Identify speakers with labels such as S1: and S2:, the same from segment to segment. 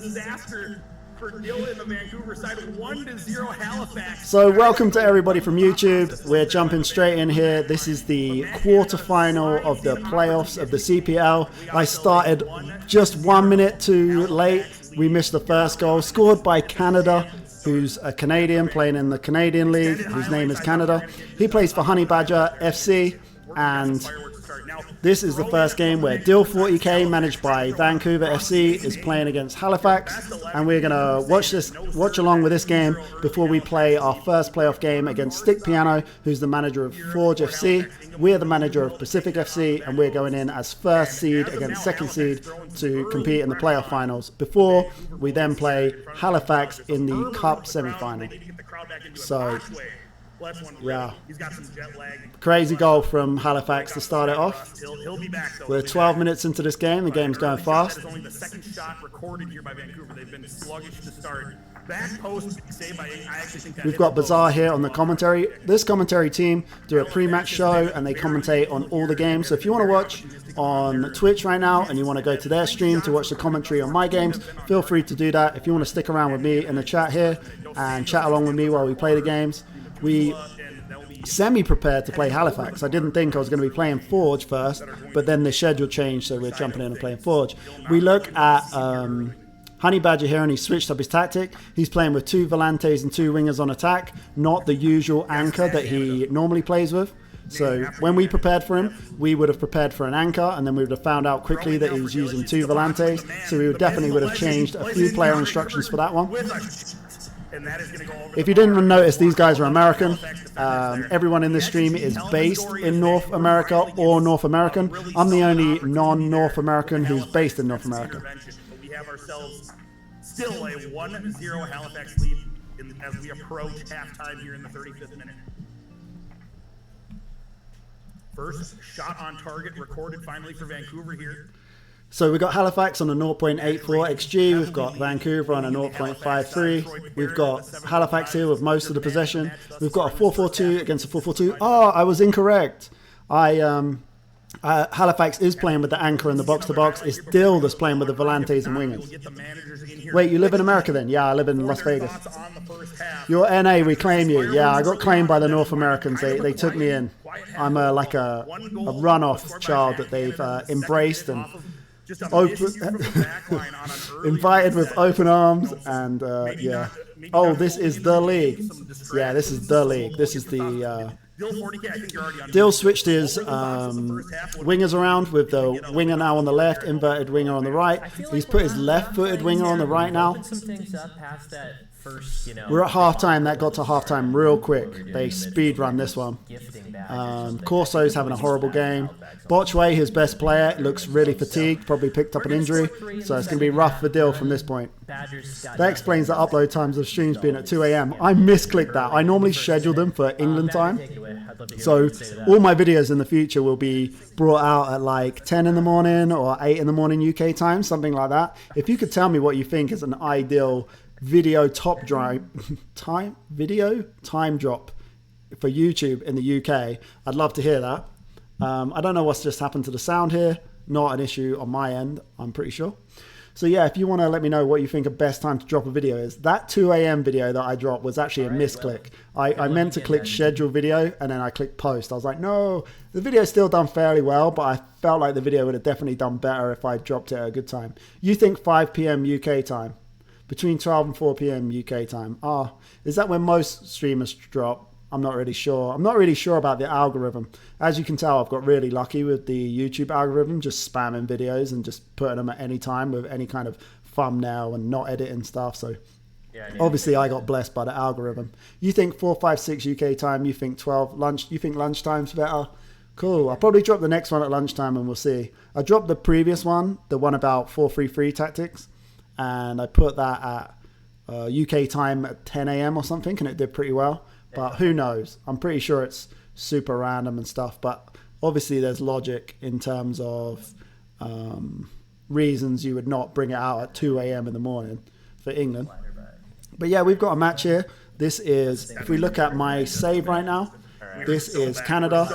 S1: disaster for Dylan, the Vancouver side, 1-0 Halifax.
S2: So welcome to everybody from YouTube. We're jumping straight in here. This is the quarterfinal of the playoffs of the CPL. I started just 1 minute too late. We missed the first goal, scored by Canada, who's a Canadian playing in the Canadian League, whose name is Canada. He plays for Honey Badger FC, and this is the first game where Dill 40k, managed by Vancouver FC, is playing against Halifax, and we're gonna watch along with this game before we play our first playoff game against Stick Piano, who's the manager of Forge FC. We're the manager of Pacific FC, and we're going in as first seed against second seed to compete in the playoff finals before we then play Halifax in the Cup semi-final. So yeah, crazy goal from Halifax to start it off. We're 12 minutes into this game. The game's going fast.
S1: It's only the second shot recorded here by Vancouver. They've been sluggish to start. Back post saved by, I actually think that
S2: we've got Bazaar here on the commentary. This commentary team do a pre-match show and they commentate on all the games. So if you want to watch on Twitch right now and you want to go to their stream to watch the commentary on my games, feel free to do that. If you want to stick around with me in the chat here and chat along with me while we play the games. We semi-prepared to play Halifax. I didn't think I was going to be playing Forge first, but then the schedule changed, so we're jumping in and playing Forge. We look at Honey Badger here, and he switched up his tactic. He's playing with 2 Volantes and 2 wingers on attack, not the usual anchor that he normally plays with. So when we prepared for him, we would have prepared for an anchor, and then we would have found out quickly that he was using 2 Volantes, so we definitely would have changed a few player instructions for that one. If you didn't notice, these guys are American. Everyone in this stream is based in North America or North American. I'm the only non-North American who's based in North America.
S1: We have ourselves still a 1-0 Halifax lead as we approach halftime here in the 35th minute. First shot on target recorded finally for Vancouver here.
S2: So we've got Halifax on a 0.84 XG, we've got Vancouver on a 0.53, we've got Halifax here with most of the possession, we've got a 4-4-2 against a 4-4-2. Oh, I was incorrect. Halifax is playing with the anchor in the box-to-box. It's Dill that's playing with the Volantes and wingers. Wait, you live in America then? Yeah, I live in Las Vegas. You're NA, we claim you. Yeah, I got claimed by the North Americans. They took me in. I'm like a runoff child that they've embraced and invited with open arms, and yeah. Oh, this is the league. Yeah, this is the league. This is the Dill switched his wingers around with the winger now on the left, inverted winger on the right. He's put his left-footed winger on the right now. We're at halftime. That got to halftime real quick. They speed run this one. Corso's having a horrible game. Botchway, his best player, looks really fatigued, probably picked up an injury, so it's going to be rough for Dill from this point. That explains the upload times of streams being at 2 a.m. I misclicked that. I normally schedule them for England time, so all my videos in the future will be brought out at like 10 in the morning or 8 in the morning UK time, something like that. If you could tell me what you think is an ideal video time drop for YouTube in the UK, I'd love to hear that. I don't know what's just happened to the sound here. Not an issue on my end, I'm pretty sure. So yeah, if you want to let me know what you think a best time to drop a video is. That 2 a.m. video that I dropped was actually a misclick. I meant to click schedule video and then I clicked post. I was like, no, the video's still done fairly well, but I felt like the video would have definitely done better if I dropped it at a good time. You think 5 p.m. UK time? Between 12 and 4 p.m. UK time. Is that when most streamers drop? I'm not really sure. I'm not really sure about the algorithm. As you can tell, I've got really lucky with the YouTube algorithm, just spamming videos and just putting them at any time with any kind of thumbnail and not editing stuff. So obviously I got blessed by the algorithm. You think 4, 5, 6 UK time, you think 12 lunch, you think lunchtime's better? Cool. I'll probably drop the next one at lunchtime and we'll see. I dropped the previous one, the one about 4-3-3 tactics, and I put that at UK time at 10 a.m. or something, and it did pretty well. But who knows? I'm pretty sure it's super random and stuff. But obviously there's logic in terms of reasons you would not bring it out at 2 a.m. in the morning for England. But yeah, we've got a match here. This is, if we look at my save right now, This is Canada.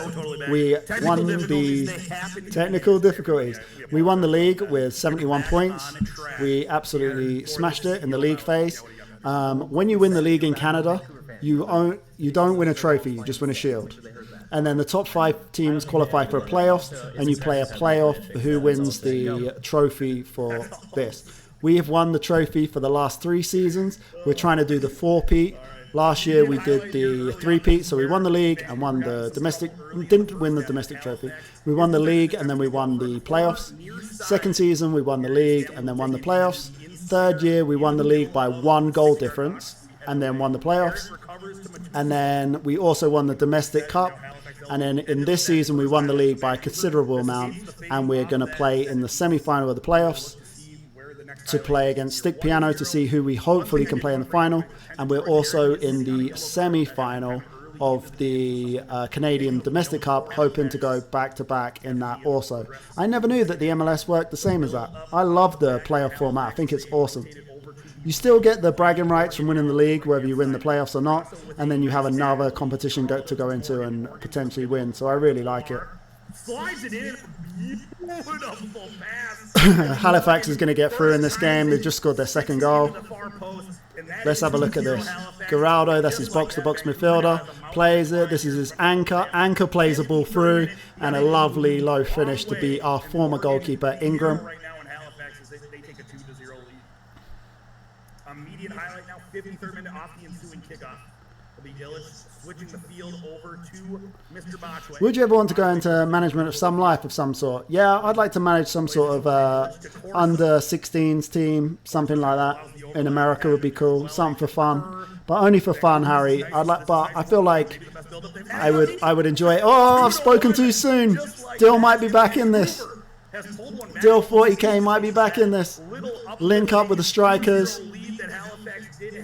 S2: We won the technical difficulties. We won the league with 71 points. We absolutely smashed it in the league phase. When you win the league in Canada, you don't win a trophy, you just win a shield. And then the top 5 teams qualify for a playoffs, and you play a playoff who wins the trophy for this. We have won the trophy for the last 3 seasons. We're trying to do the 4-peat. Last year we did the 3-peat, so we won the league and won the domestic. Didn't win the domestic trophy. We won the league and then we won the playoffs. Second season we won the league and then won the playoffs. Third year we won the league by 1 goal difference and then won the playoffs. And then we also won the domestic cup. And then in this season we won the league by a considerable amount, and we're going to play in the semi-final of the playoffs to play against Stick Piano to see who we hopefully can play in the final. And we're also in the semi-final of the Canadian Domestic Cup, hoping to go back-to-back in that also. I never knew that the MLS worked the same as that. I love the playoff format. I think it's awesome. You still get the bragging rights from winning the league, whether you win the playoffs or not, and then you have another competition to go into and potentially win. So I really like it.
S1: Slides it in. Beautiful pass.
S2: Halifax is going to get through in this game. They've just scored their second goal. Let's have a look at this. Geraldo, that's his box-to-box midfielder, plays it. This is his anchor. Anchor plays the ball through, and a lovely low finish to beat our former goalkeeper, Ingram.
S1: Right now in Halifax is they take a 2-0 lead. Immediate highlight now, 53rd minute off the ensuing kickoff. Will be Illich switching the field over to Mr. Botchway.
S2: Would you ever want to go into management of some life of some sort? Yeah, I'd like to manage some sort of under 16s team, something like that. In America would be cool, something for fun, but only for fun, Harry. But I feel like I would enjoy it. Oh, I've spoken too soon. Dill might be back in this. Dill 40k might be back in this. Link up with the strikers.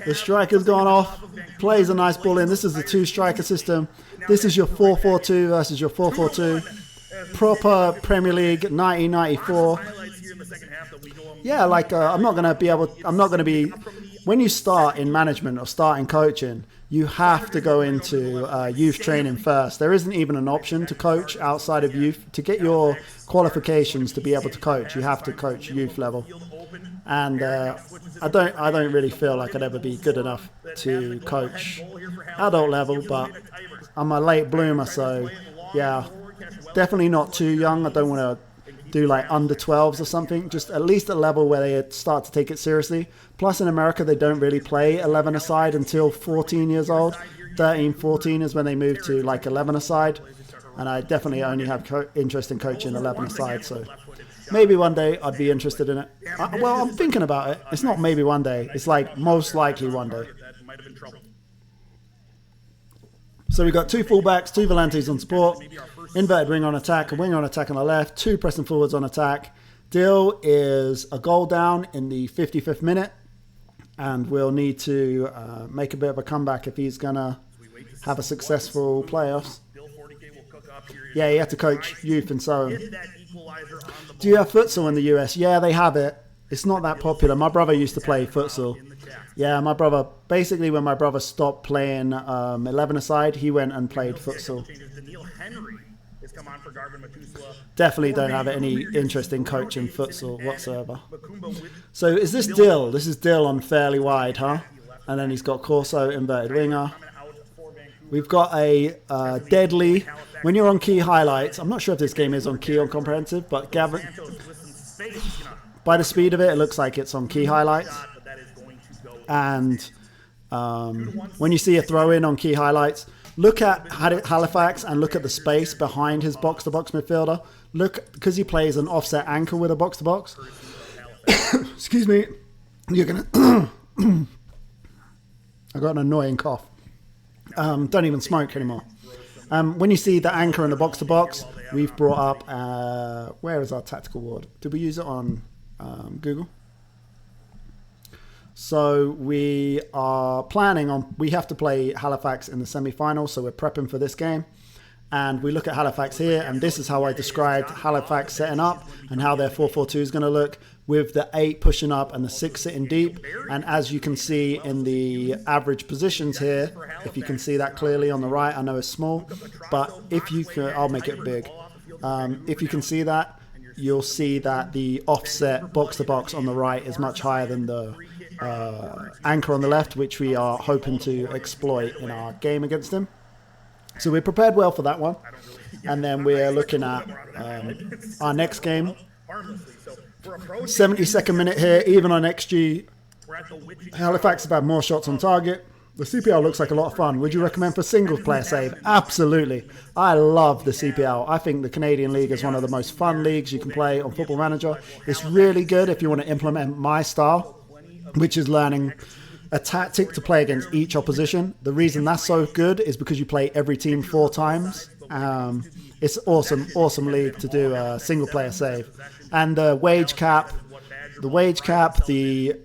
S2: The striker's gone off. Plays a nice ball in. This is the 2-striker system. This is your 4-4-2 versus your 4-4-2. Proper Premier League 1994. Yeah, like I'm not going to be, when you start in management or start in coaching, you have to go into youth training first. There isn't even an option to coach outside of youth. To get your qualifications to be able to coach, you have to coach youth level. And I don't really feel like I'd ever be good enough to coach adult level, but I'm a late bloomer, so yeah, definitely not too young. I don't want to do like under 12s or something, just at least a level where they start to take it seriously. Plus in America they don't really play 11-a-side until 14 years old. 13, 14 is when they move to like 11-a-side, and I definitely only have interest in coaching 11-a-side, so maybe one day I'd be interested in it. Well, I'm thinking about it. It's not maybe one day. It's like most likely one day. So we've got 2 fullbacks, 2 volantes on support, inverted wing on attack, a wing on attack on the left, 2 pressing forwards on attack. Dill is a goal down in the 55th minute, and we'll need to make a bit of a comeback if he's going to have a successful playoffs. Yeah, he had to coach youth and so on. Do you have futsal in the US? Yeah, they have it. It's not that popular. My brother used to play futsal. Yeah, my brother, basically when my brother stopped playing 11-a-side, he went and played futsal. Definitely don't have any interest in coaching futsal whatsoever. So is this Dill? This is Dill on fairly wide, huh? And then he's got Corso, inverted winger. We've got a deadly, when you're on key highlights, I'm not sure if this game is on key or comprehensive, but Gavin, by the speed of it, it looks like it's on key highlights. And when you see a throw in on key highlights, look at Halifax and look at the space behind his box-to-box midfielder. Look, because he plays an offset anchor with a box-to-box. Excuse me. You're going to... I got an annoying cough. Don't even smoke anymore. When you see the anchor in the box-to-box, we've brought up... where is our tactical ward? Did we use it on Google? So we are planning on... We have to play Halifax in the semi-final, so we're prepping for this game. And we look at Halifax here, and this is how I described Halifax setting up and how their 4-4-2 is going to look. with the 8 pushing up and the 6 sitting deep. And as you can see in the average positions here, if you can see that clearly on the right, I know it's small, but if you can, I'll make it big. If you can see that, you'll see that the offset box to box on the right is much higher than the anchor on the left, which we are hoping to exploit in our game against him. So we're prepared well for that one. And then we're looking at our next game. 72nd minute here, even on XG. Halifax have had more shots on target. The CPL looks like a lot of fun. Would you recommend for single player save? Absolutely. I love the CPL. I think the Canadian League is one of the most fun leagues you can play on Football Manager. It's really good if you want to implement my style, which is learning a tactic to play against each opposition. The reason that's so good is because you play every team 4 times. It's awesome league to do a single player save. And the wage cap, the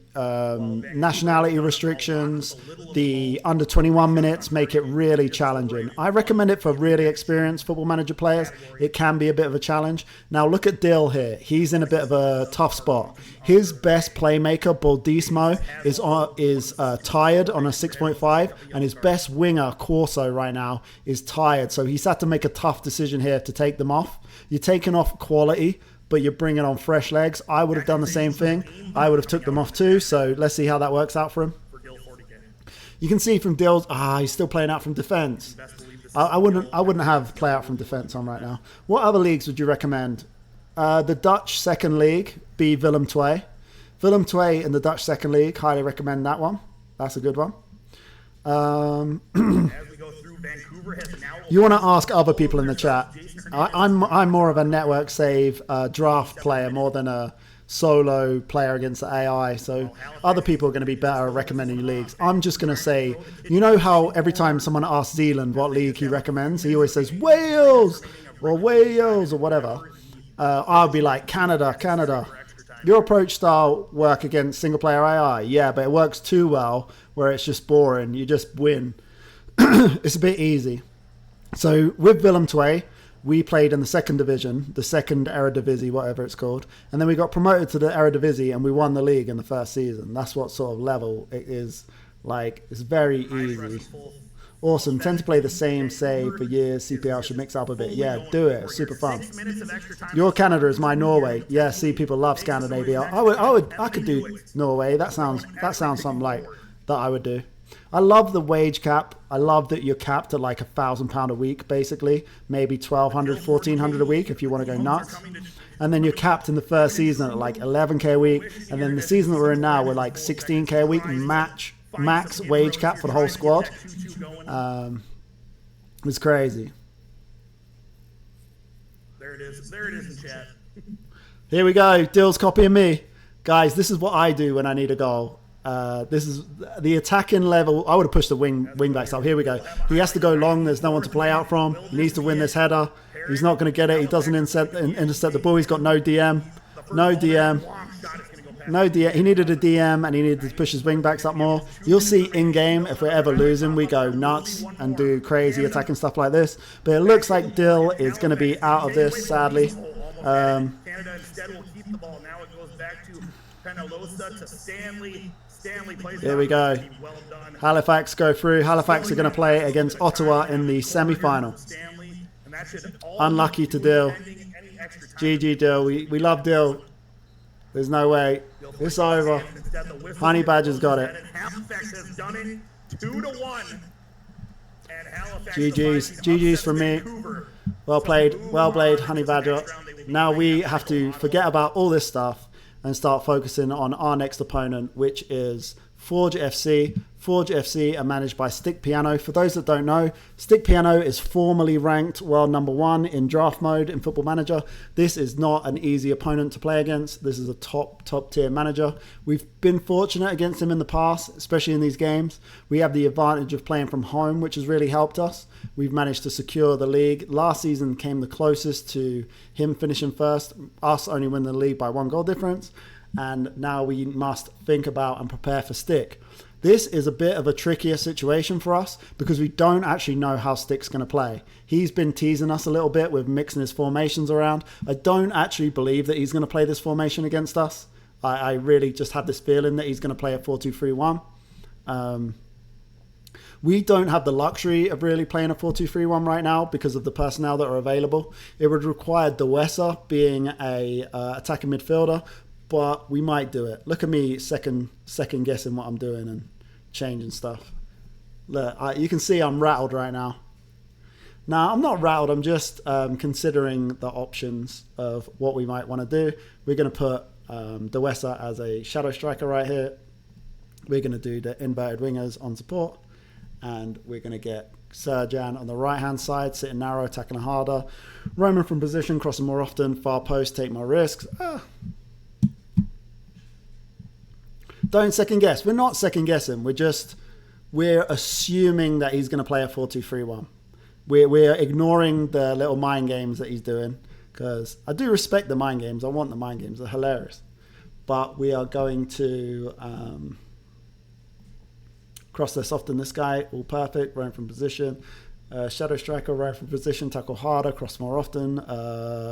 S2: nationality restrictions, the under 21 minutes make it really challenging. I recommend it for really experienced Football Manager players. It can be a bit of a challenge. Now look at Dill here. He's in a bit of a tough spot. His best playmaker, Baldismo, is tired on a 6.5, and his best winger, Corso, right now is tired. So he's had to make a tough decision here to take them off. You're taking off quality, but you're bringing on fresh legs. I would have done the same thing. I would have took them off too, so let's see how that works out for him. You can see from Dill's, he's still playing out from defense. I wouldn't have play out from defense on right now. What other leagues would you recommend? The Dutch second league, be Willem II. Willem II in the Dutch second league, highly recommend that one. That's a good one. You want to ask other people in the chat. I'm more of a network save draft player more than a solo player against the AI. So other people are going to be better at recommending leagues. I'm just going to say, you know how every time someone asks Zealand what league he recommends, he always says Wales or whatever. I'll be like Canada. Your approach style work against single player AI? Yeah, but it works too well where it's just boring. You just win. It's a bit easy. So with Willem II, we played in the second division, the second Eredivisie, whatever it's called. And then we got promoted to the Eredivisie and we won the league in the first season. That's what sort of level it is. Like, it's very easy. Awesome. Tend to play the same save for years. CPL should mix up a bit. Yeah, do it. It's super fun. Your Canada is my Norway. Yeah, see, people love Scandinavia. I could do Norway. That sounds something like that I would do. I love the wage cap. I love that you're capped at like £1,000 a week, basically. Maybe $1,200, $1,400 a week if you want to go nuts. And then you're capped in the first season at like $11K a week. And then the season that we're in now, we're like $16K a week. Max wage cap for the whole squad. It's crazy.
S1: There it is in chat.
S2: Here we go. Dill's copying me. Guys, this is what I do when I need a goal. This is the attacking level. I would have pushed the wing backs up. Here we go. He has to go long. There's no one to play out from. He needs to win this header. He's not going to get it. He doesn't intercept the ball. He's got no DM. No DM. He needed a DM and he needed to push his wing backs up more. You'll see in game, if we're ever losing, we go nuts and do crazy attacking stuff like this. But it looks like Dill is going to be out of this, sadly.
S1: Canada instead will keep the ball. Now it goes back to Penalosa to Stanley.
S2: Here we go. Halifax go through. Halifax are going to play against Ottawa in the semi-final. Unlucky to Dill. GG Dill. We love Dill. There's no way. It's over. Honey Badger's got it.
S1: Halifax has done it 2-1.
S2: GG's from me. Well played, Honey Badger. Now we have to forget about all this stuff and start focusing on our next opponent, which is Forge FC. Forge FC are managed by Stick Piano. For those that don't know, Stick Piano is formerly ranked world #1 in draft mode in Football Manager. This is not an easy opponent to play against. This is a top tier manager. We've been fortunate against him in the past, especially in these games. We have the advantage of playing from home, which has really helped us. We've managed to secure the league. Last season came the closest to him finishing first, us only winning the league by 1 goal difference. And now we must think about and prepare for Stick. This is a bit of a trickier situation for us because we don't actually know how Stick's going to play. He's been teasing us a little bit with mixing his formations around. I don't actually believe that he's going to play this formation against us. I really just have this feeling that he's going to play a 4-2-3-1. We don't have the luxury of really playing a 4-2-3-1 right now because of the personnel that are available. It would require Dewessa being a attacking midfielder, but we might do it. Look at me second guessing what I'm doing and changing stuff. Look, you can see I'm rattled right now. Now, I'm not rattled. I'm just considering the options of what we might want to do. We're going to put Dewessa as a shadow striker right here. We're going to do the inverted wingers on support. And we're going to get Serjan on the right-hand side, sitting narrow, tackling harder. Roaming from position, crossing more often, far post, take more risks. Don't second guess. We're not second guessing. We're assuming that he's going to play a 4-2-3-1. We're ignoring the little mind games that he's doing, because I do respect the mind games. I want the mind games. They're hilarious. But we are going to cross less often this guy, all perfect, running from position. Shadow striker, running from position, tackle harder, cross more often,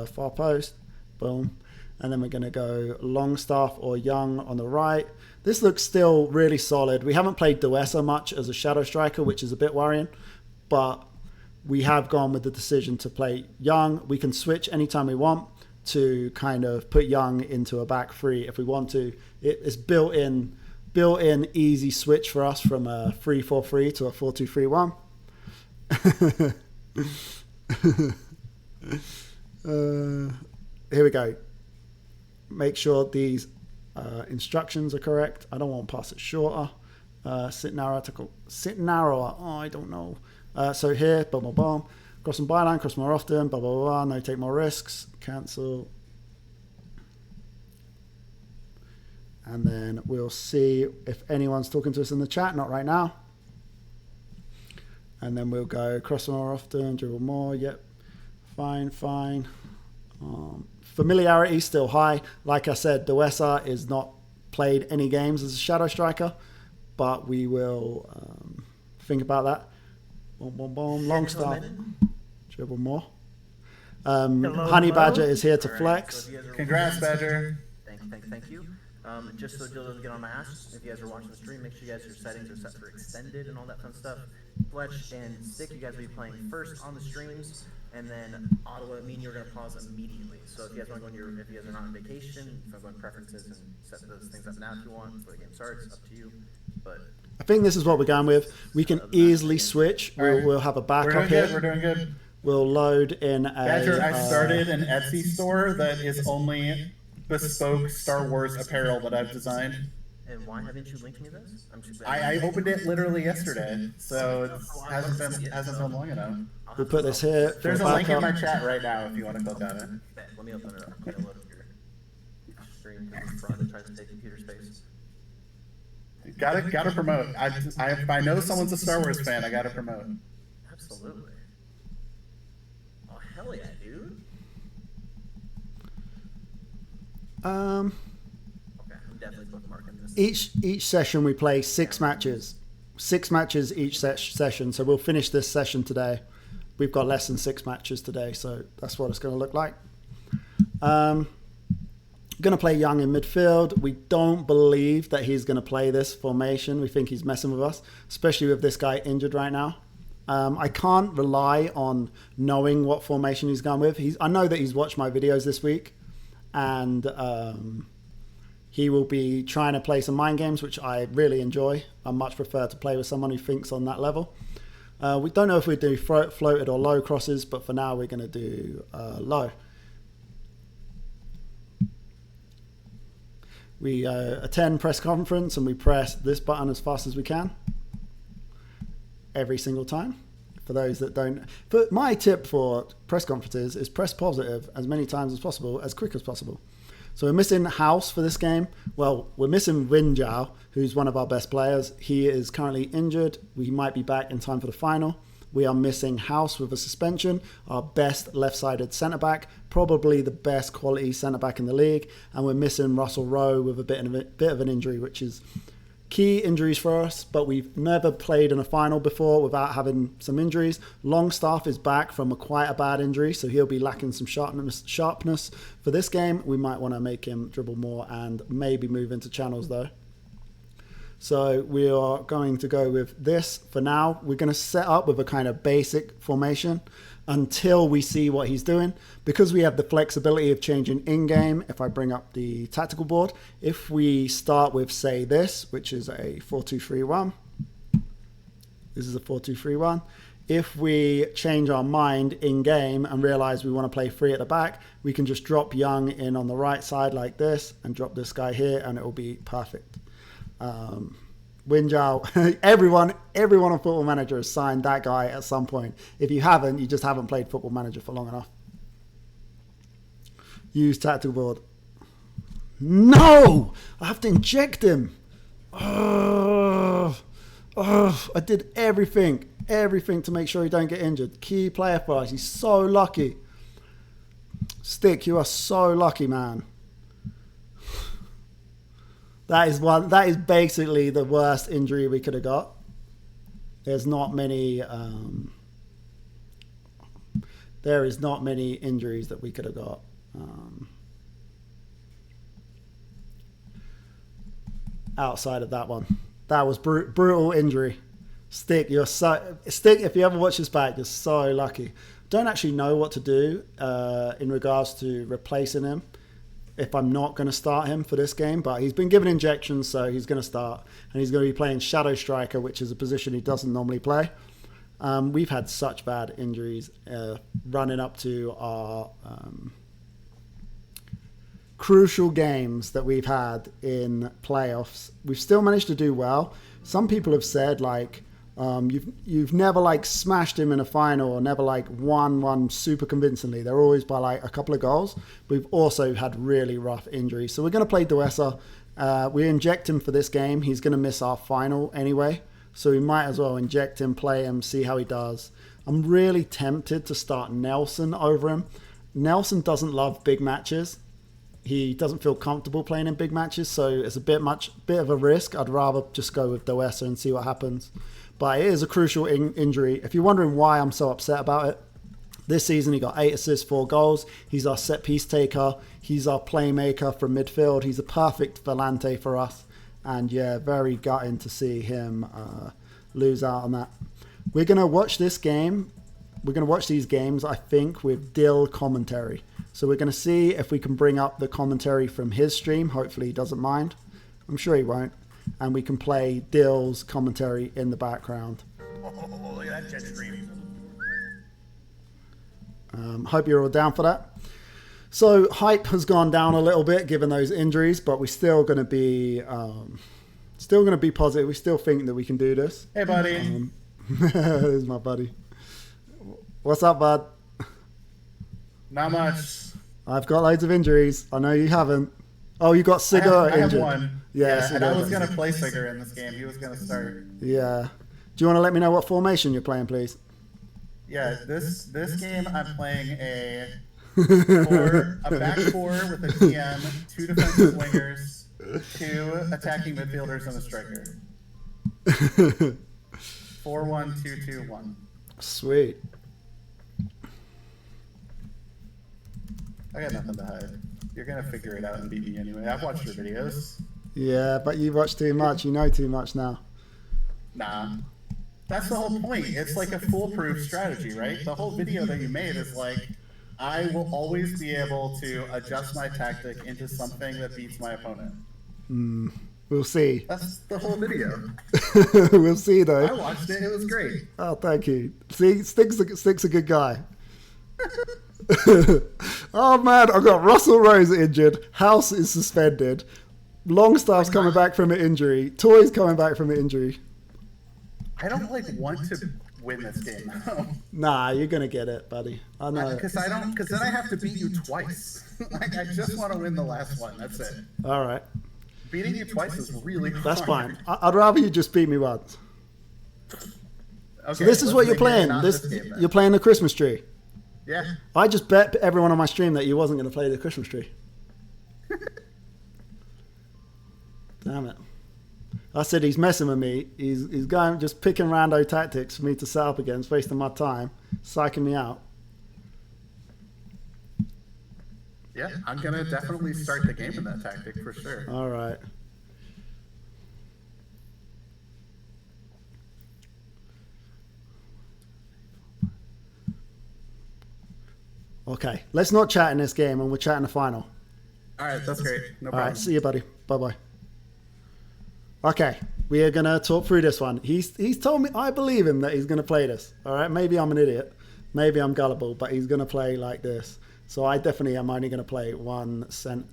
S2: far post, boom. And then we're going to go Longstaff or Young on the right. This looks still really solid. We haven't played Dewessa much as a shadow striker, which is a bit worrying, but we have gone with the decision to play Young. We can switch anytime we want to kind of put Young into a back three if we want to. It's built-in easy switch for us from a 3-4-3 to a 4-2-3-1. Here we go. Make sure these instructions are correct. I don't want to pass it shorter. Sit narrower, tackle. Sit narrower. Oh, I don't know. So here, boom, boom, boom. Cross and byline, cross more often, blah, blah, blah, blah. No, take more risks. Cancel. And then we'll see if anyone's talking to us in the chat. Not right now. And then we'll go cross more often, dribble more. Yep. Fine, fine. Familiarity still high. Like I said, Dewessa is not played any games as a shadow striker, but we will think about that. Boom, boom, boom. Longstaff. Dribble more. Honey Badger is here to flex.
S3: So
S4: Congrats, Badger.
S3: Thank you. Just so Jill doesn't get on my ass, if you guys are watching the stream, make sure you guys, your settings are set for extended and all that fun stuff. Fletch and Stick, you guys will be playing first on the streams, and then Ottawa, me and you are going to pause immediately. So if you guys want to go in if you guys are not on vacation, you can go in preferences and set those things up now if you want before the game starts. It's up to you. But
S2: I think this is what we're going with. We can easily switch. We'll have a backup here.
S4: We're doing good.
S2: We'll load in a...
S4: Badger, I started an Etsy store that is only bespoke Star Wars apparel that I've designed.
S3: and why haven't you linked me this?
S4: I opened it literally yesterday, so it hasn't been long enough.
S2: We'll put this here.
S4: There's a link in my chat right now if you want to click on it.
S3: Let me open it up. I'm gonna load your stream in front and try to take computer space.
S4: Gotta promote. I know someone's a Star Wars fan. I gotta promote.
S3: Absolutely. Oh hell yeah, dude. Okay, I'm definitely bookmarking this.
S2: Each session we play 6 matches. 6 matches each session. So we'll finish this session today. We've got less than 6 matches today, so that's what it's going to look like. Going to play Young in midfield. We don't believe that he's going to play this formation. We think he's messing with us, especially with this guy injured right now. I can't rely on knowing what formation he's gone with. I know that he's watched my videos this week, and he will be trying to play some mind games, which I really enjoy. I much prefer to play with someone who thinks on that level. We don't know if we do floated or low crosses, but for now we're going to do low. We attend press conference and we press this button as fast as we can every single time. For those that don't, but my tip for press conferences is press positive as many times as possible, as quick as possible. So we're missing House for this game. Well, we're missing Winjao, who's one of our best players. He is currently injured. We might be back in time for the final. We are missing House with a suspension, our best left-sided centre-back, probably the best quality centre-back in the league. And we're missing Russell Rowe with a bit of an injury, which is Key injuries for us, but we've never played in a final before without having some injuries. Longstaff is back from quite a bad injury, so he'll be lacking some sharpness for this game. We might want to make him dribble more and maybe move into channels though. So we are going to go with this for now. We're going to set up with a kind of basic formation until we see what he's doing. Because we have the flexibility of changing in-game, if I bring up the tactical board, if we start with, say, this, which is a 4-2-3-1. This is a 4-2-3-1. If we change our mind in-game and realize we want to play 3 at the back, we can just drop Young in on the right side like this and drop this guy here, and it will be perfect. Winjao, everyone on Football Manager has signed that guy at some point. If you haven't, you just haven't played Football Manager for long enough. Use tactical board. No! I have to inject him. I did everything to make sure he don't get injured. Key player for us. He's so lucky. Stick, you are so lucky, man. That is basically the worst injury we could have got. There's not many there is not many injuries that we could have got. Outside of that one. That was brutal injury. Stick, Stick, if you ever watch this back, you're so lucky. Don't actually know what to do in regards to replacing him if I'm not going to start him for this game, but he's been given injections, so he's going to start, and he's going to be playing Shadow Striker, which is a position he doesn't normally play. We've had such bad injuries running up to our crucial games that we've had in playoffs. We've still managed to do well. Some people have said, like, you've never like smashed him in a final or never like won super convincingly. They're always by like a couple of goals. We've also had really rough injuries. So we're going to play Duessa. We inject him for this game. He's going to miss our final anyway. So we might as well inject him, play him, see how he does. I'm really tempted to start Nelson over him. Nelson doesn't love big matches. He doesn't feel comfortable playing in big matches, so it's a bit of a risk. I'd rather just go with Duessa and see what happens. But it is a crucial injury. If you're wondering why I'm so upset about it, this season he got 8 assists, 4 goals. He's our set piece taker. He's our playmaker from midfield. He's a perfect Volante for us. And yeah, very gutting to see him lose out on that. We're going to watch this game. We're going to watch these games, I think, with Dill commentary. So we're going to see if we can bring up the commentary from his stream. Hopefully he doesn't mind. I'm sure he won't. And we can play Dill's commentary in the background.
S1: Oh, look at that jet stream.
S2: Hope you're all down for that. So hype has gone down a little bit given those injuries, but we're still going to be positive. We still think that we can do this.
S4: Hey, buddy.
S2: There's my buddy. What's up, bud?
S4: Not much.
S2: I've got loads of injuries. I know you haven't. Oh, you got Sigurd
S4: I have
S2: injured.
S4: one.
S2: Yeah,
S4: and I was going to play Sigurd in this game. He was going to start.
S2: Yeah. Do you want to let me know what formation you're playing, please?
S4: Yeah, this game I'm playing a back 4 with a DM, 2 defensive wingers, 2 attacking midfielders, and a striker. 4-1-2-2-1.
S2: Sweet.
S4: I got nothing to hide. You're gonna figure it out and beat me anyway. I've watched your videos.
S2: Yeah, but you watch too much. You know too much now.
S4: Nah. That's the whole point. It's like a foolproof strategy, right? The whole video that you made is like, I will always be able to adjust my tactic into something that beats my opponent.
S2: We'll see.
S4: That's the whole video.
S2: We'll see, though.
S4: I watched it. It was great.
S2: Oh, thank you. See, Stick's a good guy. Oh, man, I got Russell Rose injured. House is suspended. Longstaff's coming back from an injury. Toy's coming back from an injury.
S4: I don't want to win this game.
S2: Nah, you're gonna get it, buddy. I know.
S4: Because then I have to beat you twice. Like, I just want to win the last one. That's it.
S2: All right.
S4: Beating you twice is really hard.
S2: That's fine. I'd rather you just beat me once.
S4: Okay,
S2: So this is what you're playing. You're playing the Christmas tree.
S4: Yeah.
S2: I just bet everyone on my stream that you wasn't going to play the Christmas tree. Damn it. I said he's messing with me. He's going just picking rando tactics for me to set up against, wasting my time, psyching me out.
S4: Yeah, I'm gonna definitely start the game in that tactic for sure.
S2: All right. Okay, let's not chat in this game, and we'll chat in the final.
S4: All right, that's great. No
S2: All
S4: problem.
S2: right, see you, buddy. Bye-bye. Okay, we are gonna talk through this one. He's told me, I believe him that he's gonna play this. All right, maybe I'm an idiot, maybe I'm gullible, but he's gonna play like this. So I definitely am only gonna play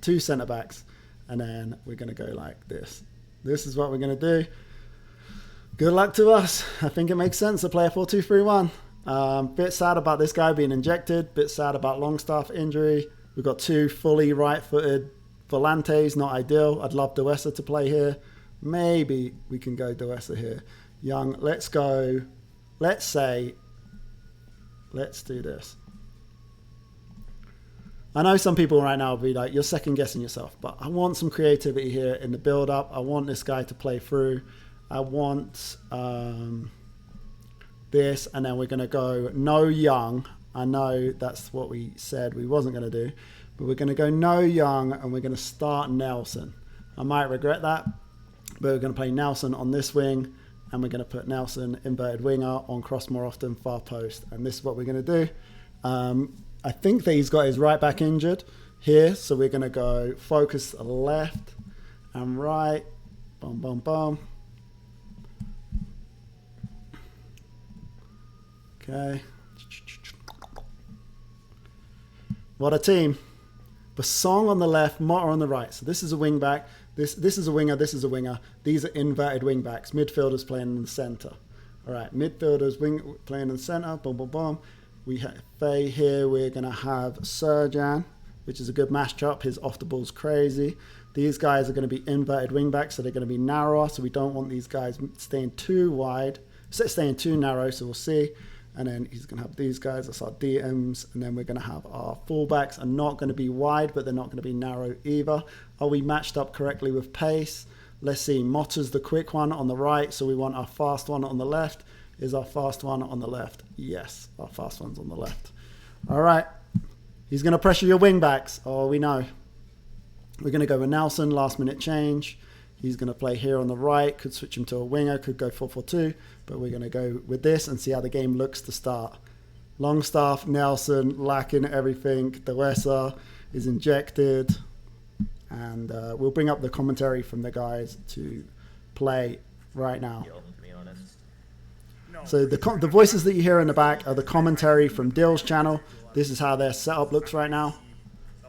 S2: two centre backs, and then we're gonna go like this. This is what we're gonna do. Good luck to us. I think it makes sense to play a 4-2-3-1. Bit sad about this guy being injected. Bit sad about Longstaff injury. We've got two fully right-footed volantes. Not ideal. I'd love Dewessa to play here. Maybe we can go Dewessa here. Young, let's go. Let's do this. I know some people right now will be like, you're second guessing yourself, but I want some creativity here in the build up. I want this guy to play through. I want this, and then we're going to go no Young. I know that's what we said we wasn't going to do, but we're going to go no Young, and we're going to start Nelson. I might regret that, but we're going to play Nelson on this wing, and we're going to put Nelson inverted winger on cross more often, far post, and this is what we're going to do. I think that he's got his right back injured here, so we're going to go focus left and right. Boom, boom, boom. Okay. What a team. Basong on the left, Motta on the right. So this is a wing back. This is a winger. This is a winger. These are inverted wing backs. Midfielders playing in the centre. All right. Midfielders playing in the centre. Boom, boom, boom. We have Faye here. We're going to have Serjan, which is a good matchup. His off the ball's crazy. These guys are going to be inverted wing backs, so they're going to be narrower. So we don't want these guys staying too wide, staying too narrow. So we'll see. And then he's going to have these guys. That's our DMs. And then we're going to have our fullbacks are not going to be wide, but they're not going to be narrow either. Are we matched up correctly with pace? Let's see. Motta's the quick one on the right. So we want our fast one on the left. Is our fast one on the left? Yes, our fast one's on the left. All right. He's going to pressure your wing backs. Oh, we know. We're going to go with Nelson, last minute change. He's going to play here on the right. Could switch him to a winger. Could go 4-4-2. But we're going to go with this and see how the game looks to start. Longstaff, Nelson, lacking everything. Dewessa is injected. And we'll bring up the commentary from the guys to play right now. So the voices that you hear in the back are the commentary from Dill's channel. This is how their setup looks right now.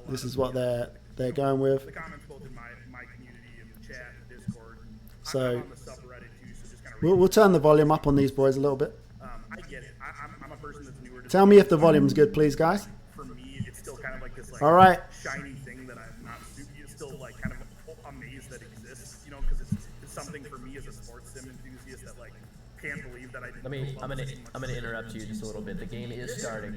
S2: This is what they're going with.
S1: The comments both in my community and the chat and Discord.
S2: So
S1: I'm on the subreddit too, so just kind of
S2: we'll turn the volume up on these boys a little bit.
S1: I get it. I'm a person that's newer to
S2: Tell me if the volume's good, please, guys.
S1: For me, it's still kind of like this
S2: All right.
S1: shiny thing that I'm not it's still like kind of amazed that exists, you know, because it's something for me as a sports sim enthusiast that like can't believe that I didn't.
S3: I'm gonna interrupt you just a little bit. The game is starting.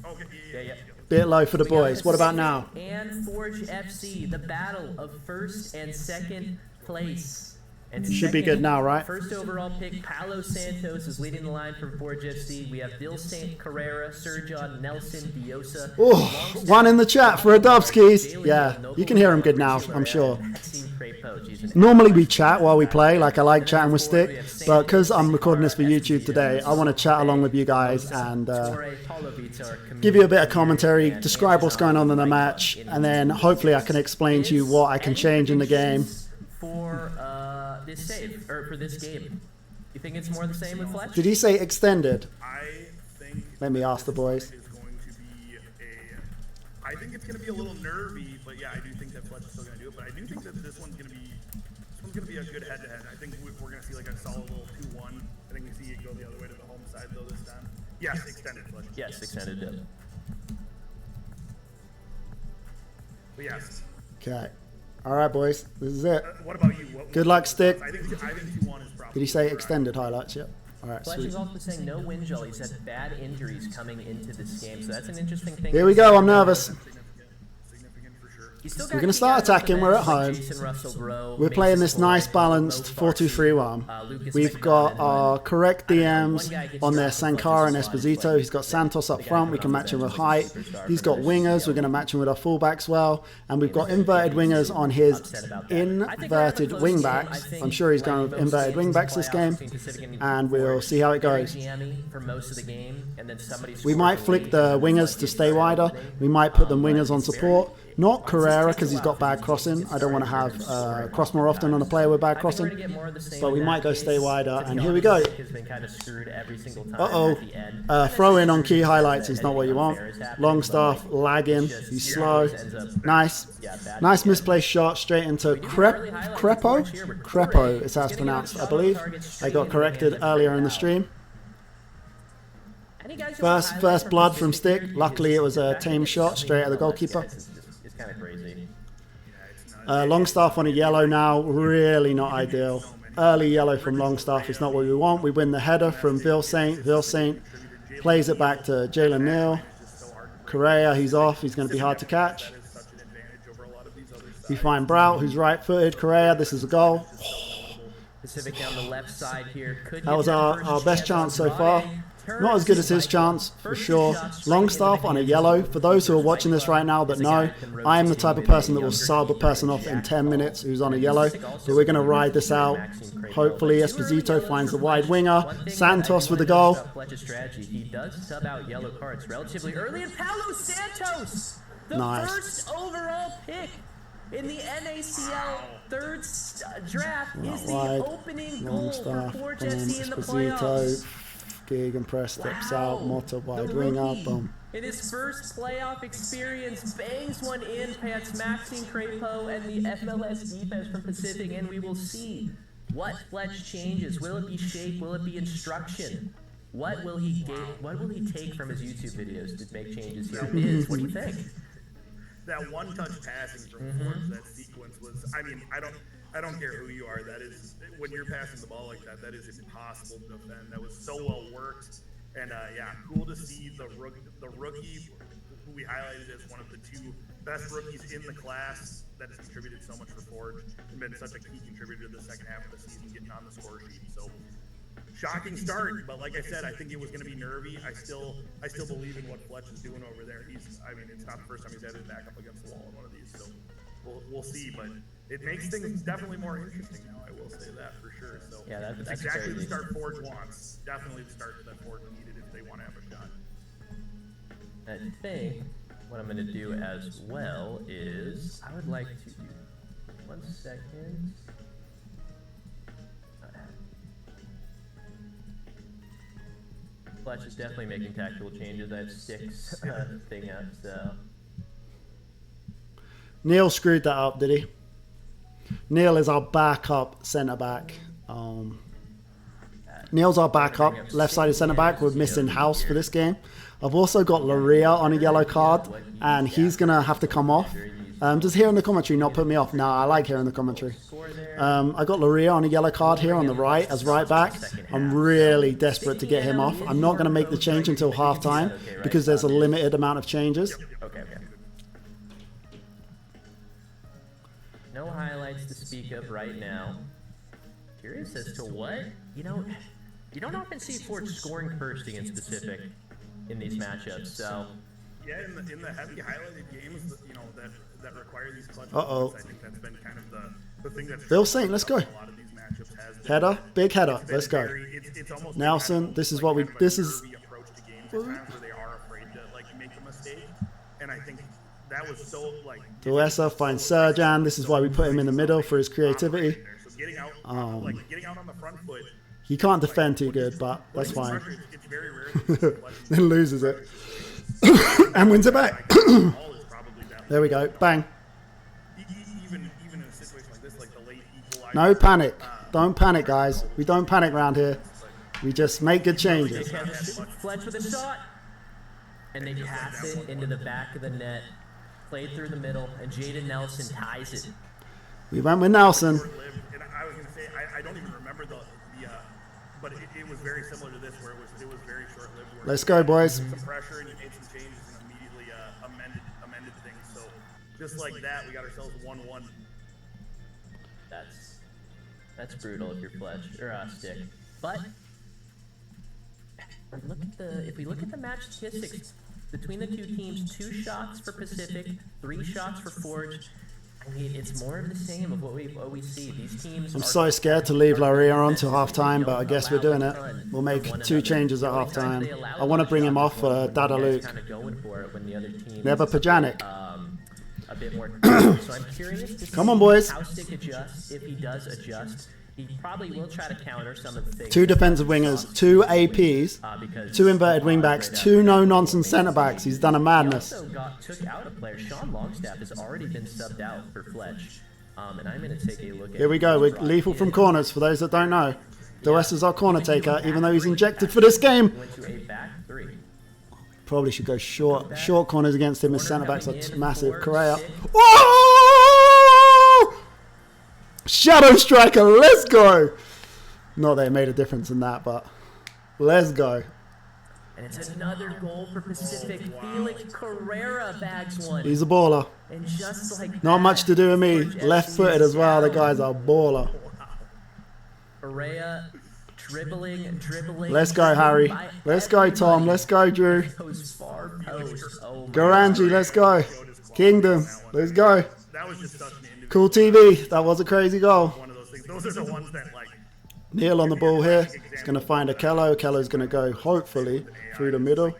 S1: Okay.
S3: Yeah.
S2: Bit low for the boys. What about now?
S3: And Forge FC, the battle of first and second place. And
S2: Should be good now, right?
S3: First overall pick, Paulo Santos is leading the line from Forge FC. We have Dil Saint Carrera, Serjan, Nelson, Diosa.
S2: Oh, one in the chat for Adobskis. Yeah, you can hear him good now, I'm sure. Normally we chat while we play, like I like chatting with Stick, but because I'm recording this for YouTube today, I want to chat along with you guys and give you a bit of commentary, describe what's going on in the match, and then hopefully I can explain to you what I can change in the game.
S3: For this save, or for this game. You think it's more the same with Fletch?
S2: Did he say extended?
S1: I think.
S2: Let me ask the boys.
S1: Is going to be I think it's going to be a little nervy, but yeah, I do think that Fletch is still going to do it. But I do think that this one's going to be a good head-to-head. I think we're going to see like a solid little 2-1. I think we see it go the other way to the home side though this time. Yes, extended Fletch.
S3: Yes, extended dip.
S1: But yes.
S2: Okay. All right, boys. This is it.
S1: What about you?
S2: Good luck, Stick.
S1: I think 2-1 is probably.
S2: Did he say extended highlights? Yep. All right,
S3: Fletch
S2: sweet.
S3: is also saying no win jelly. He's had bad injuries coming into this game, so that's an interesting thing.
S2: Here we go. I'm nervous.
S1: Significant for sure.
S2: We're going to start attacking. We're at home. We're playing this nice balanced 4-2-3-1. We've got our correct DMs on their Sankara and Esposito. He's got Santos up front. We can match him with height. He's got wingers. We're going to match him with our fullbacks well. And we've got inverted wingers on his inverted wingbacks. I'm sure he's going with inverted wingbacks this game. And we'll see how it goes. We might flick the wingers to stay wider. We might put them wingers on support. Not Carrera because he's got bad crossing. I don't want to have cross more often on a player with bad crossing. But we might go stay wider. And here we go. Uh-oh. Throw in on key highlights is not what you want. Longstaff lagging. He's slow. Nice. Nice misplaced shot straight into Crepo. Crepo is how it's pronounced, I believe. I got corrected earlier in the stream. First blood from Stick. Luckily it was a tame shot straight at the goalkeeper.
S3: It's kind of crazy.
S2: Longstaff on a yellow now, really not ideal. Early yellow from Longstaff is not what we want. We win the header from Vilsaint. Vilsaint plays it back to Jalen Neal. Correa, he's off. He's going to be hard to catch. We find Brout, who's right-footed. Correa, this is a goal.
S3: Pacific down the left side here.
S2: That was our best chance so far. Not as good as his chance, for sure. Longstaff on a yellow. For those who are watching this right now that know, I am the type of person that will sub a person off in 10 minutes who's on a yellow. So we're going to ride this out. Hopefully Esposito finds the wide winger. Santos with the goal.
S3: He does sub out yellow cards relatively early. And Paulo Santos, the first overall pick in the NACL third draft, is the opening goal for Forge FC in the playoffs.
S2: Gig and press steps out, Mota wide winger, boom.
S3: In his first playoff experience, bangs one in past Maxine Crepo and the MLS defense from Pacific, and we will see what Fletch changes. Will it be shape? Will it be instruction? What will he take from his YouTube videos to make changes here? What do you think?
S1: That one-touch passing from Forge, that sequence was, I mean, I don't care who you are. That is, when you're passing the ball like that, that is impossible to defend. That was so well worked, and yeah, cool to see the rookie who we highlighted as one of the two best rookies in the class that has contributed so much for Forge and been such a key contributor to the second half of the season, getting on the score sheet. So shocking start, but like I said, I think it was going to be nervy. I still believe in what Fletch is doing over there. I mean, it's not the first time he's had his back up against the wall in one of these, so we'll see, but it makes things definitely more interesting now, I will say that for sure. So
S3: yeah, that's
S1: exactly
S3: crazy.
S1: the start Forge wants. Definitely the start that Forge needed if they want to have a shot.
S3: I think what I'm going to do as well is I would like to do 1 second. Fletch is definitely making tactical changes. I have Stick's thing up, so.
S2: Neil screwed that up, did he? Neil is our backup centre-back. Neil's our backup left-sided centre-back. We're missing House for this game. I've also got Laria on a yellow card, and he's going to have to come off. Does hearing the commentary not put me off? No, I like hearing the commentary. I got Laria on a yellow card here on the right as right back. I'm really desperate to get him off. I'm not going to make the change until half-time because there's a limited amount of changes.
S3: Okay. No highlights to speak of right now. Curious as to what? You don't often see Forge scoring first against Pacific in these matchups, so.
S1: Yeah, in the heavy highlighted games, that require these clutch points, I think that's been kind of the thing that's
S2: Bill Saint, let's go.
S1: a lot of these matchups has been.
S2: Header, big header. Let's go.
S1: It's almost
S2: Nelson,
S1: kind of
S2: this is
S1: like
S2: what we.
S1: kind of a
S2: This is.
S1: nervy approach to games at times where they are afraid to make a mistake, and I think that was so
S2: Duessa finds Serjan. This is why we put him in the middle for his creativity.
S1: So getting out on the front foot.
S2: He can't defend too good, but that's fine.
S1: It's very rare.
S2: Then loses it and wins it back. There we go. Bang.
S1: Even in a situation like this, like the late equalizer.
S2: No panic. Don't panic, guys. We don't panic around here. We just make good changes.
S3: Fletch with a shot. And they pass it into the back of the net. Played through the middle, and Jaden Nelson ties it.
S2: We went with Nelson.
S1: And I was going to say, I don't even remember but it was very similar to this, where it was very short-lived.
S2: Let's go, boys.
S1: Some pressure, and you made some changes and immediately amended things. So just like that, we got ourselves 1-1.
S5: That's brutal if you're Fletch or Stick. But if we look at the match statistics between the two teams, 2 shots for Pacific, 3 shots for Forge. I mean, it's more of the same of what we see. These teams.
S2: I'm so scared to leave Laria on to halftime, but I guess we're doing it. We'll make 2 changes at halftime. I want to bring him off for Dada Luke. Never Pajanic.
S5: A bit more. So I'm curious to see
S2: Come on, boys.
S5: how Stick adjusts. If he does adjust, he probably will try to counter some of the things.
S2: 2 defensive wingers, 2 APs, 2 inverted wingbacks, 2 no-nonsense centre-backs. He's done a madness.
S5: He also took out a player. Sean Longstaff has already been subbed out for Fletch. And I'm going to take a look at...
S2: Here we go. We're lethal from corners, for those that don't know. West is our corner taker, even though he's injected for this game.
S5: Went to a back 3.
S2: Probably should go short. Short corners against him. His centre-backs are massive. Correa. Whoa! Shadow Striker, let's go! Not that it made a difference in that, but let's go.
S5: And it's another goal for Pacific. Felix Carrera bags one.
S2: He's a baller.
S5: And just like
S2: Not
S5: that,
S2: much to do with me. Left-footed as well. The guy's a baller.
S5: Correa dribbling.
S2: Let's go, Harry. Let's go, Tom. Let's go, Drew.
S5: Goes far post. Oh my
S2: Garangi, let's go. Kingdom, let's go.
S1: That was just such an individual.
S2: Cool TV. That was a crazy goal.
S1: One of those things. Those are the ones that like.
S2: Neil on the ball here. He's going to find Akello. Akello's going to go, hopefully, through the middle.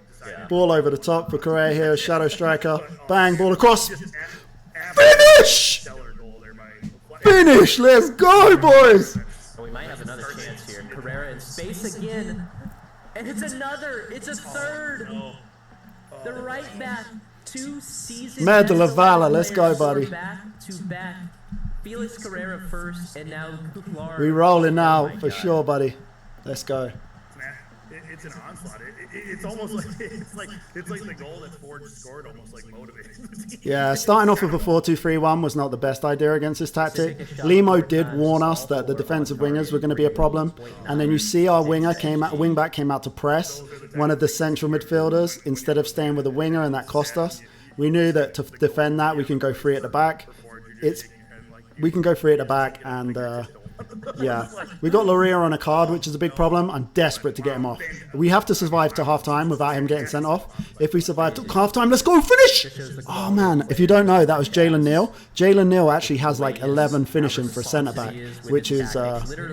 S2: Ball over the top for Correa here. Shadow Striker. Bang, ball across. Finish!
S1: Stellar goal there by
S2: Finish! Let's go, boys!
S5: Oh, we might have another chance here. Carrera in space again. And it's another. It's a third. The right back. 2 seasons.
S2: Medal of Valor. Let's go, buddy.
S5: Back to back. Felix Carrera first, and now Kuklar.
S2: We rolling now, for sure, buddy. Let's go.
S1: It's an onslaught. It's almost like it's like the goal that Ford scored almost like motivated.
S2: Yeah, starting off with a 4-2-3-1 was not the best idea against this tactic. Limo did warn us that the defensive wingers were going to be a problem, and then you see our wingback came out to press one of the central midfielders instead of staying with a winger, and that cost us. We knew that to defend that we can go free at the back. We can go free at the back, and yeah, we got Laria on a card, which is a big problem. I'm desperate to get him off. We have to survive to halftime without him getting sent off. If we survive to halftime, let's go finish! Oh man, if you don't know, that was Jalen Neal. Jalen Neal actually has like 11 finishing for centre back, which is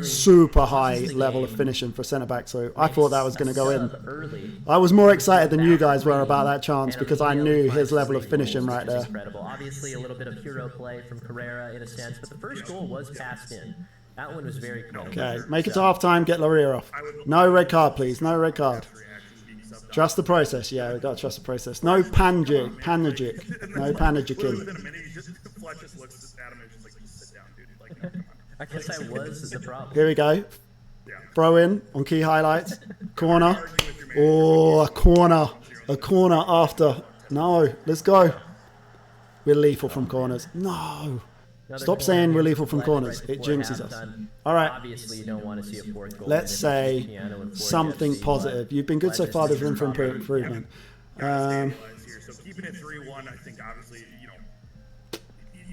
S2: super high level of finishing for centre back. So I thought that was going to go in. I was more excited than you guys were about that chance because I knew his level of finishing right there.
S5: Obviously, a little bit of hero play from Carrera in a sense, but the first goal was passed in. That one was very close.
S2: Okay, make it to halftime, get Laria off. No red card, please. No red card. Trust the process. Yeah, we got to trust the process. No panagic. No panagicking.
S5: I guess I was the problem.
S2: Here we go. Throw in on key highlights. Corner. Oh, a corner. A corner after. No, let's go. We're lethal from corners. No. Stop saying we're lethal from corners. It jinxes us. All right.
S5: Obviously, you don't want to see a 4th goal.
S2: Let's say something positive. You've been good so far. There's room for improvement.
S1: So keeping it 3-1, I think obviously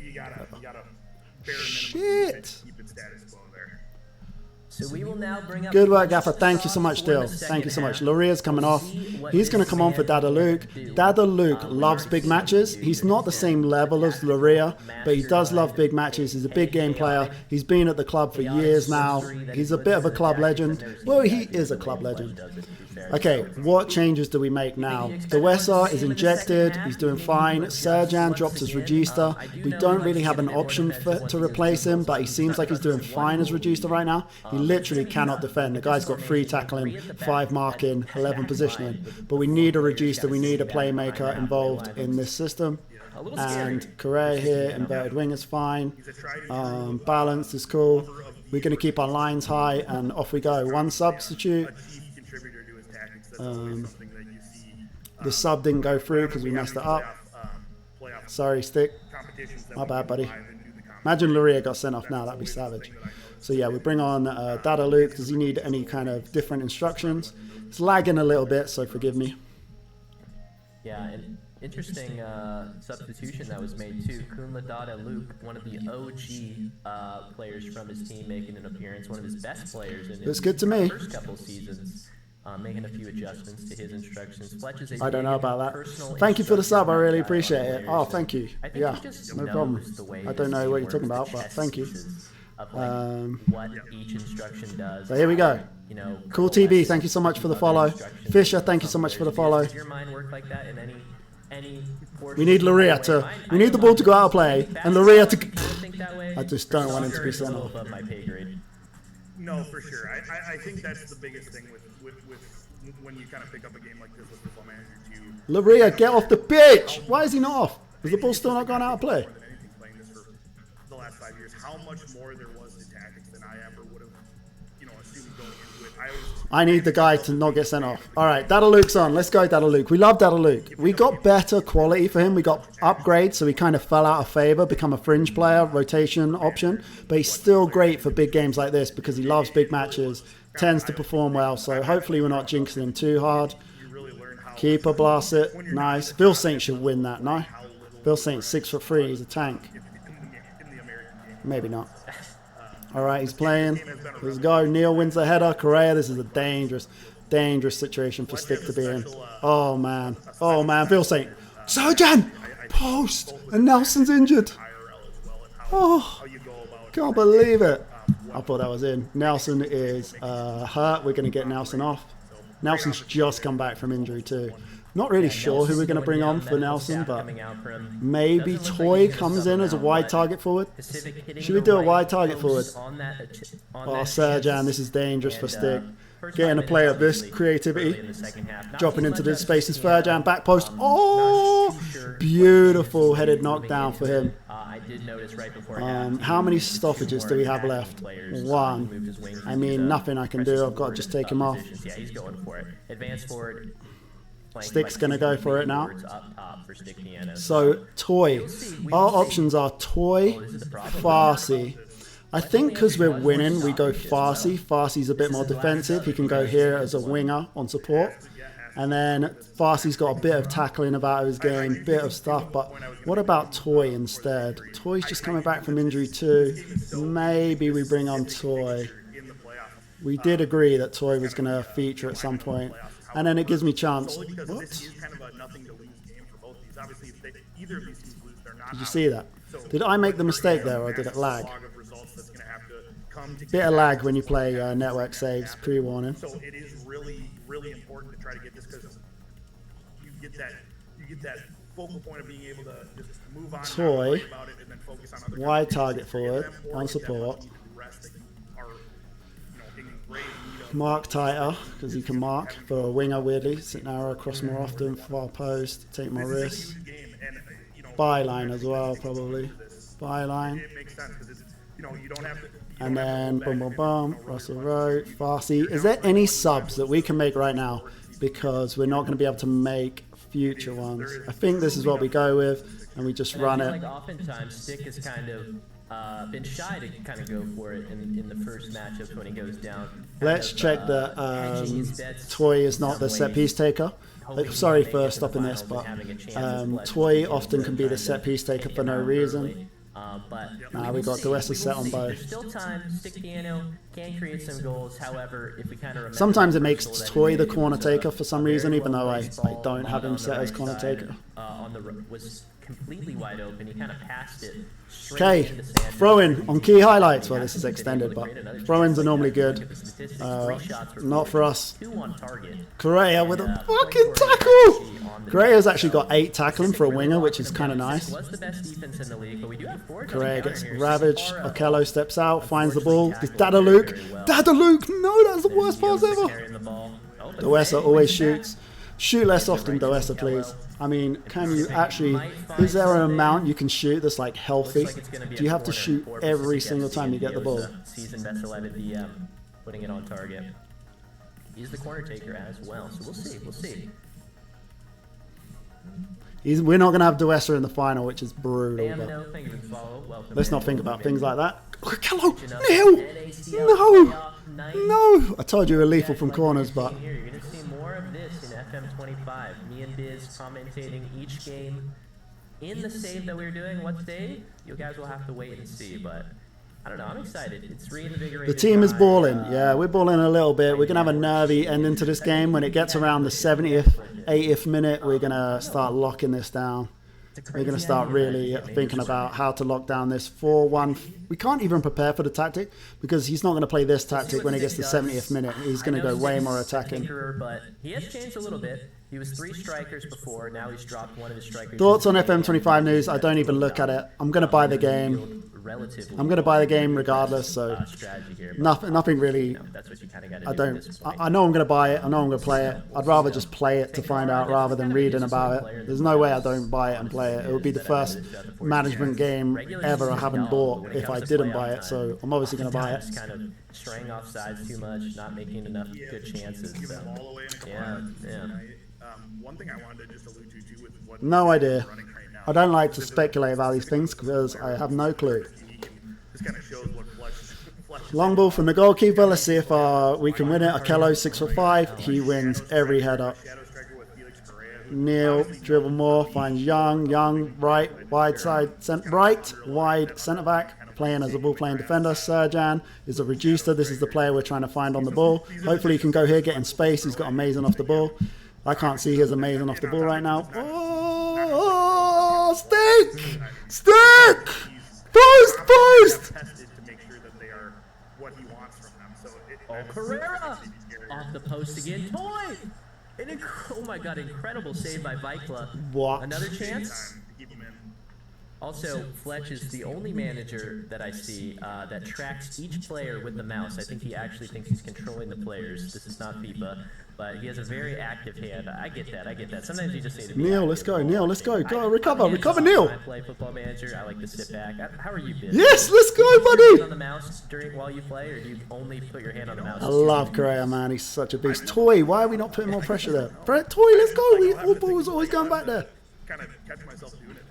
S1: you gotta bare minimum keep it status quo there.
S5: So we will now bring up
S2: Good work, Gaffer. Thank you so much, Dill. Thank you so much. Laria's coming off. He's going to come on for Dada Luke. Dada Luke loves big matches. He's not the same level as Laria, but he does love big matches. He's a big game player. He's been at the club for years now. He's a bit of a club legend. Well, he is a club legend. Okay, what changes do we make now? Dewesa is injected. He's doing fine. Serjan dropped as Regista. We don't really have an option to replace him, but he seems like he's doing fine as Regista right now. He literally cannot defend. The guy's got 3 tackling, 5 marking, 11 positioning. But we need a Regista. We need a playmaker involved in this system. And Correa here, inverted wing is fine. Balance is cool. We're going to keep our lines high, and off we go. 1 substitute. The sub didn't go through because we messed it up. Sorry, Stick. My bad, buddy. Imagine Laria got sent off now. That'd be savage. So yeah, we bring on Dada Luke. Does he need any kind of different instructions? It's lagging a little bit, so forgive me.
S5: Yeah, and Interesting substitution that was made too. Kunla Dada Luke, one of the OG players from his team, making an appearance. One of his best players in
S2: Looks
S5: his
S2: good to me.
S5: first couple seasons. Making a few adjustments to his instructions. Fletch is a
S2: I don't know about that.
S5: personal
S2: Thank you for the sub. I really
S5: instructor
S2: appreciate it.
S5: players.
S2: Oh, thank you.
S5: I think
S2: Yeah,
S5: he just
S2: no
S5: knows
S2: problem.
S5: the way
S2: I
S5: this
S2: don't know
S5: game
S2: what you're talking
S5: works,
S2: about,
S5: the
S2: but
S5: chess
S2: thank you.
S5: pieces of, like, what each instruction does.
S2: So here we go.
S5: You know,
S2: Cool TV, thank you so much for the follow. Fisher, thank you so much for the follow.
S5: Does your mind work like that in any
S2: We need Luria to. We need the ball to go out of play, and Luria to. I just don't want him to be sent off.
S5: Above my pay grade.
S1: No, for sure. I think that's the biggest thing with when you kind of pick up a game like this with Football Manager 2.
S2: Luria, get off the pitch! Why is he not off? Is the ball still not gone out of play?
S1: More than anything, playing this for the last 5 years, how much more there was to tactics than I ever would have, assumed going into it.
S2: I need the guy to not get sent off. All right, Dada Luke's on. Let's go, Dada Luke. We love Dada Luke. We got better quality for him. We got upgrades, so he kind of fell out of favor, become a fringe player, rotation option. But he's still great for big games like this because he loves big matches, tends to perform well. So hopefully we're not jinxing him too hard. Keeper blasts it. Nice. Bill Saint should win that, no? Bill Saint, 6'3". He's a tank. Maybe not. All right, he's playing. Let's go. Neil wins the header. Correa, this is a dangerous, dangerous situation for Stick to be in. Oh, man. Oh, man. Bill Saint. Sojan! Post! And Nelson's injured. Oh, can't believe it. I thought that was in. Nelson is hurt. We're going to get Nelson off. Nelson's just come back from injury too. Not really sure who we're going to bring on for Nelson, but maybe Toy comes in as a wide target forward. Should we do a wide target forward? Oh, Serjan, this is dangerous for Stick. Getting a play of this creativity. Dropping into the spaces. Serjan, back post. Oh, beautiful headed knockdown for him. How many stoppages do we have left? One. I mean, nothing I can do. I've got to just take him off.
S5: Yeah, he's going for it. Advance forward.
S2: Stick's going to go for it now. So, Toy. Our options are Toy, Farsi. I think because we're winning, we go Farsi. Farsi's a bit more defensive. He can go here as a winger on support. And then Farsi's got a bit of tackling about his game, bit of stuff. But what about Toy instead? Toy's just coming back from injury too. Maybe we bring on Toy. We did agree that Toy was going to feature at some point. And then it gives me chance. What? Did you see that? Did I make the mistake there or did it lag? Bit of lag when you play network saves, pre-warning.
S1: So it is really, really important to try to get this because you get that focal point of being able to just move on,
S2: Toy,
S1: about it, and then focus on other
S2: wide target forward, on support. Mark tighter, because he can mark for a winger weirdly. Sit narrow, cross more often, far post, take more risks. Byline as well, probably. Byline. And then, boom, boom, boom, Russell Rowe, Farsi. Is there any subs that we can make right now? Because we're not going to be able to make future ones. I think this is what we go with, and we just run it.
S5: Like oftentimes, Stick has kind of been shy to kind of go for it in the first matchup when he goes down.
S2: Let's check that Toy is not the set piece taker. Sorry for stopping this, but Toy often can be the set piece taker for no reason. Now we got Duessa set on both.
S5: There's still time. Stick Piano can create some goals. However, if we kind of remember,
S2: sometimes it makes Toy the corner taker for some reason, even though I don't have him set as corner taker.
S5: Was completely wide open. He kind of passed it.
S2: Okay, throw-in on key highlights. Well, this is extended, but throw-ins are normally good. Not for us. Correa with a fucking tackle! Correa's actually got 8 tackling for a winger, which is kind of nice. Correa gets ravaged. Okello steps out, finds the ball. It's Dada Luke. Dada Luke! No, that's the worst pass ever! Duessa always shoots. Shoot less often, Duessa, please. I mean, can you actually... Is there an amount you can shoot that's, like, healthy? Do you have to shoot every single time you get the ball?
S5: Season best 11 DM, putting it on target. He's the corner taker as well, so we'll see. We'll see.
S2: We're not going to have Duessa in the final, which is brutal. But let's not think about things like that. Hello! No! No! I told you we were lethal from corners, but...
S5: FM25. Me and Biz commentating each game in the save that we were doing. What save? You guys will have to wait and see, but I don't know. I'm excited. It's reinvigorated.
S2: The team is balling. Yeah, we're balling a little bit. We're going to have a nervy ending to this game. When it gets around the 70th, 80th minute, we're going to start locking this down. We're going to start really thinking about how to lock down this 4-1. We can't even prepare for the tactic because he's not going to play this tactic when it gets to the 70th minute. He's going to go way more attacking.
S5: But he has changed a little bit. He was 3 strikers before. Now he's dropped one of his strikers.
S2: Thoughts on FM25 news? I don't even look at it. I'm going to buy the game. I'm going to buy the game regardless, so nothing really. I don't. I know I'm going to buy it. I know I'm going to play it. I'd rather just play it to find out rather than reading about it. There's no way I don't buy it and play it. It would be the first management game ever I haven't bought if I didn't buy it, so I'm obviously going to buy it.
S5: Kind of straying off sides too much, not making enough good chances. Yeah.
S1: One thing I wanted to just allude to too with what
S2: no idea. I don't like to speculate about these things because I have no clue.
S1: This kind of shows what Fletch
S2: Long ball from the goalkeeper. Let's see if we can win it. Akello 6 for 5. He wins every head up. Neil dribble more. Finds Young. Young right wide side right wide centre back. Playing as a ball playing defender. Serjan is a reducer. This is the player we're trying to find on the ball. Hopefully he can go here, get in space. He's got amazing off the ball. I can't see his amazing off the ball right now. Oh, stick! Stick! Post!
S1: to make sure that they are what he wants from them. So
S5: Carrera off the post again. Toy! Oh my god, incredible save by Vikla.
S2: What?
S5: Another chance? Also, Fletch is the only manager that I see that tracks each player with the mouse. I think he actually thinks he's controlling the players. This is not FIFA, but he has a very active hand. I get that. Sometimes you just say to me,
S2: Neil, let's go. Neil, let's go. Go, recover, Neil.
S5: I play Football Manager. I like to sit back. How are you, Biz?
S2: Yes, let's go, buddy.
S5: On the mouse while you play, or do you only put your hand on the mouse?
S2: I love Correa, man. He's such a beast. Toy, why are we not putting more pressure there? Toy, let's go. All balls always going back there.
S1: Kind of catch myself doing it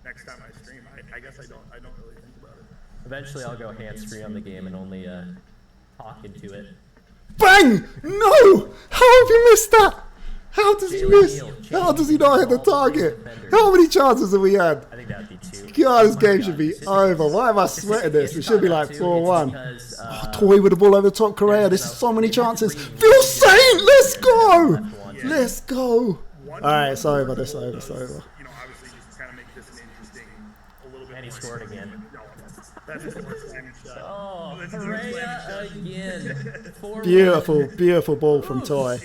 S1: next time I stream. I guess I don't really think about it.
S5: Eventually, I'll go hands-free on the game and only talk into it.
S2: Bang! No! How have you missed that? How does he miss? How does he not hit the target? How many chances have we had?
S5: I think that would be 2.
S2: God, this game should be over. Why am I sweating this? It should be like 4-1. Toy with the ball over the top. Correa. There's so many chances. Phil Saint, let's go! Let's go! All right, it's over. It's over.
S1: You know, obviously, just kind of make this an interesting, a little bit.
S5: And he scored again.
S1: No, that's his first time shot.
S5: Oh, Correa again.
S2: Beautiful ball from Toy.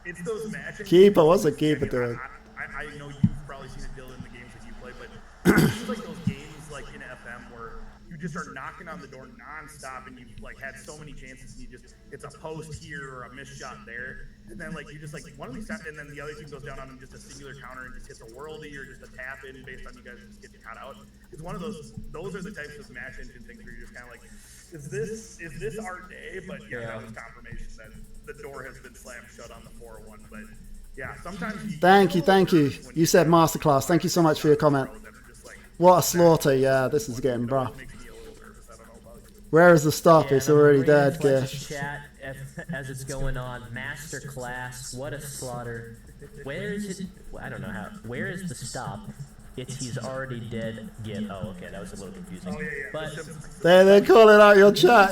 S1: It's those matches.
S2: Keeper, what's the keeper doing?
S1: I know you've probably seen it, Dylan, in the games that you play, but it seems like those games, like in FM, where you just are knocking on the door nonstop, and you've like had so many chances, and it's a post here or a missed shot there, and then like you just like one of these times, and then the other team goes down on just a singular counter and just hits a worldie or just a tap in based on you guys just getting caught out. It's one of those. Those are the types of match engine things where you're just kind of like, is this our day? But yeah, that was confirmation that the door has been slammed shut on the 4-1. But yeah, sometimes.
S2: Thank you. You said masterclass. Thank you so much for your comment. What a slaughter. Yeah, this is getting rough. Where is the stop? It's already dead, Gish.
S5: Chat as it's going on. Masterclass. What a slaughter. Where is it? I don't know how. Where is the stop? He's already dead. Oh, okay, that was a little confusing. But
S2: they're calling out your chat.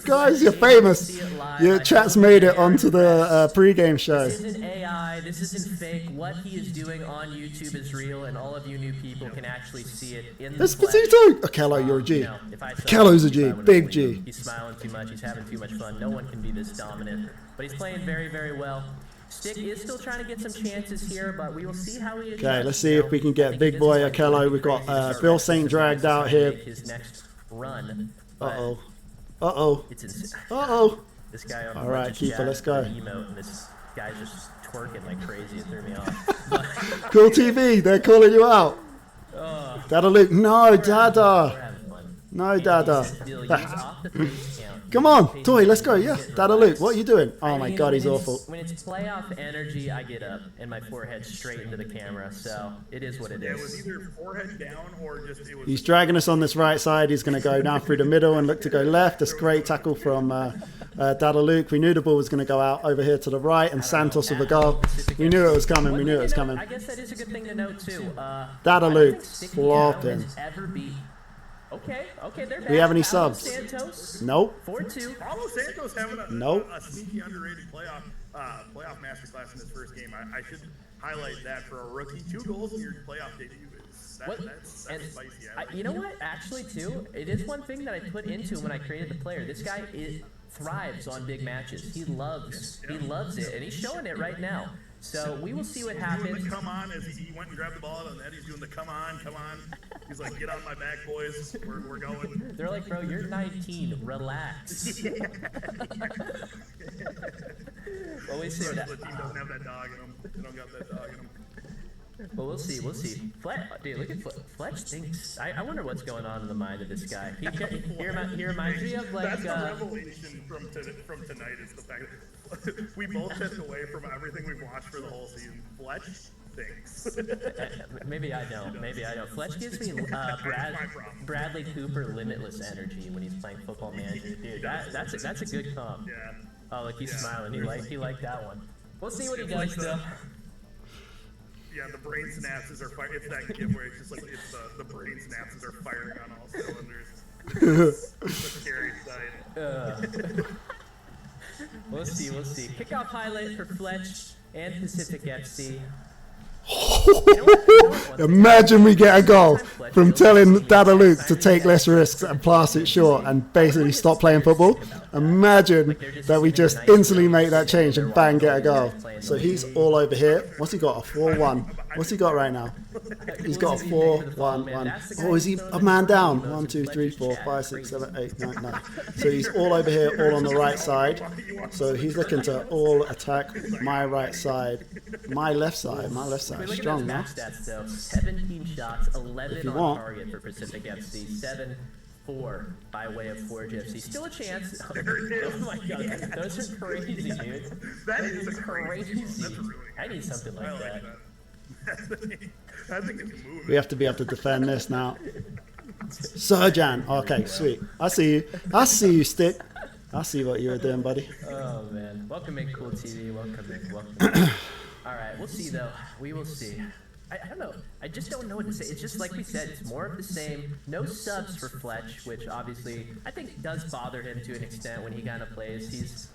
S2: Guys, you're famous. Your chat's made it onto the pre-game show.
S5: This isn't AI. This isn't fake. What he is doing on YouTube is real, and all of you new people can actually see it in the flesh.
S2: Esposito! Akello, you're a G. Akello's a G. Big G.
S5: He's smiling too much. He's having too much fun. No one can be this dominant. But he's playing very, very well. Stick is still trying to get some chances here, but we will see how he adjusts.
S2: Okay, let's see if we can get big boy Akello. We've got Phil Saint dragged out here.
S5: His next run.
S2: Uh-oh.
S5: It's insane.
S2: Uh-oh.
S5: This guy on
S2: all right, keeper, let's go.
S5: Emote, and this guy's just twerking like crazy. It threw me off.
S2: Cool TV, they're calling you out. Dada Luke, no, Dada. No, Dada.
S5: He'll use off the face count.
S2: Come on, Toy, let's go. Yeah, Dada Luke, what are you doing? Oh my god, he's
S5: when
S2: awful.
S5: When it's playoff energy, I get up and my forehead straight into the camera. So it is what it
S1: Yeah, it was
S5: is.
S1: either forehead down or just it was.
S2: He's dragging us on this right side. He's going to go down through the middle and look to go left. That's great tackle from Dada Luke. We knew the ball was going to go out over here to the right, and Santos with a goal. We knew it was coming. We knew it was coming.
S5: I guess that is a good thing to note too.
S2: Dada
S5: I don't
S2: Luke,
S5: think Sticky
S2: flopping.
S5: has ever beat. Okay, they're back.
S2: Do we have any
S5: Paulo
S2: subs?
S5: Santos,
S2: Nope.
S5: 4-2.
S1: Paulo Santos having
S2: Nope.
S1: a sneaky underrated playoff masterclass in his first game. I should highlight that for a rookie. 2 goals in your playoff debut. That's
S5: And
S1: spicy.
S5: you know what? Actually, too, it is one thing that I put into when I created the player. This guy thrives on big matches. He loves it, and he's showing it right now. So we will see what happens.
S1: Doing the come on as he went and grabbed the ball out of the net. He's doing the come on. He's like, get on my back, boys. We're going.
S5: They're like, bro, you're 19. Relax. Well, we see that.
S1: The team doesn't have that dog in them. They don't got that dog in them.
S5: Well, we'll see. Dude, look at Fletch thinks. I wonder what's going on in the mind of this guy. He reminds me of like.
S1: That's the revelation from tonight is the fact that we both took away from everything we've watched for the whole season. Fletch thinks.
S5: Maybe I don't. Fletch gives me Bradley Cooper limitless energy when he's playing Football Manager. Dude, that's a good comp.
S1: Yeah.
S5: Oh, look, he's smiling. He liked that one. We'll see what he does though.
S1: Yeah, the brain synapses are firing. It's that gift where it's just like the brain synapses are firing on all cylinders. It's the scary side.
S5: We'll see. Kickoff highlight for Fletch and Pacific FC.
S2: Imagine we get a goal from telling Dada Luke to take less risks and pass it short and basically stop playing football. Imagine that we just instantly make that change and bang, get a goal. So he's all over here. What's he got? A 4-1. What's he got right now? He's got a 4-1-1. Oh, is he a man down? 1, 2, 3, 4, 5, 6, 7, 8, 9, 9. So he's all over here, all on the right side. So he's looking to all attack my right side. My left side strong now.
S5: Stats, though. 17 shots, 11 on
S2: want.
S5: target for Pacific FC, 7-4 by way of Forge FC. Still a chance. Oh my god, those are crazy, dude.
S1: That is
S5: crazy.
S1: That's really
S5: I need something like that.
S1: I think it's moving.
S2: We have to be able to defend this now. Serjan. Okay, sweet. I see you, Stick. I see what you were doing, buddy.
S5: Oh man, welcome in, Cool TV. Welcome in. All right, we'll see though. We will see. I don't know. I just don't know what to say. It's just like we said. It's more of the same. No subs for Fletch, which obviously I think does bother him to an extent when he kind of plays.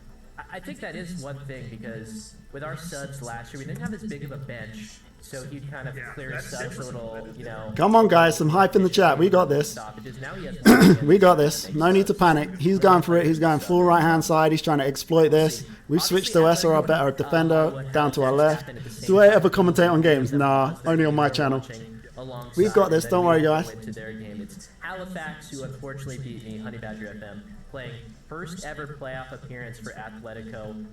S5: I think that is one thing because with our subs last year, we didn't have as big of a bench, so he'd kind of clear his subs a little,
S2: Come on, guys, some hype in the chat. We got this. We got this. No need to panic. He's going for it. He's going full right-hand side. He's trying to exploit this. We've switched to us or our better defender down to our left. Do I ever commentate on games? Nah, only on my channel. We've got this. Don't worry, guys.
S5: It's Halifax, who unfortunately beat me, Honey Badger FM, playing first ever playoff appearance for Atletico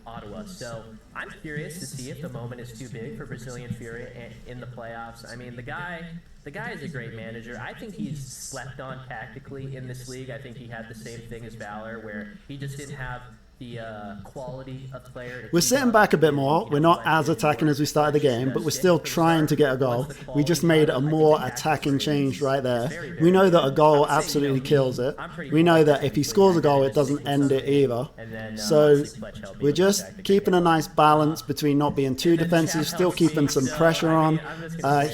S5: Ottawa. So I'm curious to see if the moment is too big for Brazilian Fury in the playoffs. I mean, the guy is a great manager. I think he's slept on tactically in this league. I think he had the same thing as Valor, where he just didn't have the quality of player.
S2: We're sitting back a bit more. We're not as attacking as we started the game, but we're still trying to get a goal. We just made a more attacking change right there. We know that a goal absolutely kills it. We know that if he scores a goal, it doesn't end it either. So we're just keeping a nice balance between not being too defensive, still keeping some pressure on.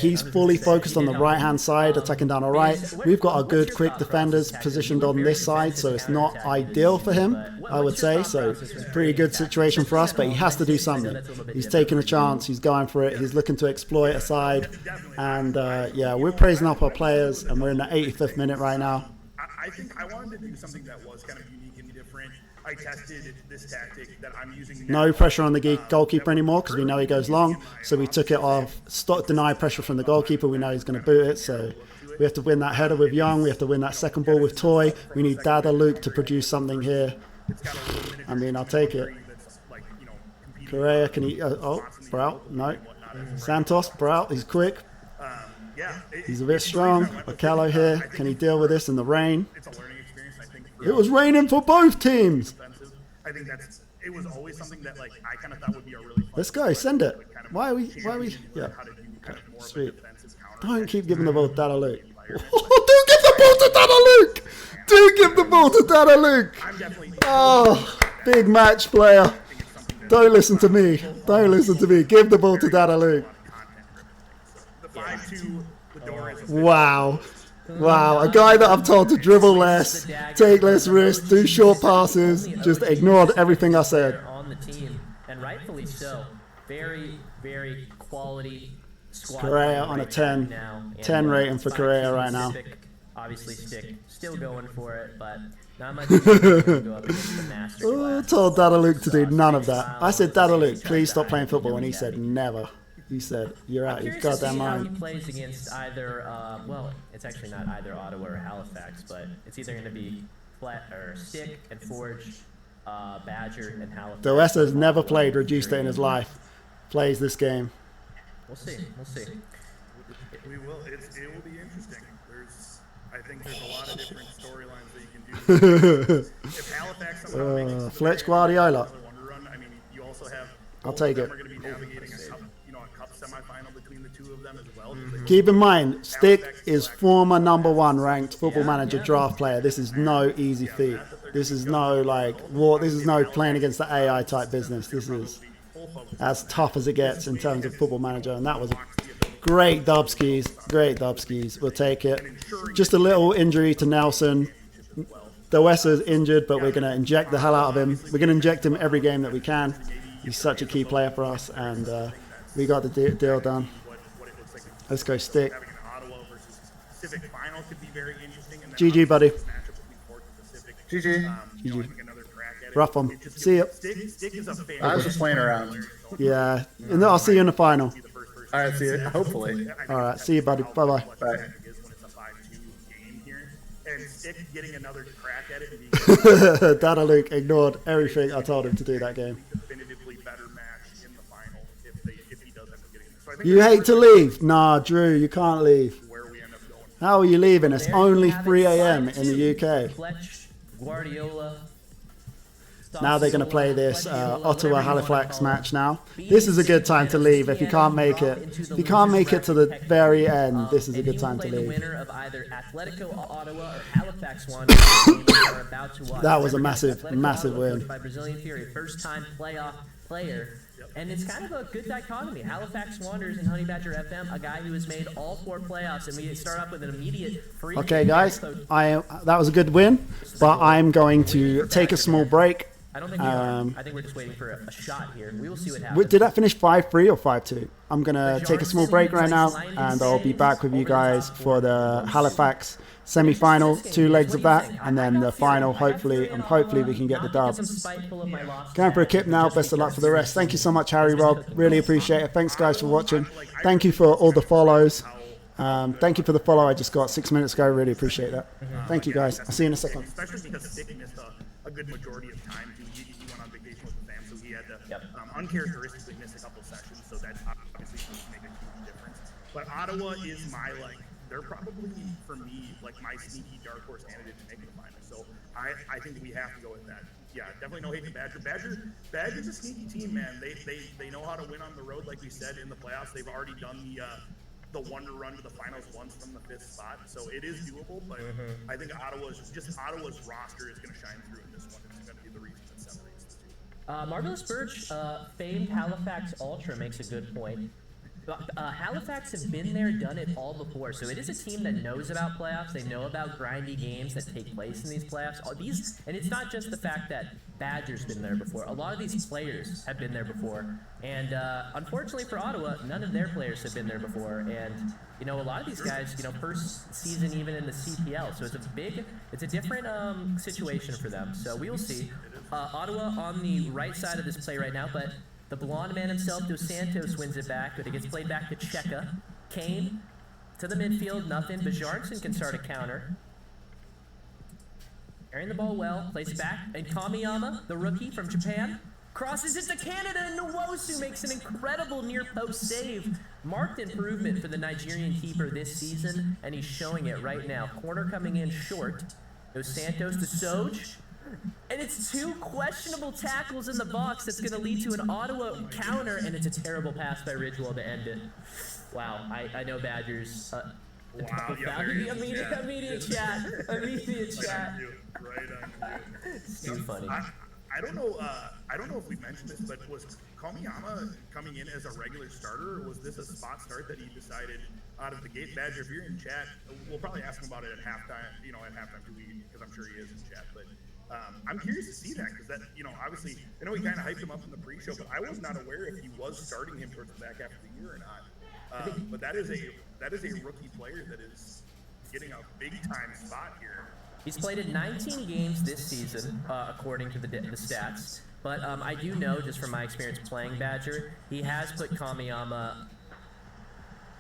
S2: He's fully focused on the right-hand side, attacking down our right. We've got our good quick defenders positioned on this side, so it's not ideal for him, I would say. So pretty good situation for us, but he has to do something. He's taking a chance. He's going for it. He's looking to exploit a side. And yeah, we're praising up our players, and we're in the 85th minute right now.
S1: I think I wanted to do something that was kind of unique and different. I tested this tactic that I'm using now.
S2: No pressure on the goalkeeper anymore because we know he goes long. So we took it off. Deny pressure from the goalkeeper. We know he's going to boot it. So we have to win that header with Young. We have to win that second ball with Toy. We need Dada Luke to produce something here. I mean, I'll take it. Correa, can he... oh, Brout, no. Santos, Brout, he's quick.
S1: yeah,
S2: He's a bit strong. Okello here. Can he deal with this in the rain?
S1: It's a learning experience. I think
S2: It was raining for both teams.
S1: defensive. I think it was always something that like I kind of thought would be a really fun
S2: Let's go. Send it.
S1: kind of
S2: Why are we? Yeah.
S1: how to do kind of more of a
S2: Sweet.
S1: defensive counter.
S2: Don't keep giving the ball to Dada Luke. Do give the ball to Dada Luke. Do give the ball to Dada Luke.
S1: I'm definitely
S2: Oh, big match player. Don't listen to me. Don't listen to me. Give the ball to Dada Luke.
S1: the 5-2 with Doris.
S2: Wow. Wow. A guy that I'm told to dribble less, take less risks, do short passes, just ignored everything I said.
S5: On the team, and rightfully so. Very, very quality squad.
S2: Correa on a
S5: right
S2: 10.
S5: now.
S2: 10 rating for Correa right now.
S5: Obviously, Stick still going for it, but not much. Go up against the master
S2: Oh,
S5: class.
S2: told Dada Luke to do none of that. I said, Dada Luke, please stop playing football. And he said, never. He said, you're out your
S5: Curious to
S2: goddamn
S5: see how he
S2: mind.
S5: plays against either, well, it's actually not either Ottawa or Halifax, but it's either going to be Flat or Stick and Forge, Badger and Halifax.
S2: Doesa's never played Reduced in his life. Plays this game.
S5: We'll see. We'll see.
S1: We will. It will be interesting. I think there's a lot of different storylines that you can do. If Halifax somehow makes it to the
S2: Fletch
S1: very end,
S2: Guardiola.
S1: another Wonder Run, I mean, you also have.
S2: I'll
S1: both
S2: take
S1: of
S2: it.
S1: them are going to be navigating a cup, a cup semifinal between the two of them as well.
S2: Keep in mind, Stick is former #1 ranked Football Manager draft player. This is no easy feat. This is no like war. This is no playing against the AI type business. This is as tough as it gets in terms of Football Manager, and that was a great Dubskis. Great Dubskis. We'll take it. Just a little injury to Nelson. Doesa's injured, but we're going to inject the hell out of him. We're going to inject him every game that we can. He's such a key player for us, and we got the deal done. Let's go Stick.
S1: Having an Ottawa versus Pacific final could be very interesting. And then
S2: GG, buddy.
S1: this matchup between Port and Pacific,
S4: GG.
S1: I think another crack at it.
S2: Rough one.
S1: It just
S2: See ya.
S1: Stick is a fan.
S4: I was just playing around.
S2: Yeah. And I'll see you in the final.
S4: All right, see you. Hopefully.
S2: All right. See you, buddy. Bye-bye.
S4: Bye.
S1: When it's a 5-2 game here, and Stick getting another crack at it and being
S2: Dada Luke ignored everything I told him to do that game.
S1: definitively better match in the final if he does end up getting it. So I think
S2: You hate to leave? Nah, Drew, you can't leave.
S1: where we end up going.
S2: How are you leaving? It's
S5: There you
S2: only
S5: have it,
S2: 3 a.m. in
S5: 5-2.
S2: the UK.
S5: Fletch, Guardiola.
S2: Now they're going to play this Ottawa Halifax match now. This is a good time to leave if you can't make it. If you can't make it to the very end, this is a good time to
S5: The
S2: leave.
S5: winner of either Atletico Ottawa or Halifax Wanderers.
S2: That was a massive, massive win.
S5: By Brazilian Fury, first-time playoff player. And it's kind of a good dichotomy. Halifax Wanderers and Honey Badger FM, a guy who has made all 4 playoffs, and we start off with an immediate free.
S2: Okay, guys, that was a good win, but I'm going to take a small break.
S5: I don't think we are. I think we're just waiting for a shot here. We will see what happens.
S2: Did that finish 5-3 or 5-2? I'm going to take a small break right now, and I'll be back with you guys for the Halifax semi-final, 2 legs of that, and then the final, hopefully we can get the dub. Going for a kip now, best of luck for the rest. Thank you so much, Harry Rob, really appreciate it. Thanks guys for watching. Thank you for all the follows. Thank you for the follow I just got 6 minutes ago, really appreciate that. Thank you guys, I'll see you in a second.
S1: Especially because Stick missed a good majority of time. He went on vacation with the fam, so he had to uncharacteristically miss a couple sessions. So that obviously can make a huge difference. But Ottawa is they're probably for me like my sneaky dark horse candidate to make the final. So I think we have to go with that. Yeah, definitely no hate to Badger's a sneaky team, man. They know how to win on the road, like we said in the playoffs. They've already done the Wonder Run to the finals once from the 5th spot, so it is doable. But I think Ottawa's roster is going to shine through in this one. It's going to be the reason that separates the two.
S5: Marvelous Birch, famed Halifax Ultra, makes a good point. Halifax have been there, done it all before, so it is a team that knows about playoffs. They know about grindy games that take place in these playoffs. And it's not just the fact that Badger's been there before. A lot of these players have been there before, and unfortunately for Ottawa, none of their players have been there before. And a lot of these guys, first season even in the CPL, so it's a different situation for them. So we will see. Ottawa on the right side of this play right now, but the blonde man himself, Dos Santos, wins it back, but it gets played back to Cheka. Kane to the midfield, nothing. Bjarnson can start a counter. Carrying the ball well, plays it back. And Kamiyama, the rookie from Japan, Crosses it to Canada, and Nwosu makes an incredible near-post save. Marked improvement for the Nigerian keeper this season, and he's showing it right now. Corner coming in short. Dos Santos to Soj. And it's 2 questionable tackles in the box that's going to lead to an Ottawa counter, and it's a terrible pass by Ridgewell to end it. Wow, I know Badgers.
S1: Wow,
S5: Immediate chat. Immediate chat.
S1: Right on you.
S5: It's too funny.
S1: I don't know. I don't know if we mentioned this, but was Kamiyama coming in as a regular starter, or was this a spot start that he decided out of the gate? Badger, if you're in chat, we'll probably ask him about it at halftime. You know, at halftime because I'm sure he is in chat. But I'm curious to see that because that, you know, obviously, I know he kind of hyped him up in the pre-show, but I was not aware if he was starting him towards the back half of the year or not. But that is a rookie player that is getting a big time spot here.
S5: He's played in 19 games this season, according to the stats. But I do know, just from my experience playing Badger, he has put Kamiyama,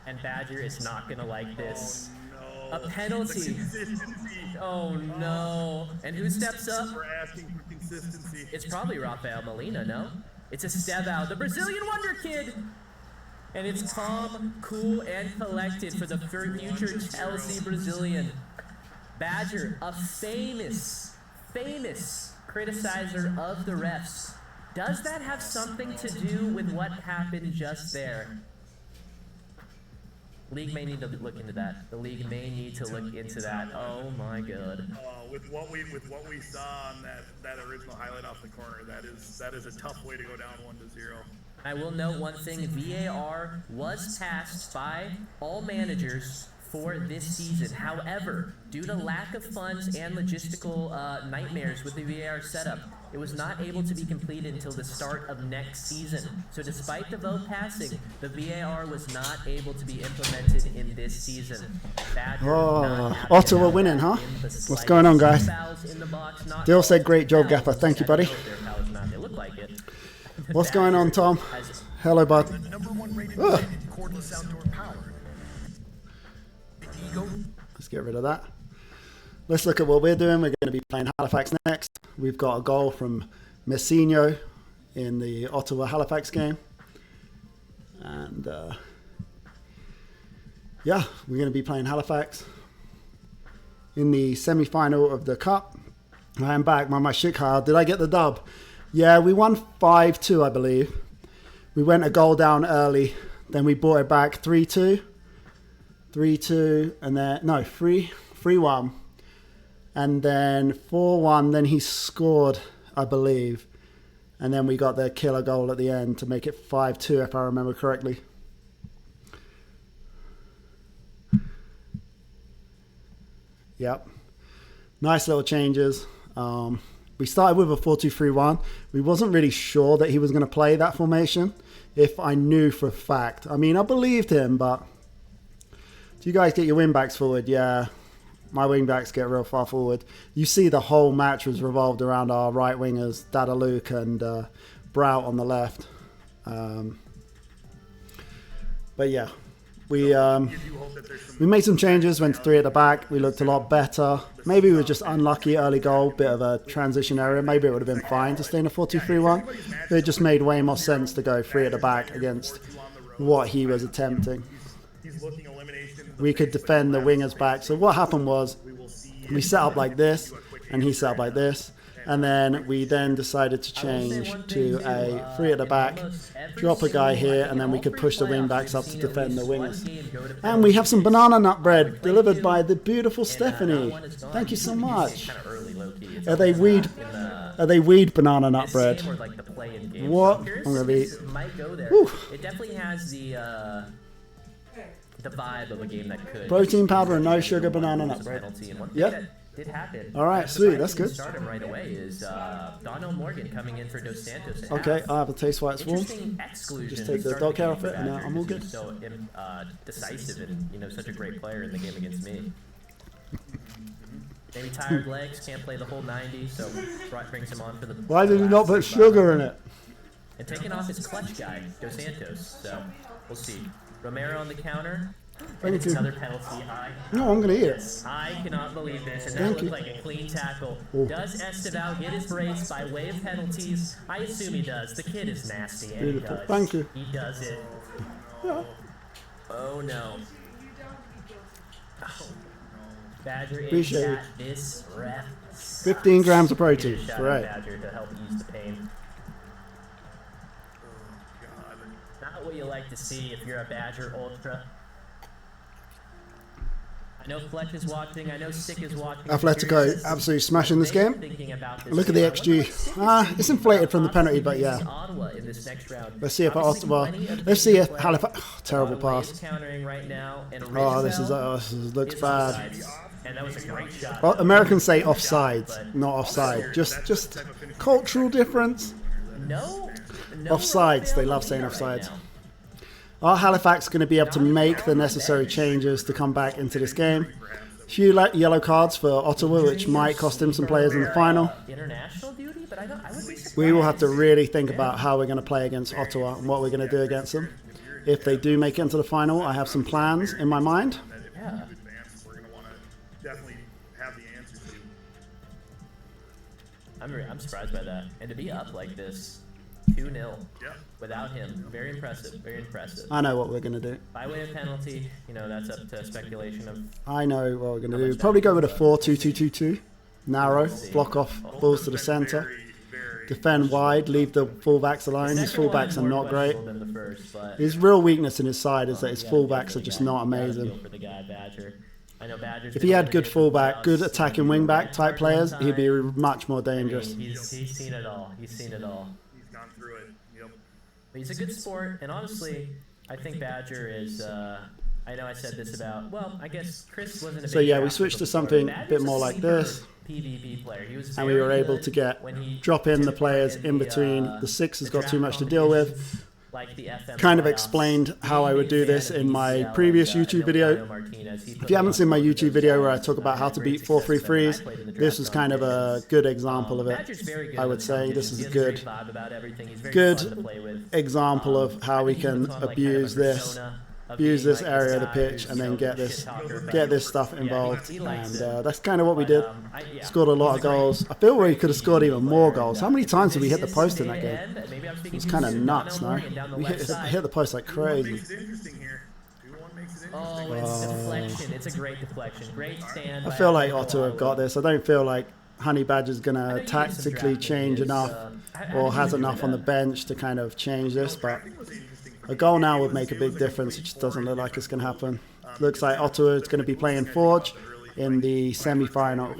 S5: and Badger is not going to like this.
S1: Oh, no.
S5: A penalty. Oh, no. And who steps up?
S1: We're asking for consistency.
S5: It's probably Rafael Molina, no? It's a step out. The Brazilian Wonder Kid. And it's calm, cool, and collected for the future Chelsea Brazilian. Badger, a famous criticizer of the refs. Does that have something to do with what happened just there? League may need to look into that. The league may need to look into that. Oh my god.
S1: With what we saw on that original highlight off the corner, that is a tough way to go down 1-0.
S5: I will note one thing, VAR was passed by all managers for this season. However, due to lack of funds and logistical nightmares with the VAR setup, it was not able to be completed until the start of next season. So despite the vote passing, the VAR was not able to be implemented in this season.
S2: Ottawa winning, huh? What's going on, guys? Dill said, great job, Gaffer. Thank you, buddy.
S5: They look like it.
S2: What's going on, Tom? Hello, bud. Let's get rid of that. Let's look at what we're doing. We're going to be playing Halifax next. We've got a goal from Messinho in the Ottawa-Halifax game. And, yeah, we're going to be playing Halifax in the semi-final of the Cup. I am back. My shit card. Did I get the dub? Yeah, we won 5-2, I believe. We went a goal down early. Then we brought it back 3-2. 3-2, and then, no, 3-1. And then 4-1, then he scored, I believe. And then we got the killer goal at the end to make it 5-2, if I remember correctly. Yep. Nice little changes. We started with a 4-2-3-1. We wasn't really sure that he was going to play that formation, if I knew for a fact. I mean, I believed him, but... Do you guys get your wing backs forward? Yeah, my wing backs get real far forward. You see the whole match was revolved around our right wingers, Dada Luke and Brout on the left. But yeah, we made some changes, went to 3 at the back. We looked a lot better. Maybe we were just unlucky early goal, bit of a transition area. Maybe it would have been fine to stay in a 4-2-3-1. But it just made way more sense to go 3 at the back against what he was attempting. We could defend the wingers back. So what happened was we set up like this and he set up like this, and then we decided to change to a 3 at the back, drop a guy here, and then we could push the wing backs up to defend the wingers. And we have some banana nut bread delivered by the beautiful Stephanie. Thank you so much. Are they weed banana nut bread? What? I'm gonna be.
S5: It definitely has the vibe of a game that could.
S2: Protein powder and no sugar banana nut bread.
S5: Yeah. Did happen.
S2: All right, sweet. That's good.
S5: Started right away is Donnell Morgan coming in for Dos Santos.
S2: Okay, I have a taste why it's warm.
S5: Exclusion.
S2: Just take the dog hair off it, and I'm all good.
S5: So decisive and such a great player in the game against me. Maybe tired legs, can't play the whole 90, so Brock brings him on for the.
S2: Why did you not put sugar in it?
S5: And taking off his clutch guy, Dos Santos. So we'll see. Romero on the counter. And it's
S2: you.
S5: another penalty.
S2: No, I'm going to eat it.
S5: I cannot believe this, and
S2: Thank
S5: that
S2: you.
S5: looked like a clean tackle.
S2: Oh.
S5: Does Esteval get his brace by way of penalties? I assume he does. The kid is nasty, and
S2: Beautiful.
S5: he does.
S2: Thank you.
S5: He does it.
S2: Yeah.
S5: Oh no. Oh. Badger in
S2: Appreciate
S5: chat. This ref sucks.
S2: 15 grams of protein.
S5: Shout out
S2: Right.
S5: Badger to help ease the pain. Not what you like to see if you're a Badger Ultra. I know Fletch is watching. I know Sick is watching.
S2: Atletico absolutely smashing this game. Look at the XG. It's inflated from the penalty, but yeah. Let's see if Ottawa. Let's see if Halifax. Oh, terrible pass. Oh, this looks bad.
S5: And that was a great shot.
S2: Well, Americans say offside, not offside. Just cultural difference.
S5: No.
S2: Offsides. They love saying offsides. Are Halifax going to be able to make the necessary changes to come back into this game? Few yellow cards for Ottawa, which might cost him some players in the final.
S5: International duty, but I would be surprised.
S2: We will have to really think about how we're going to play against Ottawa and what we're going to do against them. If they do make it into the final, I have some plans in my mind.
S5: Yeah.
S1: We're going to want to definitely have the answers to.
S5: I'm surprised by that. And to be up like this, 2-0 without him, very impressive, very impressive.
S2: I know what we're going to do.
S5: By way of penalty, that's up to speculation of.
S2: I know what we're going to do. Probably go with a 4-2-2-2-2. Narrow, block off balls to the centre. Defend wide, leave the fullbacks alone. His fullbacks are not great. His real weakness in his side is that his fullbacks are just not amazing. If he had good fullback, good attacking wingback type players, he'd be much more dangerous.
S5: He's seen it all. He's seen it all.
S1: He's gone through it. Yep.
S5: But he's a good sport, and honestly, I think Badger is. I know I said this about. Well, I guess Chris wasn't a big
S2: So yeah, we
S5: draft
S2: switched to
S5: before,
S2: something
S5: but
S2: a bit
S5: Badger's
S2: more like
S5: sleeper
S2: this.
S5: PvP player. He was
S2: And we were
S5: very
S2: able
S5: good
S2: to get
S5: when he
S2: drop in the
S5: took
S2: players
S5: part
S2: in
S5: the,
S2: between. The six has
S5: the
S2: got too
S5: draft
S2: much to deal with.
S5: competitions, like the FM
S2: Kind of
S5: playoffs.
S2: explained how I would do
S5: Big
S2: this
S5: fan of
S2: in my
S5: DCL
S2: previous
S5: and,
S2: YouTube
S5: Emilio
S2: video.
S5: Martinez. He
S2: If
S5: put
S2: you
S5: me
S2: haven't
S5: on
S2: seen my
S5: board with
S2: YouTube
S5: those
S2: video where I
S5: guys.
S2: talk about how to
S5: Great
S2: beat
S5: success with
S2: 4-3-3s,
S5: them. I played in the
S2: this
S5: draft
S2: was kind of a
S5: competitions.
S2: good example of it.
S5: Badger's very good
S2: I
S5: in
S2: would
S5: the
S2: say this
S5: competitions.
S2: is
S5: He
S2: a
S5: has
S2: good,
S5: great vibe about everything. He's very
S2: good
S5: fun to play with.
S2: example of how we
S5: I think he
S2: can
S5: puts on, like,
S2: abuse
S5: kind of a
S2: this.
S5: persona of
S2: Use
S5: being,
S2: this
S5: like,
S2: area of the
S5: guy
S2: pitch
S5: who's,
S2: and then
S5: the
S2: get
S5: shit
S2: this
S5: talker, but
S2: stuff
S5: yeah,
S2: involved,
S5: he likes
S2: and
S5: it.
S2: that's kind of what we
S5: But,
S2: did.
S5: yeah.
S2: Scored a lot of goals. I feel we could have scored even more goals. How many times did we hit the
S5: This
S2: post in
S5: day
S2: that
S5: to
S2: game?
S5: end, maybe I'm speaking
S2: It's
S5: too
S2: kind of
S5: soon.
S2: nuts,
S5: Donnell
S2: no?
S5: Morgan down the
S2: We
S5: left
S2: hit
S5: side.
S2: the post like
S1: 2-1
S2: crazy.
S1: makes it interesting here. 2-1 makes it interesting.
S5: Oh, it's deflection. It's a great deflection. Great stand.
S2: I
S5: by
S2: feel like
S5: Alvaro
S2: Ottawa have got
S5: Alvarado.
S2: this. I don't feel like Honey Badger's
S5: I
S2: going
S5: know
S2: to
S5: you did some
S2: tactically
S5: drafting
S2: change
S5: videos,
S2: enough
S5: how
S2: or
S5: did
S2: has
S5: you do
S2: enough on the
S5: that?
S2: bench to kind of change this, but a goal now would make a big difference. It just doesn't look like it's going to happen. Looks like Ottawa is going to be playing Forge in the semi-final.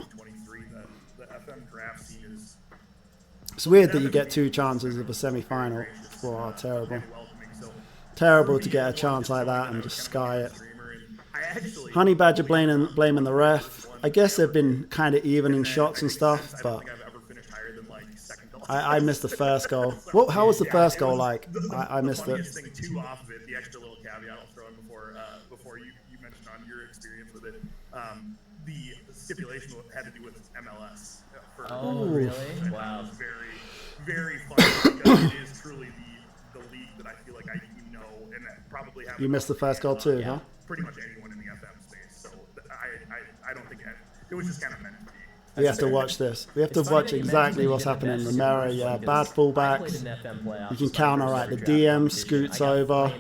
S2: It's weird that you get two chances of a semi-final. Wow, terrible. Terrible to get a chance like that and just sky it. Honey Badger blaming the ref. I guess they've been kind of even in shots and stuff, but I missed the first goal. How was the first goal like? I missed it.
S1: Two off of it, the extra little caveat I'll throw in before you mentioned on your experience with it. The stipulation had to do with MLS.
S5: Oh, really?
S1: Wow. It was very, very fun because it is truly the league that I feel like I know and that probably have.
S2: You missed the first goal too, huh?
S1: Pretty much anyone in the FM space. So I don't think it was just kind of meant to be.
S2: We have to watch this. We have to watch exactly what's happening. Romero, yeah, bad fullbacks. You can counter right. The DM scoots over.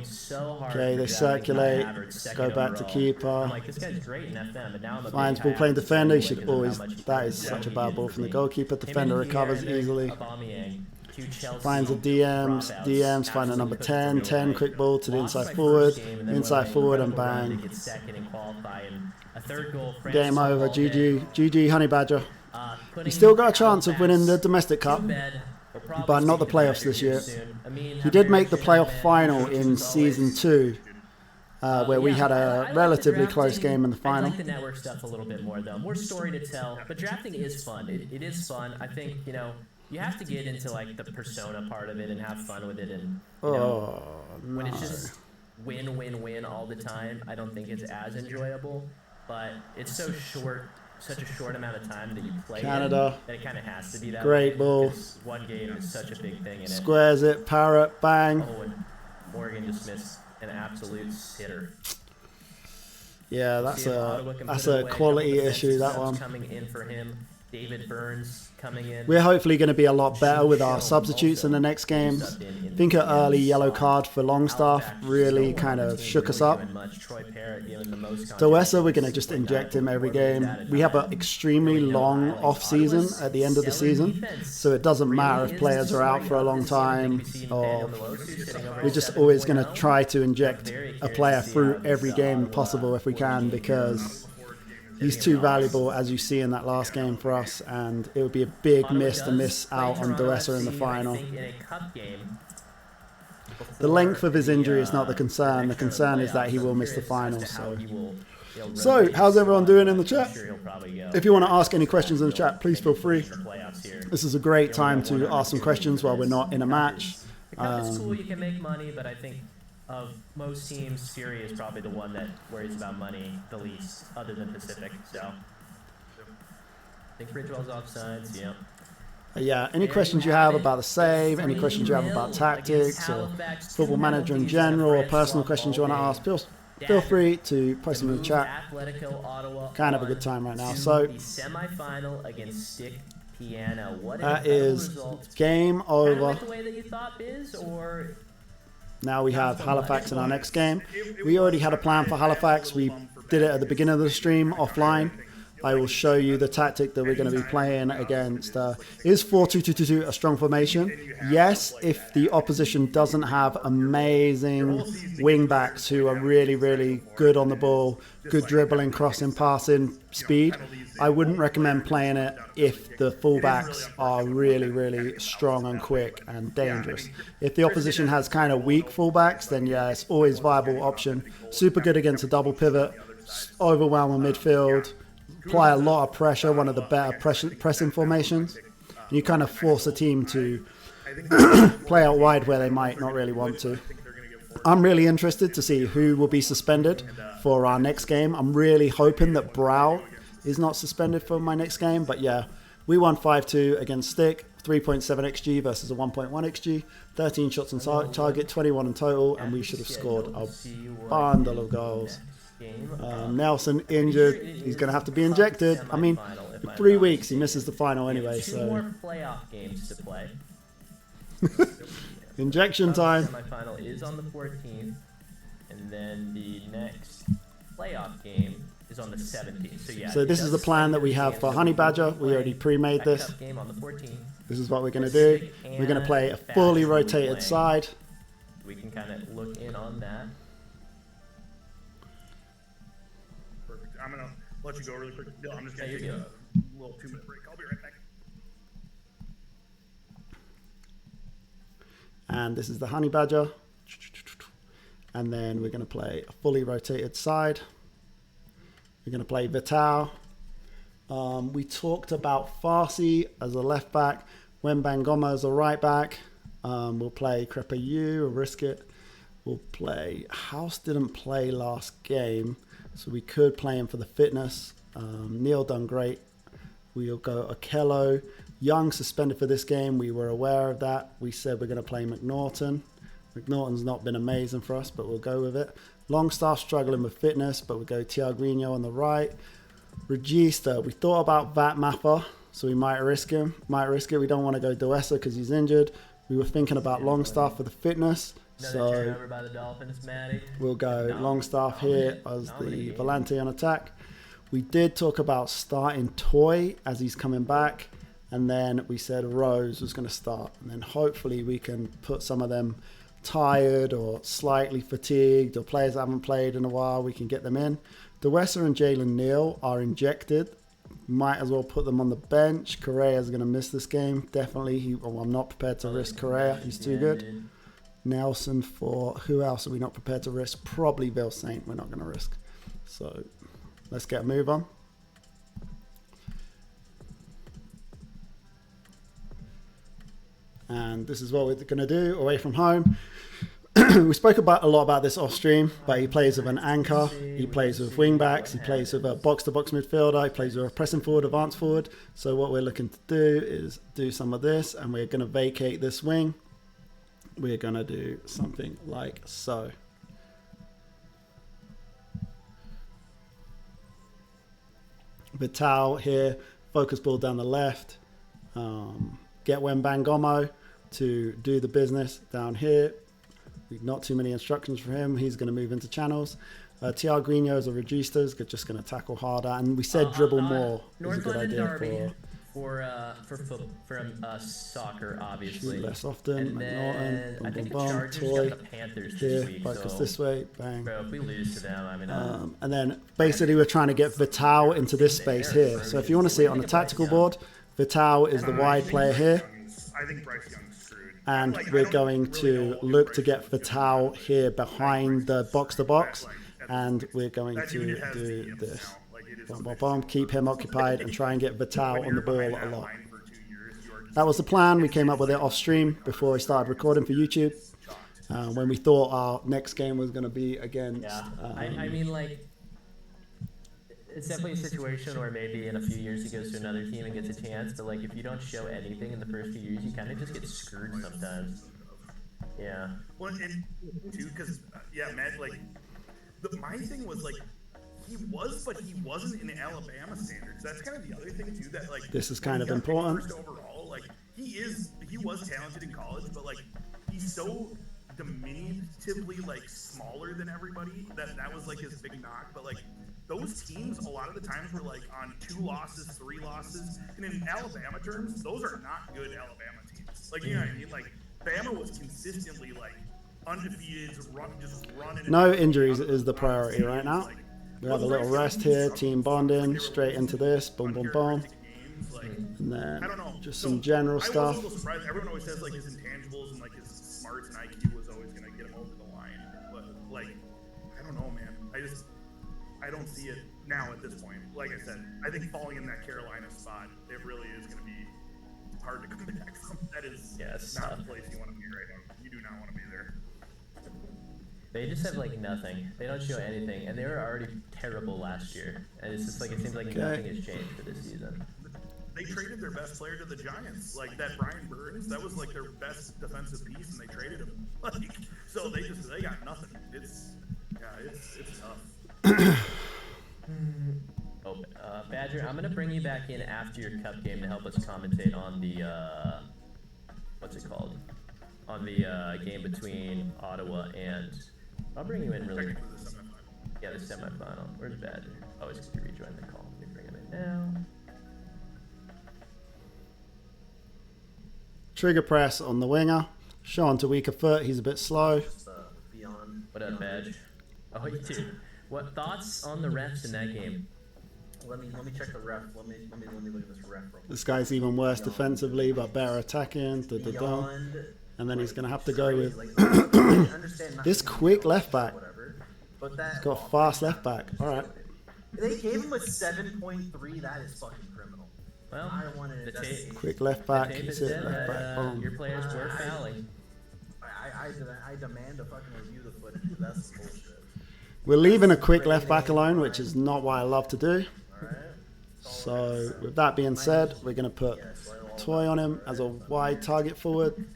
S2: Okay, they circulate. Go back to keeper. Finds ball playing defender. He should always. That is such a bad ball from the goalkeeper. Defender recovers easily. Finds the DMs. DMs find a number 10. 10 quick ball to the inside forward. Inside forward and bang. Game over. GG Honey Badger. He still got a chance of winning the domestic cup, but not the playoffs this year. He did make the playoff final in season 2, where we had a relatively close game in the final.
S5: I like the network stuff a little bit more, though. More story to tell, but drafting is fun. It is fun. I think, you have to get into like the persona part of it and have fun with it. And when it's just win, win, win all the time, I don't think it's as enjoyable. But it's so short, such a short amount of time that you play
S2: Canada.
S5: that it kind of has to be that
S2: Great
S5: way,
S2: ball.
S5: because one game is such a big thing in it.
S2: Squares it. Parrot. Bang.
S5: Oh, and Morgan just missed an absolute hitter.
S2: Yeah,
S5: We'll
S2: that's
S5: see if Ottawa can
S2: that's
S5: put it
S2: a
S5: away.
S2: quality
S5: Couple
S2: issue, that
S5: defensive subs
S2: one.
S5: coming in for him. David Burns coming in.
S2: We're hopefully going to be a lot better with our substitutes in the next games. I think an early yellow card for Longstaff really kind of shook us up. Doessa, we're going to just inject him every game. We have an extremely long off season at the end of the season, so it doesn't matter if players are out for a long time, or we're just always going to try to inject a player through every game possible if we can, because he's too valuable, as you see in that last game for us, and it would be a big miss to miss out on Doessa in the final. The length of his injury is not the concern. The concern is that he will miss the final. So how's everyone doing in the chat? If you want to ask any questions in the chat, please feel free. This is a great time to ask some questions while we're not in a match.
S5: The cup is cool, you can make money, but I think of most teams, Fury is probably the one that worries about money the least, other than Pacific. So I think Bridgewell's offsides. Yeah.
S2: Yeah, any questions you have about the save, any questions you have about tactics or football manager in general, or personal questions you want to ask, feel free to post them in the chat. Kind of a good time right now. So
S5: the semi-final against Stick Piano.
S2: That is game over.
S5: The way that you thought is, or
S2: now we have Halifax in our next game. We already had a plan for Halifax. We did it at the beginning of the stream offline. I will show you the tactic that we're going to be playing against. Is 4-2-2-2 a strong formation? Yes, if the opposition doesn't have amazing wing backs who are really, really good on the ball, good dribbling, crossing, passing, speed. I wouldn't recommend playing it if the fullbacks are really, really strong and quick and dangerous. If the opposition has kind of weak fullbacks, then yeah, it's always a viable option. Super good against a double pivot, overwhelm a midfield, apply a lot of pressure, one of the better pressing formations. And you kind of force a team to play out wide where they might not really want to. I'm really interested to see who will be suspended for our next game. I'm really hoping that Brow is not suspended for my next game. But yeah, we won 5-2 against Stick, 3.7 XG versus a 1.1 XG, 13 shots on target, 21 in total, and we should have scored a bundle of goals. Nelson injured. He's going to have to be injected. I mean, in 3 weeks he misses the final anyway.
S5: Two
S2: So
S5: more playoff games to play.
S2: injection time.
S5: My final is on the 14th, and then the next playoff game is on the 17th. So yeah.
S2: So this is the plan that we have for Honey Badger. We already pre-made this.
S5: Cup game on the 14th.
S2: This is what we're going to do. We're going to play a fully rotated side.
S5: We can kind of look in on that.
S1: Perfect. I'm gonna let you go really quick. Bill, I'm just gonna
S5: Yeah,
S1: take
S5: you're
S1: a
S5: good.
S1: little 2-minute break. I'll be right back.
S2: And this is the Honey Badger. And then we're going to play a fully rotated side. We're going to play Vital. We talked about Farsi as a left back, Wembangoma as a right back. We'll play Crepa U or risk it. We'll play House didn't play last game, so we could play him for the fitness. Neil done great. We'll go Okello. Young suspended for this game. We were aware of that. We said we're going to play McNaughton. McNaughton's not been amazing for us, but we'll go with it. Longstaff struggling with fitness, but we'll go Tiagrino on the right. Regista, we thought about Vat Mappa, so we might risk him. We don't want to go Doessa because he's injured. We were thinking about Longstaff for the fitness, so
S5: By the Dolphins, Matty.
S2: we'll go Longstaff here as the Volante on attack. We did talk about starting Toy as he's coming back, and then we said Rose was going to start, and then hopefully we can put some of them tired or slightly fatigued or players that haven't played in a while, we can get them in. Doessa and Jalen Neal are injected. Might as well put them on the bench. Correa's going to miss this game. Definitely. I'm not prepared to risk Correa. He's too good. Nelson for... Who else are we not prepared to risk? Probably Bill Saint. We're not going to risk. So let's get a move on. And this is what we're going to do away from home. We spoke about a lot about this off stream, but he plays with an anchor, he plays with wing backs, he plays with a box-to-box midfielder, he plays with a pressing forward, advance forward. So what we're looking to do is do some of this, and we're going to vacate this wing. We're going to do something like so. Vital here, focus ball down the left. Get Wembangomo to do the business down here. Not too many instructions for him. He's going to move into channels. Tiaguinho is a registas, just going to tackle harder. And we said dribble more is a good idea
S5: for soccer, obviously.
S2: shoot less often.
S5: And
S2: McNaughton,
S5: then I think the
S2: boom,
S5: Chargers
S2: Toy
S5: got the Panthers
S2: here,
S5: this week.
S2: focus
S5: So,
S2: this way, bang.
S5: bro, if we lose to them, I mean,
S2: And then basically we're trying to get Vital into this space here. So if you want to see it on the tactical board, Vital is the wide player here.
S1: I think Bryce Young's screwed.
S2: And
S1: Like, I
S2: we're
S1: don't
S2: going
S1: really
S2: to
S1: know
S2: look
S1: if
S2: to
S1: Bryce
S2: get
S1: Young's
S2: Vital
S1: gonna
S2: here behind the box-to-box. And we're going
S1: That
S2: to
S1: unit has
S2: do
S1: DMs
S2: this.
S1: now. Like, it is
S2: Boom, boom,
S1: official.
S2: boom. Keep him occupied and try and get Vital
S1: When
S2: on the
S1: you're
S2: ball
S1: behind
S2: a
S1: that
S2: lot.
S1: line for 2 years, you are just
S2: That was the plan. We came up with it off stream before we started recording for YouTube. When we thought our next game was going to be against.
S5: yeah. I mean, like, it's definitely a situation where maybe in a few years he goes to another team and gets a chance, but like if you don't show anything in the first few years, you kind of just get screwed sometimes. Yeah.
S1: Well, and too, because Matt, like, my thing was like, he was, but he wasn't in Alabama standards. That's kind of the other thing too. That like,
S2: This is kind
S1: when
S2: of
S1: he got picked
S2: important.
S1: first overall, like, he was talented in college, but like, he's so diminutively like smaller than everybody that was like his big knock. But like, those teams a lot of the times were like on 2 losses, 3 losses, and in Alabama terms, those are not good Alabama teams. Like, you know what I mean? Like, Bama was consistently like undefeated, just running.
S2: No injuries is the priority right now. We have a little rest here, team bonding, straight into this, boom, boom, boom. And
S1: I
S2: then
S1: don't know.
S2: just
S1: So,
S2: some general
S1: I was a
S2: stuff.
S1: little surprised. Everyone always says like his intangibles and like his smarts and IQ was always gonna get him over the line. But like, I don't know, man. I don't see it now at this point. Like I said, I think falling in that Carolina spot, it really is gonna be hard to come back from. That is not the place you want to be right now. You do not want to be there.
S5: They just have like nothing. They don't show anything, and they were already terrible last year. And it's just like it seems like nothing has changed for this season.
S1: They traded their best player to the Giants. Like that Brian Burns, that was like their best defensive piece, and they traded him. Like, so they got nothing. It's tough.
S5: Badger, I'm gonna bring you back in after your cup game to help us commentate on the what's it called? On the game between Ottawa and. I'll bring you in really.
S1: Technically the semifinal.
S5: Yeah, the semifinal. Where's Badger? Oh, he's gonna rejoin the call. Let me bring him in now.
S2: Trigger press on the winger. Sean to weaker foot. He's a bit slow.
S3: Beyond.
S5: What up, Badge? Oh, you too. What thoughts on the refs in that game?
S3: Let me check the ref. Let me look at this ref real quick.
S2: This guy's even worse defensively, but better attacking.
S3: Beyond,
S2: And then he's going to have to go with
S3: like, I understand not
S2: this
S3: being
S2: quick
S3: able
S2: left
S3: to
S2: back.
S3: whatever, but that
S2: He's got fast left back. All right.
S3: They gave him a 7.3. That is fucking criminal.
S5: Well,
S3: I wanted
S5: the tape.
S2: Quick left
S5: The
S2: back.
S5: tape
S2: He's
S5: is
S2: it.
S5: dead.
S2: Left back. Boom.
S5: Your players were fouling.
S3: I demand a fucking review of the footage. That's bullshit.
S2: We're leaving a quick left back alone, which is not what I love to do.
S3: Alright?
S2: So with that being said, we're going to put Toy on him as a wide target forward.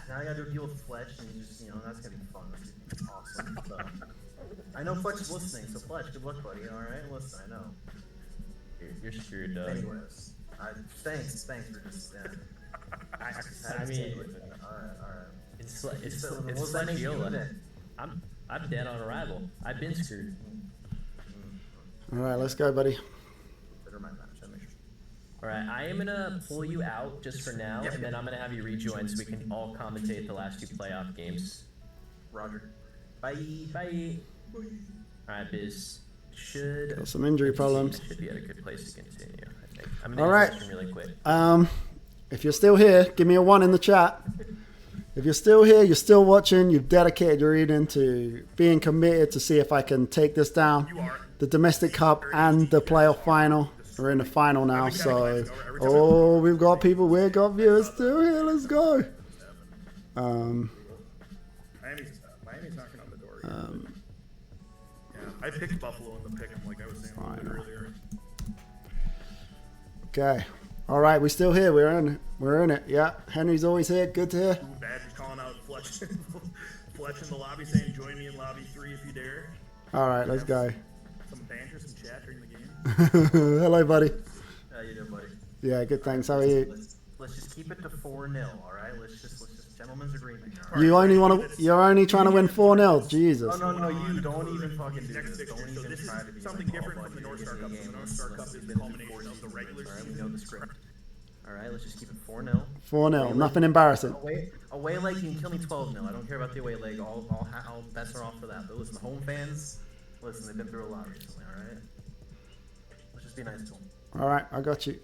S3: Now I gotta deal with Fletch, and just, that's gonna be fun. That's gonna be awesome. So, I know Fletch is listening, so Fletch, good luck, buddy. Alright? Listen, I know.
S5: You're screwed, Doug.
S3: Anyways, thanks for just,
S5: I mean,
S3: alright.
S5: it's
S3: What's that make you
S5: Fletchiola.
S3: then?
S5: I'm dead on arrival. I've been screwed.
S2: All right, let's go, buddy.
S3: Better my match, I make sure.
S5: All right, I am gonna pull you out just for now,
S3: Yep.
S5: and then I'm gonna have you rejoin so we can all commentate the last 2 playoff games.
S3: Roger. Bye.
S5: Bye. All right, Biz. Should
S2: Got some injury problems.
S5: should be at a good place to continue. I think. I'm
S2: All
S5: gonna
S2: right.
S5: use this really quick.
S2: If you're still here, give me a 1 in the chat. If you're still here, you're still watching, you've dedicated your evening to being committed to see if I can take this down.
S1: You are.
S2: The domestic cup and the playoff final. We're in the final now, so we've got viewers still here. Let's go.
S1: Miami's knocking on the door. I picked Buffalo in the pick 'em like I was saying a little bit earlier.
S2: Okay. All right, we're still here. We're in it. We're in it. Yeah. Henry's always here. Good to hear.
S1: Ooh, bad. He's calling out Fletch. Fletch in the lobby saying, "Join me in lobby 3 if you dare."
S2: All right, let's go.
S1: Some banter, some chat during the game.
S2: Hello, buddy.
S3: How you doing, buddy?
S2: Yeah, good, thanks. How are you?
S3: Let's just keep it to 4-0, all right? Let's just gentlemen's agreement here.
S2: You're only trying to win 4-0. Jesus.
S3: Oh, no, you don't even fucking do
S1: Next
S3: this.
S1: fixture.
S3: Don't
S1: So
S3: even
S1: this
S3: try to
S1: is
S3: be
S1: something
S3: like,
S1: different
S3: oh,
S1: from the
S3: buddy,
S1: North
S3: you're
S1: Star Cup.
S3: getting
S1: So the
S3: a
S1: North
S3: game.
S1: Star Cup
S3: Let's
S1: is
S3: been
S1: the
S3: through
S1: culmination of the regular
S3: All right, we
S1: season.
S3: know the script. All right, let's just keep it 4-0.
S2: 4-0. Nothing embarrassing.
S3: Away leg, you can kill me 12-0. I don't care about the away leg. All bets are off for that. But listen, the home fans, listen, they've been through a lot recently, all right? Let's just be nice to them.
S2: All right, I got you.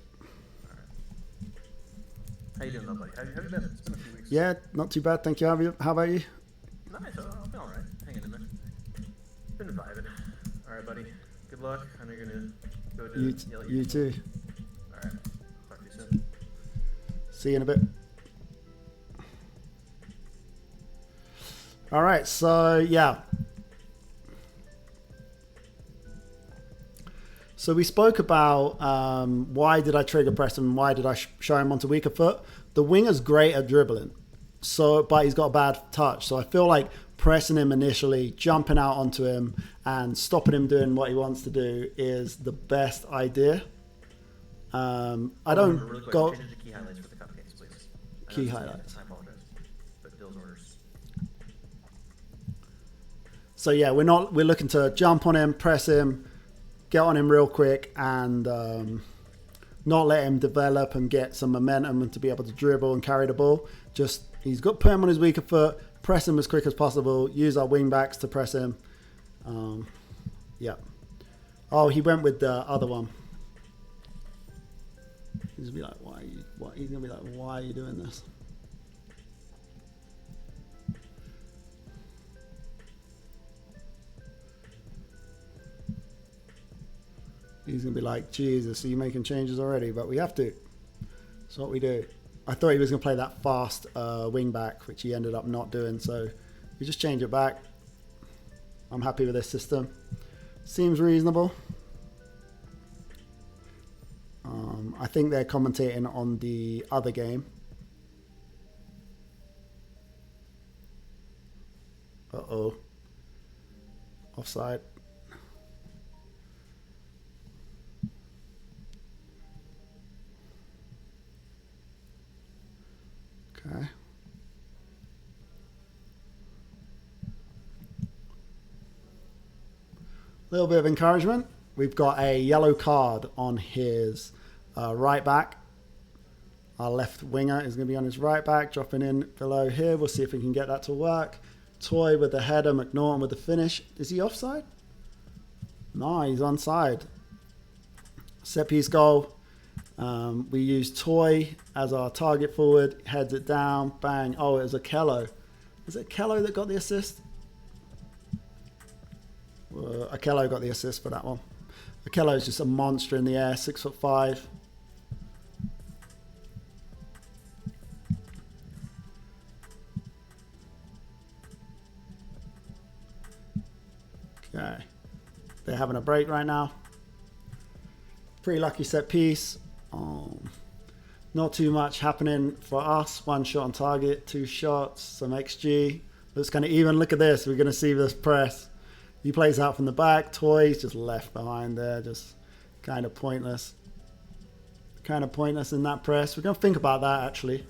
S3: How you doing, though, buddy? How you been? It's been a few weeks.
S2: Yeah, not too bad. Thank you. How about you?
S3: Nice. I've been all right. Hanging in there. Been vibing. All right, buddy. Good luck. I know you're gonna go to
S2: You too.
S3: All right. Talk to you soon.
S2: See you in a bit. All right, so yeah. So we spoke about why did I trigger press and why did I show him onto weaker foot. The winger's great at dribbling, but he's got a bad touch. So I feel like pressing him initially, jumping out onto him and stopping him doing what he wants to do is the best idea. I don't
S3: really quick,
S2: go...
S3: change the key highlights for the cupcakes, please.
S2: Key highlights.
S3: I apologize. But Bill's orders.
S2: So yeah, we're looking to jump on him, press him, get on him real quick, and not let him develop and get some momentum and to be able to dribble and carry the ball. Just he's got put him on his weaker foot, press him as quick as possible, use our wing backs to press him. Yeah. Oh, he went with the other one. He's gonna be like, He's gonna be like, why are you doing this? He's going to be like, Jesus, are you making changes already? But we have to. That's what we do. I thought he was going to play that fast wing back, which he ended up not doing. So we just change it back. I'm happy with this system. Seems reasonable. I think they're commentating on the other game. Uh-oh. Offside. Okay. Little bit of encouragement. We've got a yellow card on his right back. Our left winger is going to be on his right back, dropping in below here. We'll see if we can get that to work. Toy with the header, McNaughton with the finish. Is he offside? No, he's onside. Set piece goal. We use Toy as our target forward, heads it down, bang. Oh, it was Akello. Was it Akello that got the assist? Akello got the assist for that one. Akello is just a monster in the air, 6'5". Okay. They're having a break right now. Pretty lucky set piece. Not too much happening for us. 1 shot on target, 2 shots, some XG. Looks kind of even. Look at this. We're going to see this press. He plays out from the back. Toy's just left behind there. Just kind of pointless. Kind of pointless in that press. We're going to think about that actually.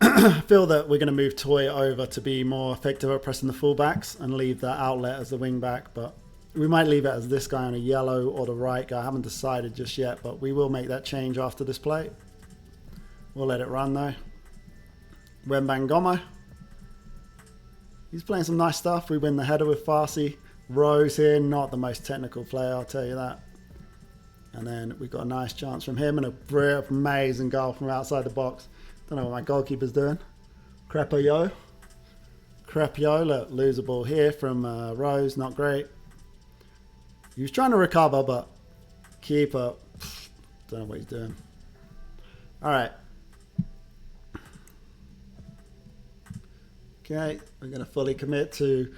S2: I feel that we're going to move Toy over to be more effective at pressing the fullbacks and leave that outlet as the wing back. But we might leave it as this guy on a yellow or the right guy. I haven't decided just yet, but we will make that change after this play. We'll let it run though. Wembangoma. He's playing some nice stuff. We win the header with Farsi. Rose here, not the most technical player, I'll tell you that. And then we've got a nice chance from him and a amazing goal from outside the box. Don't know what my goalkeeper's doing. Crepio. Look, lose a ball here from Rose, not great. He was trying to recover, but keeper, don't know what he's doing. All right. Okay, we're going to fully commit to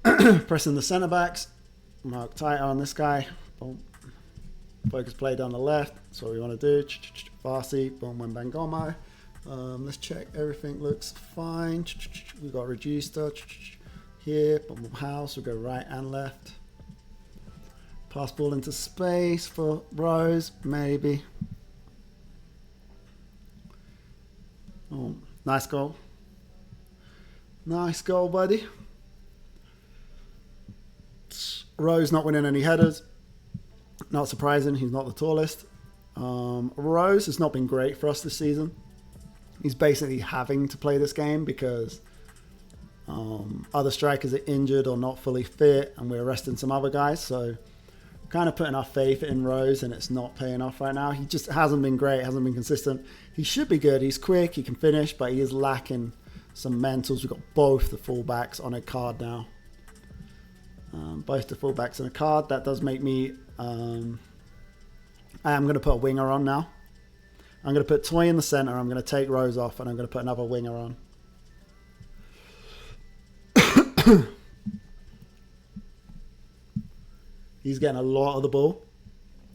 S2: pressing the centre backs. Mark tighter on this guy. Boom. Focus play down the left. That's what we want to do. Farsi, boom, Wembangoma. Let's check. Everything looks fine. We've got reducer here. Boom, house. We'll go right and left. Pass ball into space for Rose, maybe. Oh, nice goal. Nice goal, buddy. Rose not winning any headers. Not surprising, he's not the tallest. Rose has not been great for us this season. He's basically having to play this game because other strikers are injured or not fully fit, and we're resting some other guys. So kind of putting our faith in Rose, and it's not paying off right now. He just hasn't been great, hasn't been consistent. He should be good. He's quick, he can finish, but he is lacking some mentals. We've got both the fullbacks on a card now. Both the fullbacks on a card. That does make me... I am going to put a winger on now. I'm going to put Toy in the center. I'm going to take Rose off, and I'm going to put another winger on. He's getting a lot of the ball.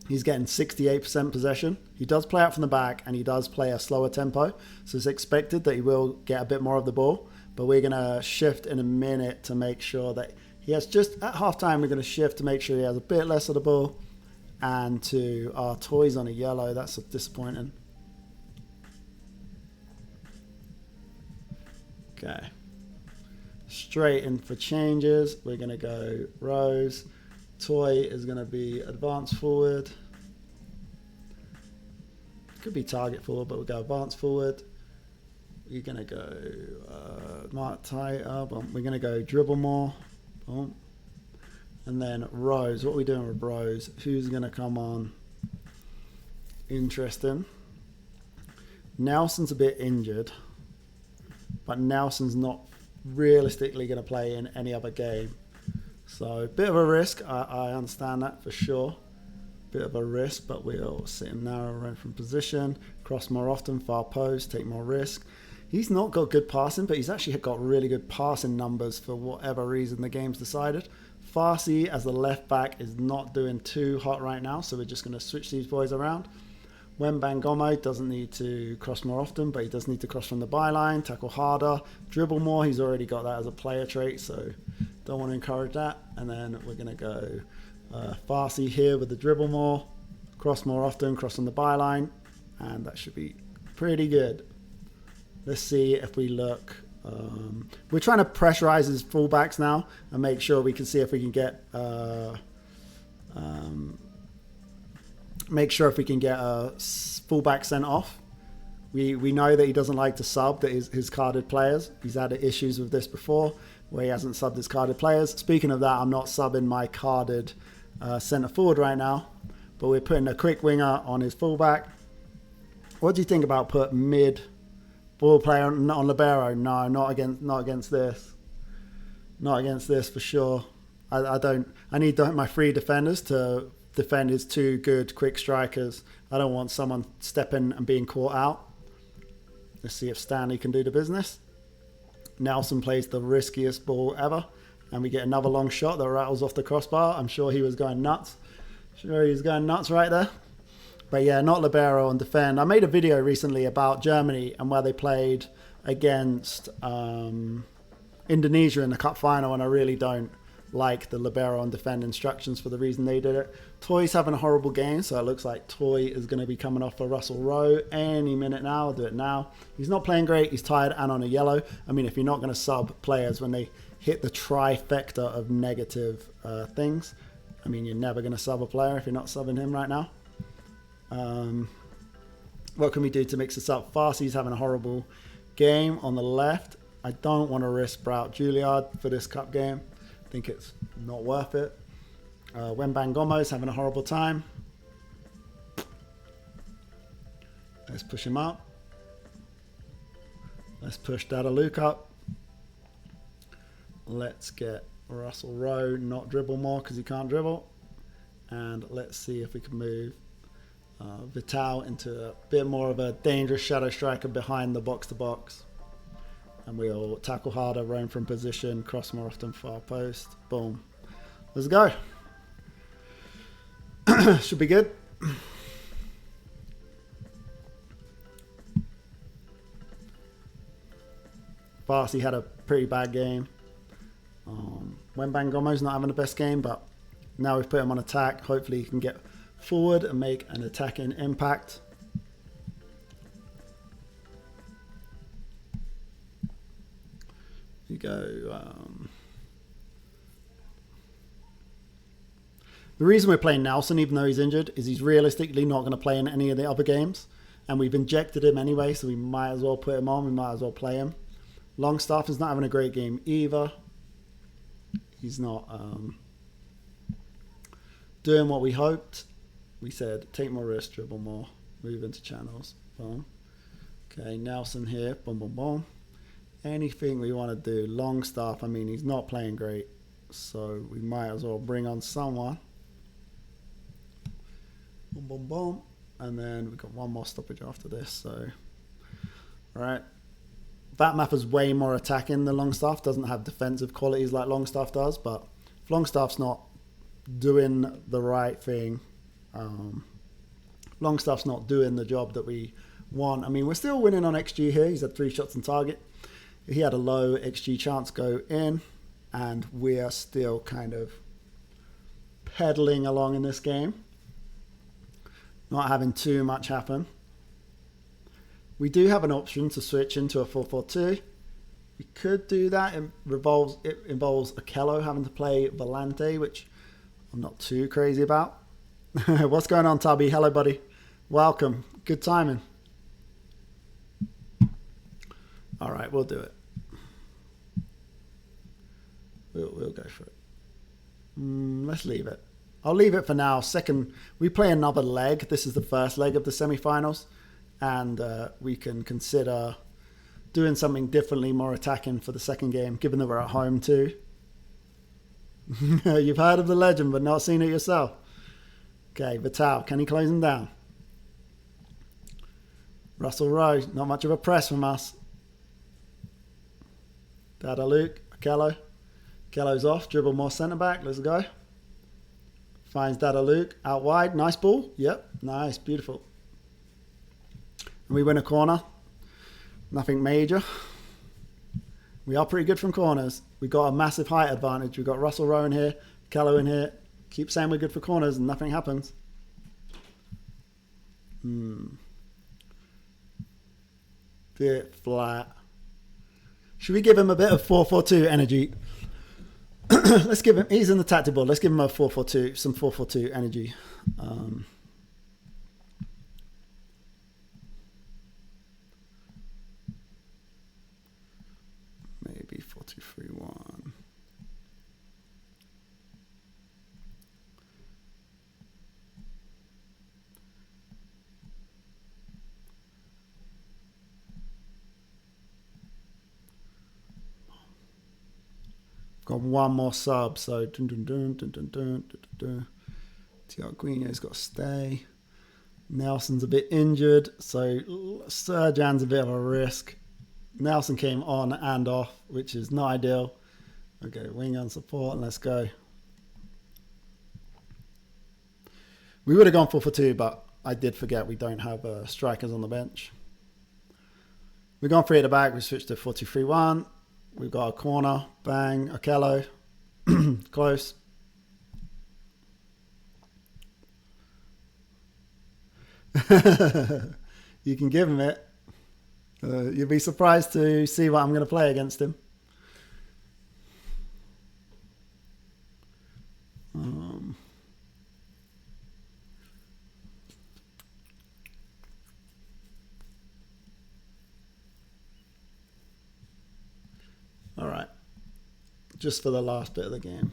S2: He's getting 68% possession. He does play out from the back, and he does play a slower tempo. So it's expected that he will get a bit more of the ball. But we're going to shift in a minute to make sure that he has just... At halftime, we're going to shift to make sure he has a bit less of the ball. And to our Toys on a yellow. That's disappointing. Okay. Straight in for changes. We're going to go Rose. Toy is going to be advance forward. Could be target forward, but we'll go advance forward. We're going to go mark tighter. We're going to go dribble more. Boom. And then Rose. What are we doing with Rose? Who's going to come on? Interesting. Nelson's a bit injured. But Nelson's not realistically going to play in any other game. So, bit of a risk. I understand that for sure. Bit of a risk, but we'll sit him narrow around from position. Cross more often, far post, take more risk. He's not got good passing, but he's actually got really good passing numbers for whatever reason the game's decided. Farsi as the left back is not doing too hot right now, so we're just going to switch these boys around. Wembangomo doesn't need to cross more often, but he does need to cross from the byline, tackle harder, dribble more. He's already got that as a player trait, so don't want to encourage that. And then we're going to go Farsi here with the dribble more, cross more often, cross on the byline, and that should be pretty good. Let's see if we look... we're trying to pressurize his fullbacks now and make sure we can see if we can get a fullback sent off. We know that he doesn't like to sub his carded players. He's had issues with this before where he hasn't subbed his carded players. Speaking of that, I'm not subbing my carded centre forward right now, but we're putting a quick winger on his fullback. What do you think about put mid ball player on libero? No, not against this. Not against this for sure. I need my three defenders to defend his two good quick strikers. I don't want someone stepping and being caught out. Let's see if Stanley can do the business. Nelson plays the riskiest ball ever, and we get another long shot that rattles off the crossbar. I'm sure he was going nuts. Right there. But yeah, not libero on defend. I made a video recently about Germany and where they played against Indonesia in the cup final, and I really don't like the libero on defend instructions for the reason they did it. Toy's having a horrible game, so it looks like Toy is going to be coming off for Russell Rowe any minute now. I'll do it now. He's not playing great. He's tired and on a yellow. I mean, if you're not going to sub players when they hit the trifecta of negative things, I mean, you're never going to sub a player if you're not subbing him right now. What can we do to mix this up? Farsi's having a horrible game on the left. I don't want to risk Sprout Juilliard for this cup game. I think it's not worth it. Wembangomo's having a horrible time. Let's push him up. Let's push Dadaluke up. Let's get Russell Rowe not dribble more because he can't dribble. And let's see if we can move Vital into a bit more of a dangerous shadow striker behind the box-to-box. And we'll tackle harder, roam from position, cross more often, far post. Boom. Let's go. Should be good. Farsi had a pretty bad game. Wembangomo's not having the best game, but Now we've put him on attack. Hopefully he can get forward and make an attacking impact. You go. The reason we're playing Nelson, even though he's injured, is he's realistically not going to play in any of the other games. And we've injected him anyway, so we might as well put him on. We might as well play him. Longstaff is not having a great game either. He's not doing what we hoped. We said, take more risk, dribble more, move into channels. Boom. Okay, Nelson here. Boom, boom, boom. Anything we want to do. Longstaff, I mean, he's not playing great. So we might as well bring on someone. Boom, boom, boom. And then we've got one more stoppage after this. So, all right. That map is way more attacking than Longstaff. Doesn't have defensive qualities like Longstaff does. But if Longstaff's not doing the right thing, Longstaff's not doing the job that we want. I mean, we're still winning on XG here. He's had 3 shots on target. He had a low XG chance go in. And we are still kind of pedaling along in this game. Not having too much happen. We do have an option to switch into a 4-4-2. We could do that. It involves Akello having to play Volante, which I'm not too crazy about. What's going on, Tubby? Hello, buddy. Welcome. Good timing. All right, we'll do it. We'll go for it. Let's leave it. I'll leave it for now. Second, we play another leg. This is the first leg of the semi-finals. And we can consider doing something differently, more attacking for the second game, given that we're at home too. You've heard of the legend, but not seen it yourself. Okay, Vital, can he close him down? Russell Rowe, not much of a press from us. Dada Luke, Akello. Akello's off, dribble more centre back, let's go. Finds Dada Luke, out wide, nice ball. Yep, nice, beautiful. And we win a corner. Nothing major. We are pretty good from corners. We've got a massive height advantage. We've got Russell Rowe in here, Akello in here. Keep saying we're good for corners and nothing happens. Bit flat. Should we give him a bit of 4-4-2 energy? Let's give him, he's in the tactic board. Let's give him a 4-4-2, some 4-4-2 energy. Maybe 4-2-3-1. Got one more sub, so Tiaguino's got to stay. Nelson's a bit injured, so Serjan's a bit of a risk. Nelson came on and off, which is not ideal. Okay, wing on support, and let's go. We would have gone 4-4-2, but I did forget we don't have strikers on the bench. We've gone 3 at the back, we switched to 4-2-3-1. We've got a corner, bang, Akello, close. You can give him it. You'll be surprised to see what I'm going to play against him. All right, just for the last bit of the game.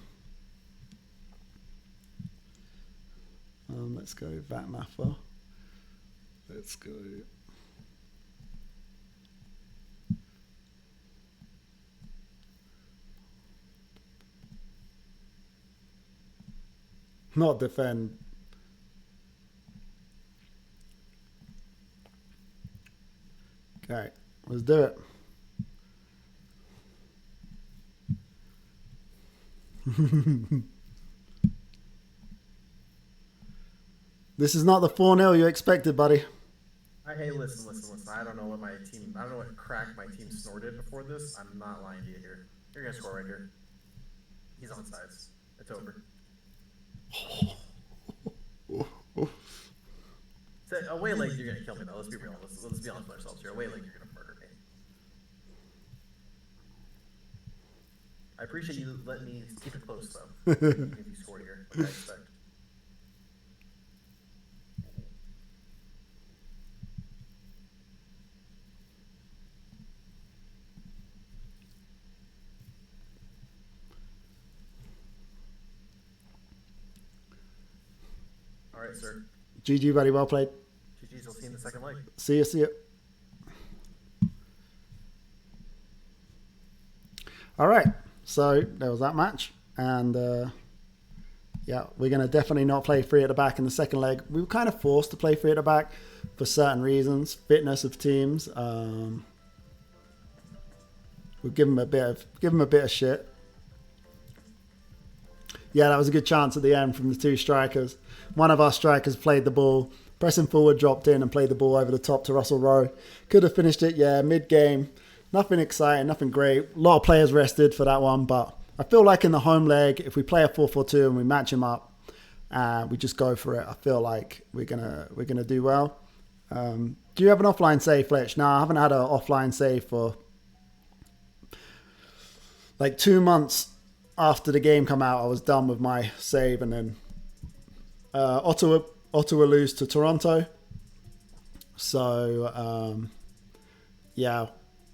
S2: Let's go Vatmaffer. Let's go. Not defend. Okay, let's do it. This is not the 4-0 you expected, buddy.
S3: Hey, listen. I don't know what crack my team snorted before this. I'm not lying to you here. You're gonna score right here. He's on sides. It's over. So, away leg, you're gonna kill me though. Let's be real. Let's be honest with ourselves. You're away leg, you're gonna murder me. I appreciate you letting me keep it close though. If you scored here, like I expect. All right, sir.
S2: GG, buddy. Well played.
S3: GG's. We'll see you in the second leg.
S2: See you. See you. All right. So there was that match. And yeah, we're going to definitely not play three at the back in the second leg. We were kind of forced to play three at the back for certain reasons. Fitness of teams. We'll give them a bit of shit. Yeah, that was a good chance at the end from the two strikers. One of our strikers played the ball, pressing forward, dropped in and played the ball over the top to Russell Rowe. Could have finished it, yeah, mid-game. Nothing exciting, nothing great. A lot of players rested for that one, but I feel like in the home leg, if we play a 4-4-2 and we match him up, we just go for it. I feel like we're gonna do well. Do you have an offline save, Fletch? No, I haven't had an offline save for like 2 months. After the game come out, I was done with my save, and then Ottawa lose to Toronto. So yeah,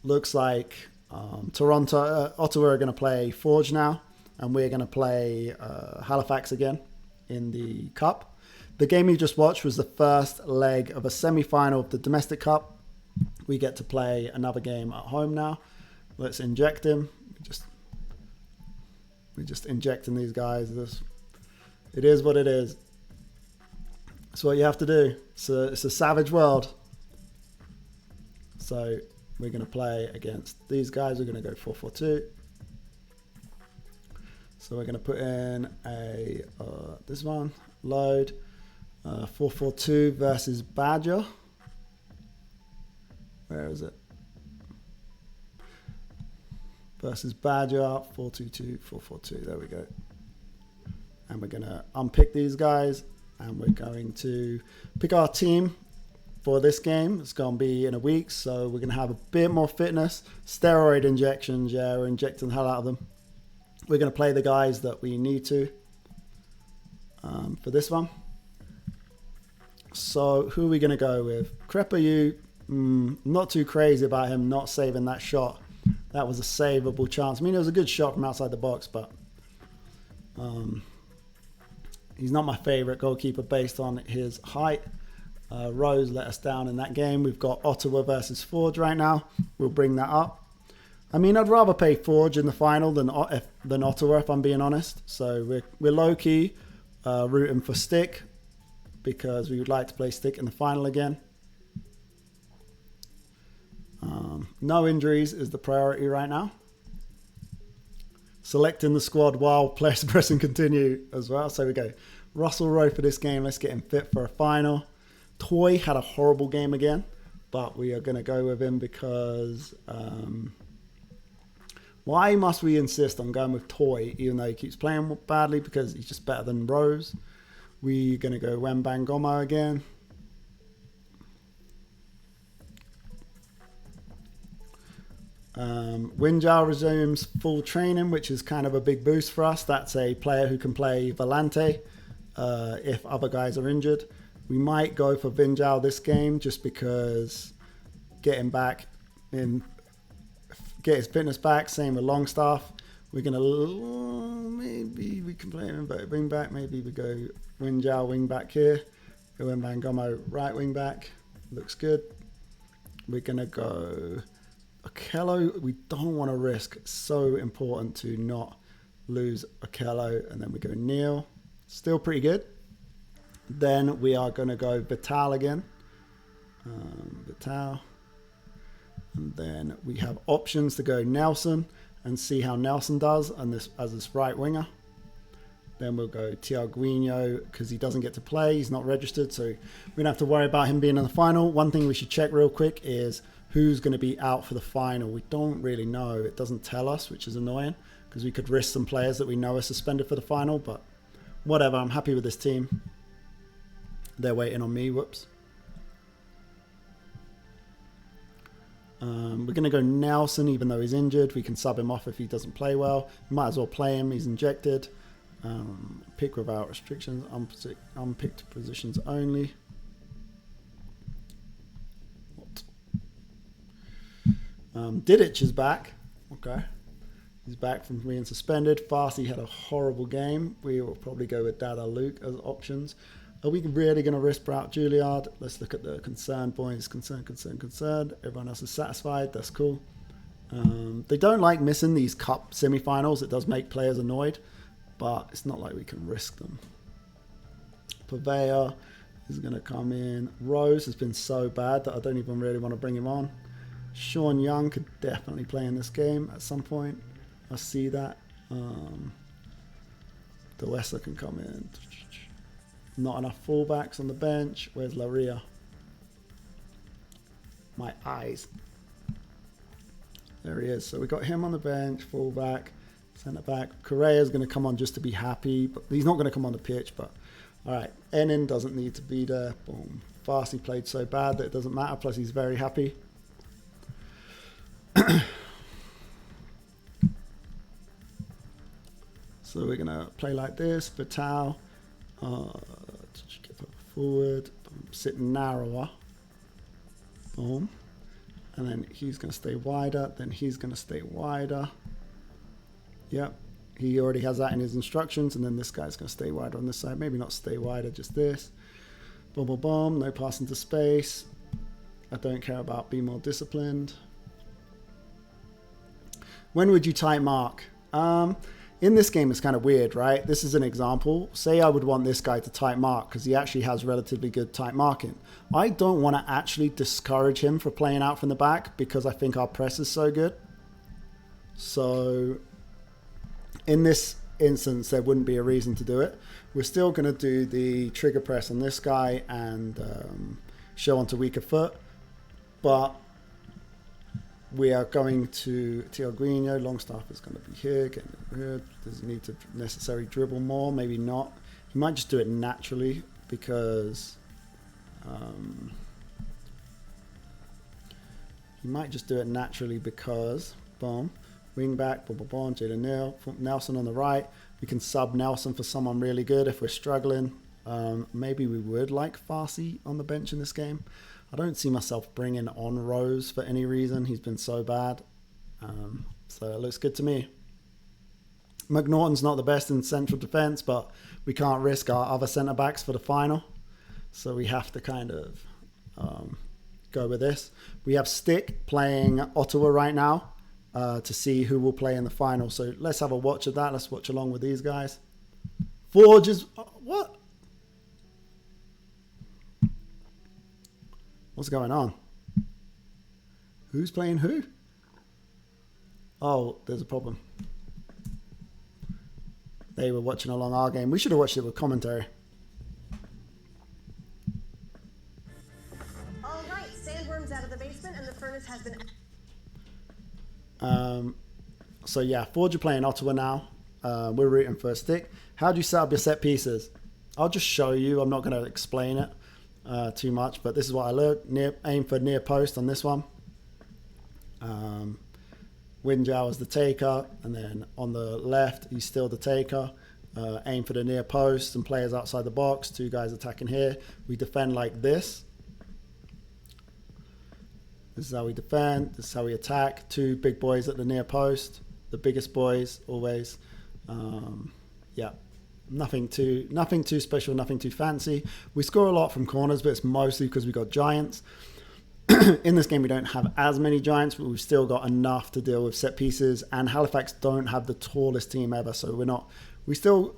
S2: looks like Ottawa are going to play Forge now, and we're going to play Halifax again in the Cup. The game you just watched was the first leg of a semi-final of the Domestic Cup. We get to play another game at home now. Let's inject him. We're just injecting these guys. It is what it is. It's what you have to do. It's a savage world. So we're going to play against these guys. We're going to go 4-4-2. So we're going to put in this one, load, 4-4-2 versus Badger. Where is it? Versus Badger, 4-2-2, 4-4-2. There we go. And we're going to unpick these guys, and we're going to pick our team for this game. It's going to be in a week, so we're going to have a bit more fitness. Steroid injections, yeah, we're injecting the hell out of them. We're going to play the guys that we need to for this one. So who are we going to go with? Crepa, you, not too crazy about him not saving that shot. That was a savable chance. I mean, it was a good shot from outside the box, but he's not my favorite goalkeeper based on his height. Rose let us down in that game. We've got Ottawa versus Forge right now. We'll bring that up. I mean, I'd rather play Forge in the final than Ottawa, if I'm being honest. So we're low-key rooting for Stick because we would like to play Stick in the final again. No injuries is the priority right now. Selecting the squad while players press and continue as well. So we go Russell Rowe for this game. Let's get him fit for a final. Toy had a horrible game again, but we are going to go with him because why must we insist on going with Toy even though he keeps playing badly? Because he's just better than Rose. We're going to go Wembanyama again. Winjao resumes full training, which is kind of a big boost for us. That's a player who can play Volante if other guys are injured. We might go for Winjao this game just because get him back in, get his fitness back. Same with Longstaff. We're gonna maybe we can play him wing back. Maybe we go Winjao wing back here. Go Wembanyama right wing back. Looks good. We're gonna go Okello. We don't want to risk. It's so important to not lose Okello. And then we go Neil. Still pretty good. Then we are going to go Vital again. Vital. And then we have options to go Nelson and see how Nelson does and this as this right winger. Then we'll go Tiaguinho because he doesn't get to play. He's not registered, so we don't have to worry about him being in the final. One thing we should check real quick is who's going to be out for the final. We don't really know. It doesn't tell us, which is annoying because we could risk some players that we know are suspended for the final, but whatever. I'm happy with this team. They're waiting on me. Whoops. We're going to go Nelson, even though he's injured. We can sub him off if he doesn't play well. Might as well play him. He's injected. Pick without restrictions. Unpicked positions only. Didic is back. Okay. He's back from being suspended. Farsi had a horrible game. We will probably go with Dada Luke as options. Are we really going to risk out Juilliard? Let's look at the concern boys. Concern. Everyone else is satisfied. That's cool. They don't like missing these cup semi-finals. It does make players annoyed, but it's not like we can risk them. Purveyor is going to come in. Rose has been so bad that I don't even really want to bring him on. Sean Young could definitely play in this game at some point. I see that. The Wester can come in. Not enough fullbacks on the bench. Where's Laria? My eyes. There he is. So we got him on the bench, fullback, centre back. Correa's going to come on just to be happy, but he's not going to come on the pitch. But all right, Enin doesn't need to be there. Boom. Farsi played so bad that it doesn't matter. Plus, he's very happy. So we're going to play like this. Vital. Get forward. Boom. Sit narrower. Boom. And then he's going to stay wider. Then he's going to stay wider. Yep. He already has that in his instructions. And then this guy's going to stay wider on this side. Maybe not stay wider, just this. Boom, boom, boom. No pass into space. I don't care about be more disciplined. When would you type mark? In this game, it's kind of weird, right? This is an example. Say I would want this guy to type mark because he actually has relatively good type marking. I don't want to actually discourage him for playing out from the back because I think our press is so good. So in this instance, there wouldn't be a reason to do it. We're still going to do the trigger press on this guy and show onto weaker foot. But we are going to Tiaguinho. Longstaff is going to be here. Getting it here. Does he need to necessarily dribble more? Maybe not. He might just do it naturally because boom, wing back, boom, boom, boom. Jalen Nelson on the right. We can sub Nelson for someone really good if we're struggling. Maybe we would like Farsi on the bench in this game. I don't see myself bringing on Rose for any reason. He's been so bad. So it looks good to me. McNaughton's not the best in central defence, but we can't risk our other centre-backs for the final. So we have to kind of go with this. We have Stick playing Ottawa right now to see who will play in the final. So let's have a watch of that. Let's watch along with these guys. Forge is... What? What's going on? Who's playing who? Oh, there's a problem. They were watching along our game. We should have watched it with commentary.
S6: All right, sandworms out of the basement and the furnace has been...
S2: So yeah, Forge are playing Ottawa now. We're rooting for a Stick. How do you set up your set pieces? I'll just show you. I'm not going to explain it too much, but this is what I look. Aim for near post on this one. Winjow is the taker, and then on the left he's still the taker. Aim for the near post and players outside the box. Two guys attacking here. We defend like this. This is how we defend. This is how we attack. Two big boys at the near post. The biggest boys always. Yeah. Nothing too special, nothing too fancy. We score a lot from corners, but it's mostly because we got giants. In this game, we don't have as many giants, but we've still got enough to deal with set pieces. And Halifax don't have the tallest team ever, so we still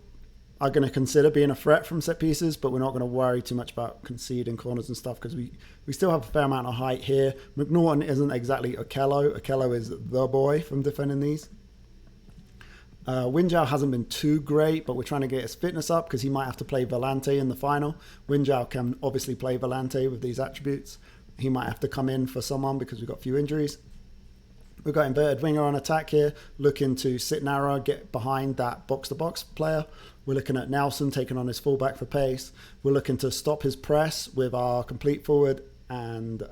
S2: are going to consider being a threat from set pieces, but we're not going to worry too much about conceding corners and stuff because we still have a fair amount of height here. McNaughton isn't exactly Okello. Okello is the boy from defending these. Winjow hasn't been too great, but we're trying to get his fitness up because he might have to play Volante in the final. Winjow can obviously play Volante with these attributes. He might have to come in for someone because we've got a few injuries. We've got inverted winger on attack here, looking to sit narrow, get behind that box-to-box player. We're looking at Nelson taking on his fullback for pace. We're looking to stop his press with our complete forward and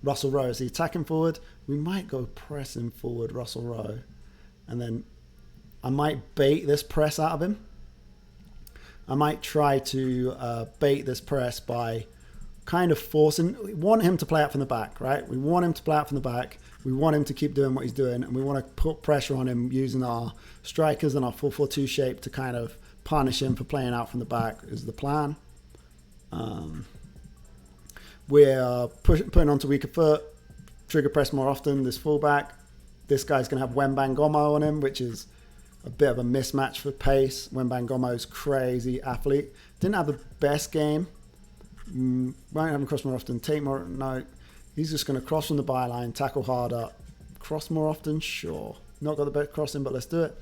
S2: Russell Rowe as the attacking forward. We might go pressing forward Russell Rowe. And then I might bait this press out of him. I might try to bait this press by kind of forcing. We want him to play out from the back, right? We want him to play out from the back. We want him to keep doing what he's doing, and we want to put pressure on him using our strikers and our 4-4-2 shape to kind of punish him for playing out from the back is the plan. We're putting onto weaker foot, trigger press more often, this fullback. This guy's going to have Wembanyama on him, which is a bit of a mismatch for pace. Wembanyama's crazy athlete. Didn't have the best game. Won't have him cross more often. Take more. No. He's just going to cross from the byline, tackle harder. Cross more often? Sure. Not got the best crossing, but let's do it.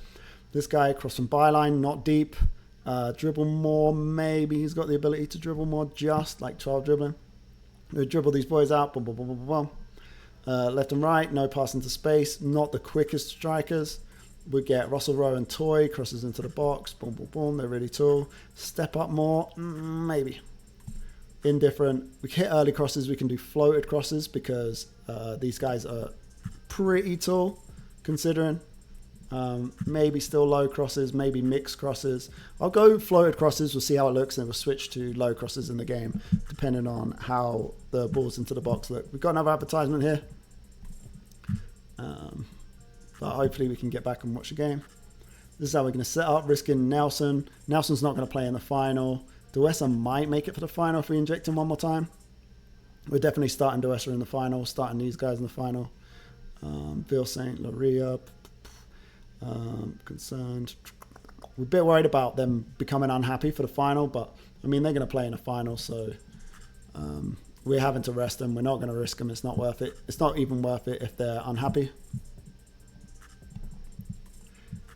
S2: This guy, cross from byline, not deep. Dribble more, maybe. He's got the ability to dribble more, just like 12 dribbling. We dribble these boys out. Boom, boom, boom, boom, boom. Left and right, no pass into space. Not the quickest strikers. We get Russell Rowe and Toy, crosses into the box. Boom, boom, boom. They're really tall. Step up more, maybe. Indifferent. We hit early crosses. We can do floated crosses because these guys are pretty tall, considering. Maybe still low crosses, maybe mixed crosses. I'll go floated crosses. We'll see how it looks, and we'll switch to low crosses in the game, depending on how the balls into the box look. We've got another advertisement here, but hopefully we can get back and watch the game. This is how we're going to set up, risking Nelson. Nelson's not going to play in the final. Duessa might make it for the final if we inject him one more time. We're definitely starting Duessa in the final, starting these guys in the final. Bill St. Laria, concerned. We're a bit worried about them becoming unhappy for the final, but I mean, they're going to play in the final, so we're having to rest them. We're not going to risk them. It's not worth it. It's not even worth it if they're unhappy.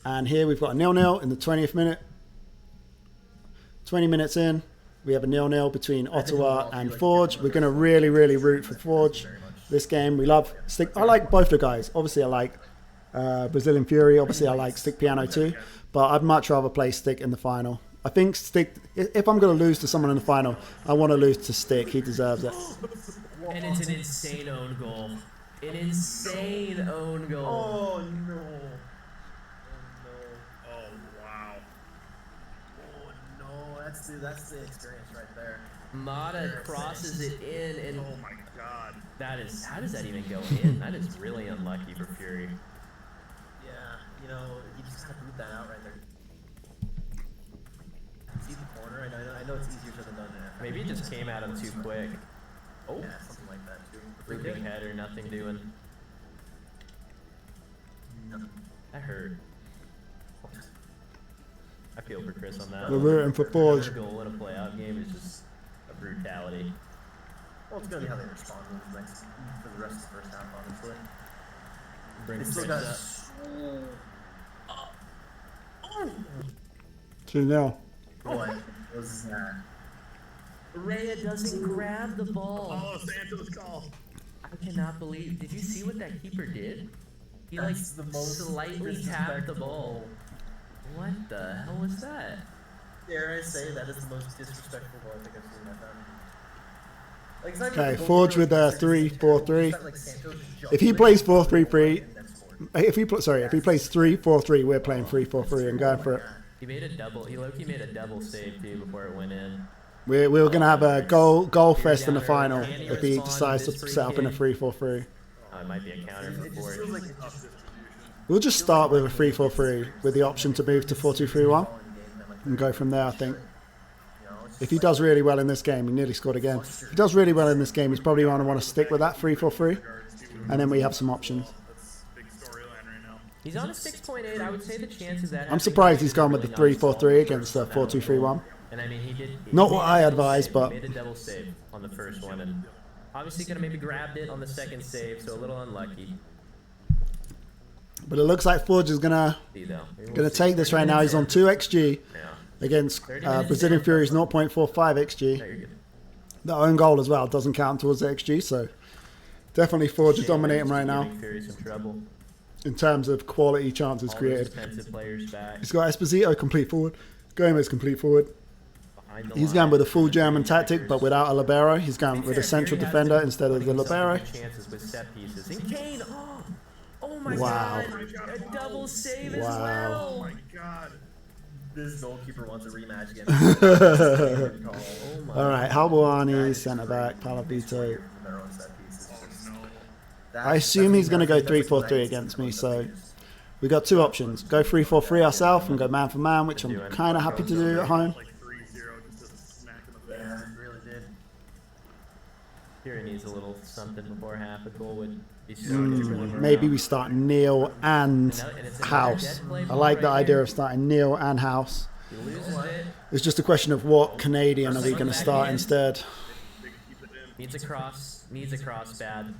S2: And here we've got a 0-0 in the 20th minute. 20 minutes in, we have a 0-0 between Ottawa and Forge. We're going to really, really root for Forge this game. We love Stick. I like both the guys. Obviously, I like Brazilian Fury. Obviously, I like Stick Piano too. But I'd much rather play Stick in the final. I think Stick, if I'm going to lose to someone in the final, I want to lose to Stick. He deserves it.
S5: And it's an insane own goal. An insane own goal.
S3: Oh, no. That's the experience right there.
S5: Mata crosses it in, and
S1: Oh my god.
S5: that is, how does that even go in? That is really unlucky for Fury.
S3: Yeah, you know, you just gotta boot that out right there. See the corner? I know it's easier said than done.
S5: Maybe it just came at him too quick. Oh,
S3: Yeah, something like that too.
S5: looping header, nothing doing.
S3: Nothing.
S5: That hurt. I feel for Chris on that.
S2: We're rooting for Forge.
S5: A goal in a playoff game is just a brutality.
S3: Well, it's gonna be how they respond for the rest of the first half, honestly.
S5: Bring
S3: They still
S5: Chris
S3: got.
S5: up.
S2: 2-0.
S3: What was that?
S5: Rhea doesn't grab the ball.
S1: Oh, Santos call.
S5: I cannot believe. Did you see what that keeper did? He
S3: That's
S5: like
S3: the most
S5: slightly tapped the ball. What the hell was that?
S3: Dare I say that is the most disrespectful goal I think I've seen that done. Like, it's not even
S2: Okay,
S3: the goal
S2: Forge with
S3: really
S2: a
S3: considered terrible, it's
S2: 3-4-3.
S3: that, like, Santos just
S2: If he
S3: jumped
S2: plays
S3: in
S2: 4-3-3,
S3: and then scored.
S2: if he plays 3-4-3, we're playing 3-4-3 and going for it.
S5: He made a double. He low-key made a double save too before it went in.
S2: We're going to have a goal fest in the final if he decides to set up in a 3-4-3.
S5: Oh, it might be a counter for
S3: It just
S5: Forge.
S3: feels like it just
S2: We'll just start with a 3-4-3 with the option to move to 4-2-3-1 and go from there, I think. If he does really well in this game, he nearly scored again. If he does really well in this game, he's probably going to want to stick with that 3-4-3, and then we have some options.
S1: That's big storyline right now.
S5: He's on a 6.8. I would say the chances that.
S2: I'm surprised he's gone with the 3-4-3 against the 4-2-3-1.
S5: And I mean, he did.
S2: Not
S5: he
S2: what
S5: made
S2: I
S5: a double
S2: advise,
S5: save.
S2: but-
S5: He made a double save on the first one, and obviously could have maybe grabbed it on the second save, so a little unlucky.
S2: But it looks like Forge is gonna
S5: See though.
S2: take this right now. He's on 2 XG
S5: Yeah.
S2: against Brazilian Fury's 0.45 XG.
S5: No, you're good.
S2: The own goal as well doesn't count towards the XG, so definitely Forge is dominating right now.
S5: Giving Fury some trouble.
S2: in terms of quality chances
S5: All those
S2: created.
S5: defensive players back.
S2: He's got Esposito complete forward. Gomez complete forward.
S5: Behind the
S2: He's
S5: line.
S2: going with a full German tactic, but without a libero. He's going with a central defender instead of the libero.
S5: Chances with set pieces. And Kane, oh my
S2: Wow.
S5: God, a double save as
S2: Wow.
S1: Oh
S5: well.
S1: my god.
S3: This goalkeeper wants a rematch against. Oh my
S2: All right, Halbuani, centre back, Palavito.
S3: Their own set pieces.
S1: Oh no.
S2: I assume he's going to go 3-4-3 against me, so we got two options. Go 3-4-3 ourselves and go man for man, which I'm kind of happy to do at home.
S1: Like 3-0 just a smack in the face.
S3: Yeah, it really did.
S5: Fury needs a little something before half. A goal would be so good for them.
S2: Maybe we start Neil and House. I like the idea of starting Neil and House.
S5: He loses it.
S2: It's just a question of what Canadian are we going to start instead.
S1: They can keep it in.
S5: Needs a cross. Needs a cross bad.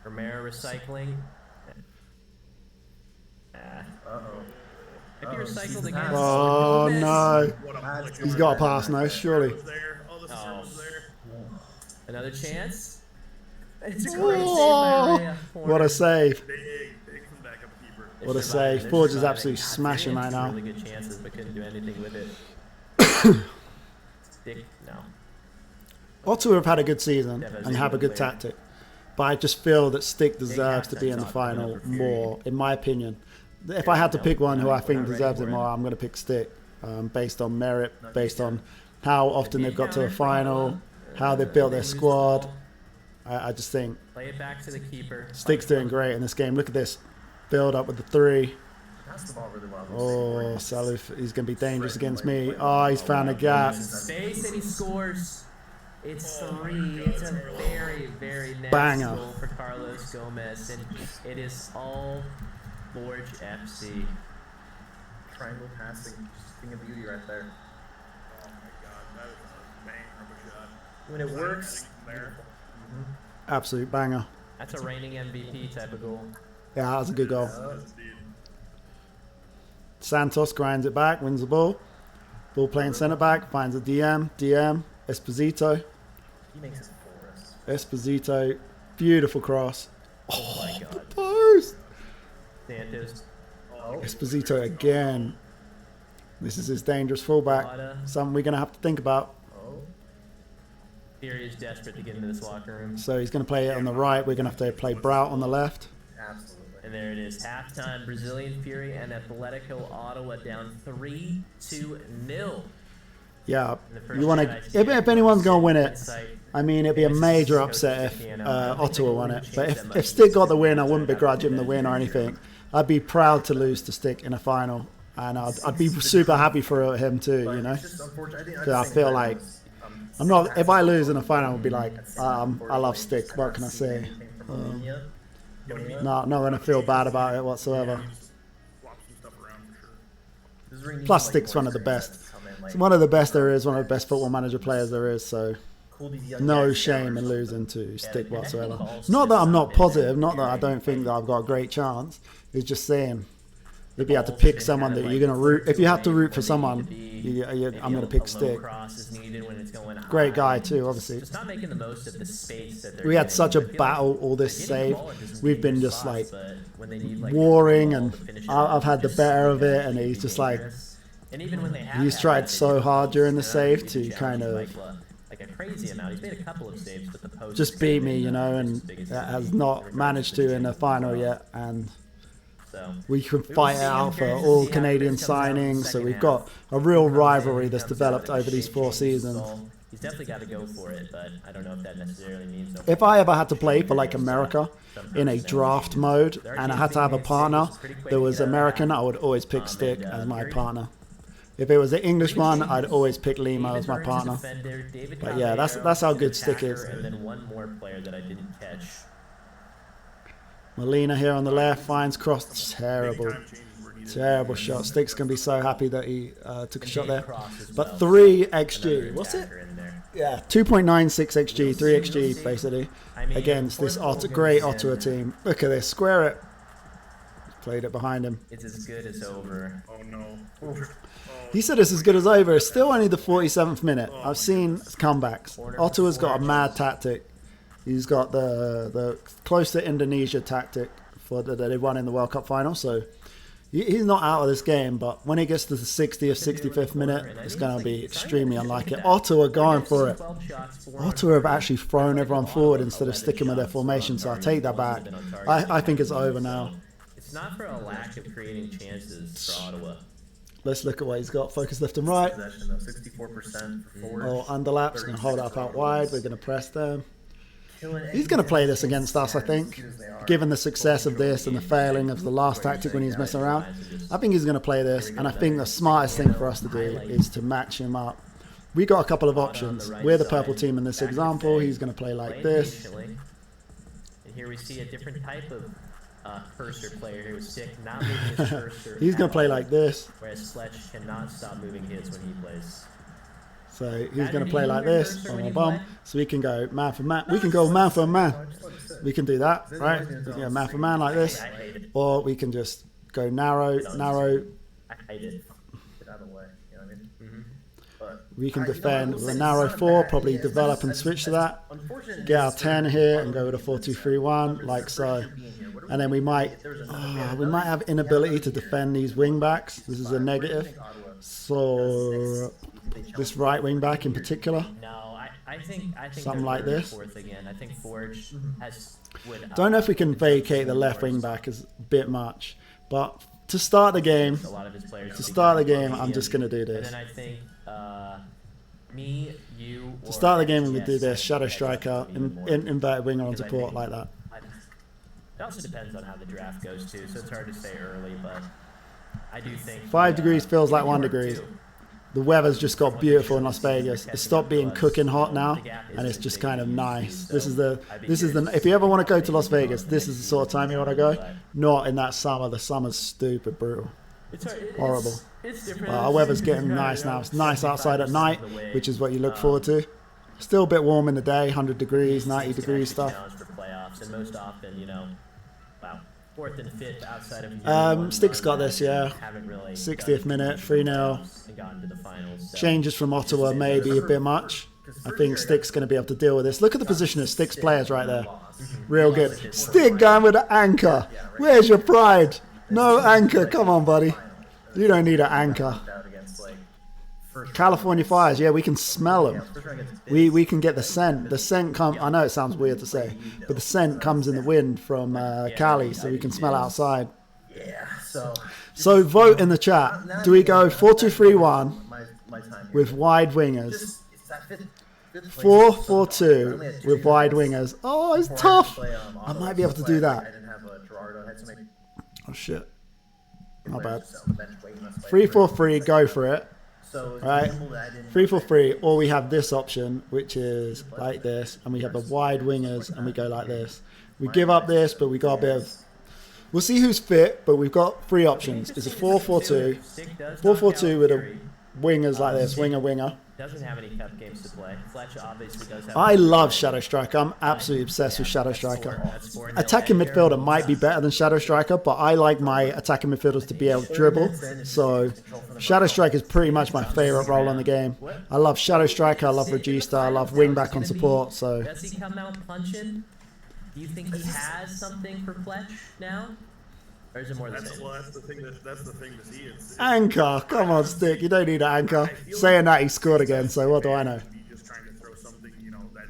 S5: Romero recycling.
S3: Uh-oh.
S5: If he recycled
S3: season
S5: again.
S3: pass.
S2: Oh no.
S1: What a
S2: He's got a pass now, surely.
S1: was there. Oh, the serve was there.
S5: Another chance. It's a great
S2: Oh,
S5: save by Rea.
S2: what a save.
S1: Big from backup keeper.
S5: They're
S2: What a
S5: surviving,
S2: save.
S5: they're
S2: Forge is
S5: surviving.
S2: absolutely
S5: God,
S2: smashing
S5: they
S2: right
S5: had
S2: now.
S5: Really good chances, but couldn't do anything with it. Stick, no.
S2: Ottawa have had a good season and have a good tactic. But I just feel that Stick deserves to be in the final more, in my opinion. If I had to pick one who I think deserves it more, I'm going to pick Stick. Based on merit, based on how often they've got to the final, how they've built their squad. I just think
S5: Play it back to the keeper.
S2: Stick's doing great in this game. Look at this build up with the 3.
S3: Pass the ball really well.
S2: Oh, Salif, he's going to be dangerous against me. Oh, he's found a gap.
S5: Space and he scores. It's 3. It's a very, very nasty
S2: Banger.
S5: goal for Carlos Gomez, and it is all Forge FC.
S3: Triangle passing. Just thing of beauty right there.
S1: Oh my god, that is a banger of a shot.
S3: When it works,
S1: There.
S2: Absolute banger.
S5: That's a reigning MVP type of goal.
S2: Yeah, that was a good goal.
S1: Indeed.
S2: Santos grinds it back, wins the ball. Ball playing centre back, finds a DM, Esposito.
S3: he makes it for us.
S2: Esposito, beautiful cross.
S5: Oh my god.
S2: Post!
S5: Santos.
S3: Oh,
S2: Esposito again. This is his dangerous fullback. Something we're going to have to think about.
S3: oh.
S5: Fury is desperate to get into this locker room.
S2: So he's going to play it on the right. We're going to have to play Brout on the left.
S3: Absolutely.
S5: And there it is. Halftime. Brazilian Fury and Atletico Ottawa down 3-0.
S2: Yeah,
S5: In the first
S2: you want
S5: chat, I
S2: to.
S5: see
S2: If anyone's going to win it,
S5: insight.
S2: I mean, it'd be a major upset if Ottawa won it. But if Stick got the win, I wouldn't begrudge him the win or anything. I'd be proud to lose to Stick in a final, and I'd be super happy for him too. You know,
S3: It's just unfortunate.
S2: because I feel like I'm not. If I lose in a final, I'll be like, I love Stick. What can I say? Not going to feel bad about it whatsoever.
S1: Swap some stuff around for sure.
S2: Plus, Stick's one of the best. It's one of the best there is. One of the best football manager players there is. So no shame in losing to Stick whatsoever. Not that I'm not positive. Not that I don't think that I've got a great chance. It's just saying, if you had to pick someone that you're going to root, if you have to root for someone, I'm going to pick Stick. Great guy too, obviously.
S5: Just not making the most of the space that they're
S2: We had
S5: getting.
S2: such a
S5: I feel like
S2: battle all this
S5: they're
S2: save.
S5: getting the ball and just
S2: We've been
S5: leaving
S2: just
S5: spots,
S2: like
S5: but when they need, like,
S2: warring,
S5: the ball
S2: and
S5: to finish it
S2: I've
S5: off,
S2: had the
S5: just
S2: better of it,
S5: seems
S2: and
S5: to
S2: he's
S5: be
S2: just like,
S5: dangerous. And even when they have
S2: he's
S5: had
S2: tried
S5: that,
S2: so
S5: they
S2: hard during the
S5: just
S2: save
S5: really
S2: to kind
S5: challenge
S2: of
S5: like a crazy amount. He's made a couple of saves, but the post
S2: just beat me, you know, and has not managed to in the final yet. And
S5: So
S2: we can
S5: will
S2: fight it
S5: see. I'm
S2: out for
S5: curious to
S2: all
S5: see how
S2: Canadian
S5: this comes out in the
S2: signings. So
S5: second
S2: we've
S5: half.
S2: got a real
S5: Comes in,
S2: rivalry that's
S5: comes out
S2: developed
S5: and
S2: over these
S5: shake
S2: 4
S5: hands with
S2: seasons.
S5: Saul. He's definitely got to go for it, but I don't know if that necessarily means no.
S2: If I ever had to play for like America in a draft mode and I had to have a partner that was American, I would always pick Stick as my partner. If it was the English one, I'd always pick Lima as my partner. But yeah, that's how good Stick is.
S5: And then one more player that I didn't catch.
S2: Molina here on the left finds cross. Terrible.
S1: Time changes were needed.
S2: Terrible shot. Stick's going to be so happy that he took a shot there.
S5: Cross as
S2: But
S5: well.
S2: 3
S5: Another
S2: XG. What's it?
S5: attacker in there.
S2: Yeah, 2.96 XG, 3 XG basically
S5: I mean,
S2: against this
S5: Portugal
S2: great
S5: gives
S2: Ottawa
S5: him-
S2: team. Look at this. Square it. Played it behind him.
S5: It's as good as over.
S1: Oh no.
S2: He said it's as good as over. It's still only the 47th minute. I've seen comebacks. Ottawa's got a mad tactic. He's got the close to Indonesia tactic for that they won in the World Cup final. So he's not out of this game, but when he gets to the 60th, 65th minute, it's going to be extremely unlikely. Ottawa going for it. Ottawa have actually thrown everyone forward instead of sticking with their formation, so I take that back. I think it's over now.
S5: It's not for a lack of creating chances for Ottawa.
S2: Let's look at what he's got. Focus left and right.
S3: Possession though, 64% for forwards.
S2: Oh, underlaps. Going to hold up out wide. We're going to press them.
S3: Killing
S2: He's going to play this against us, I think. Given the success of this and the failing of the last tactic when he's messing around, I think he's going to play this. And I think the smartest thing for us to do is to match him up. We got a couple of options. We're the purple team in this example. He's going to play like this.
S5: And here we see a different type of cursor player here with Stick not moving his cursor.
S2: He's going to play like this.
S5: Whereas Fletch cannot stop moving his when he plays.
S2: So he's going to play like this. So we can go man for man. We can go man for man. We can do that, right? We can go man for man like this. Or we can just go narrow.
S5: I hate it.
S3: Get out of the way, you know what I mean? But
S2: We can defend with a narrow 4, probably develop and switch to that. Get our 10 here and go with a 4-2-3-1, like so. And then we might have inability to defend these wing backs. This is a negative. So this right wing back in particular.
S5: No, I think
S2: Something
S5: they're
S2: like
S5: third or
S2: this.
S5: fourth again. I think Forge would.
S2: Don't know if we can vacate the left wing back is a bit much, but to start the game,
S5: A lot of his players.
S2: I'm just gonna do
S5: And
S2: this.
S5: then I think me, you.
S2: To start the game, we do this shadow striker, inverted winger on support like that.
S5: It also depends on how the draft goes too, so it's hard to say early, but I do think
S2: 5 degrees feels like 1 degree. The weather's just got beautiful in Las Vegas. It's stopped being cooking hot now, and it's just kind of nice. This is the. If you ever want to go to Las Vegas, this is the sort of time you want to go. Not in that summer. The summer's stupid brutal, horrible.
S5: It's different.
S2: Our weather's getting nice now. It's nice outside at night, which is what you look forward to. Still a bit warm in the day, 100 degrees, 90 degrees stuff.
S5: For playoffs, and most often, wow, 4th and 5th outside of.
S2: Stick's got this, yeah.
S5: Haven't really
S2: 60th minute, 3-0.
S5: and gotten to the finals. So.
S2: Changes from Ottawa may be a bit much. I think Stick's going to be able to deal with this. Look at the position of Stick's players right there. Real good. Stick going with an anchor. Where's your pride? No anchor. Come on, buddy. You don't need an anchor. California Fires. Yeah, we can smell them. We can get the scent. The scent comes. I know it sounds weird to say, but the scent comes in the wind from Cali, so we can smell outside.
S3: yeah,
S2: So vote in the chat. Do we go 4-2-3-1 with wide wingers? 4-4-2 with wide wingers. Oh, it's tough. I might be able to do that. Oh shit. Not bad. 3-4-3, go for it. Right, 3-4-3, or we have this option, which is like this, and we have the wide wingers, and we go like this. We give up this, but we got a bit of. We'll see who's fit, but we've got 3 options. It's a 4-4-2, 4-4-2 with a wingers like this, winger.
S5: Doesn't have any cup games to play. Fletch obviously does have.
S2: I love Shadow Striker. I'm absolutely obsessed with Shadow Striker. Attacking midfielder might be better than Shadow Striker, but I like my attacking midfielders to be able to dribble. So Shadow Striker is pretty much my favorite role in the game. I love Shadow Striker. I love Regista. I love wing back on support. So
S5: Does he come out punching? Do you think he has something for Fletch now? Or is it more the same?
S1: That's the thing to see. It's
S2: anchor, come on, Stick. You don't need an anchor. Saying that, he scored again. So what do I know?
S1: just trying to throw something, that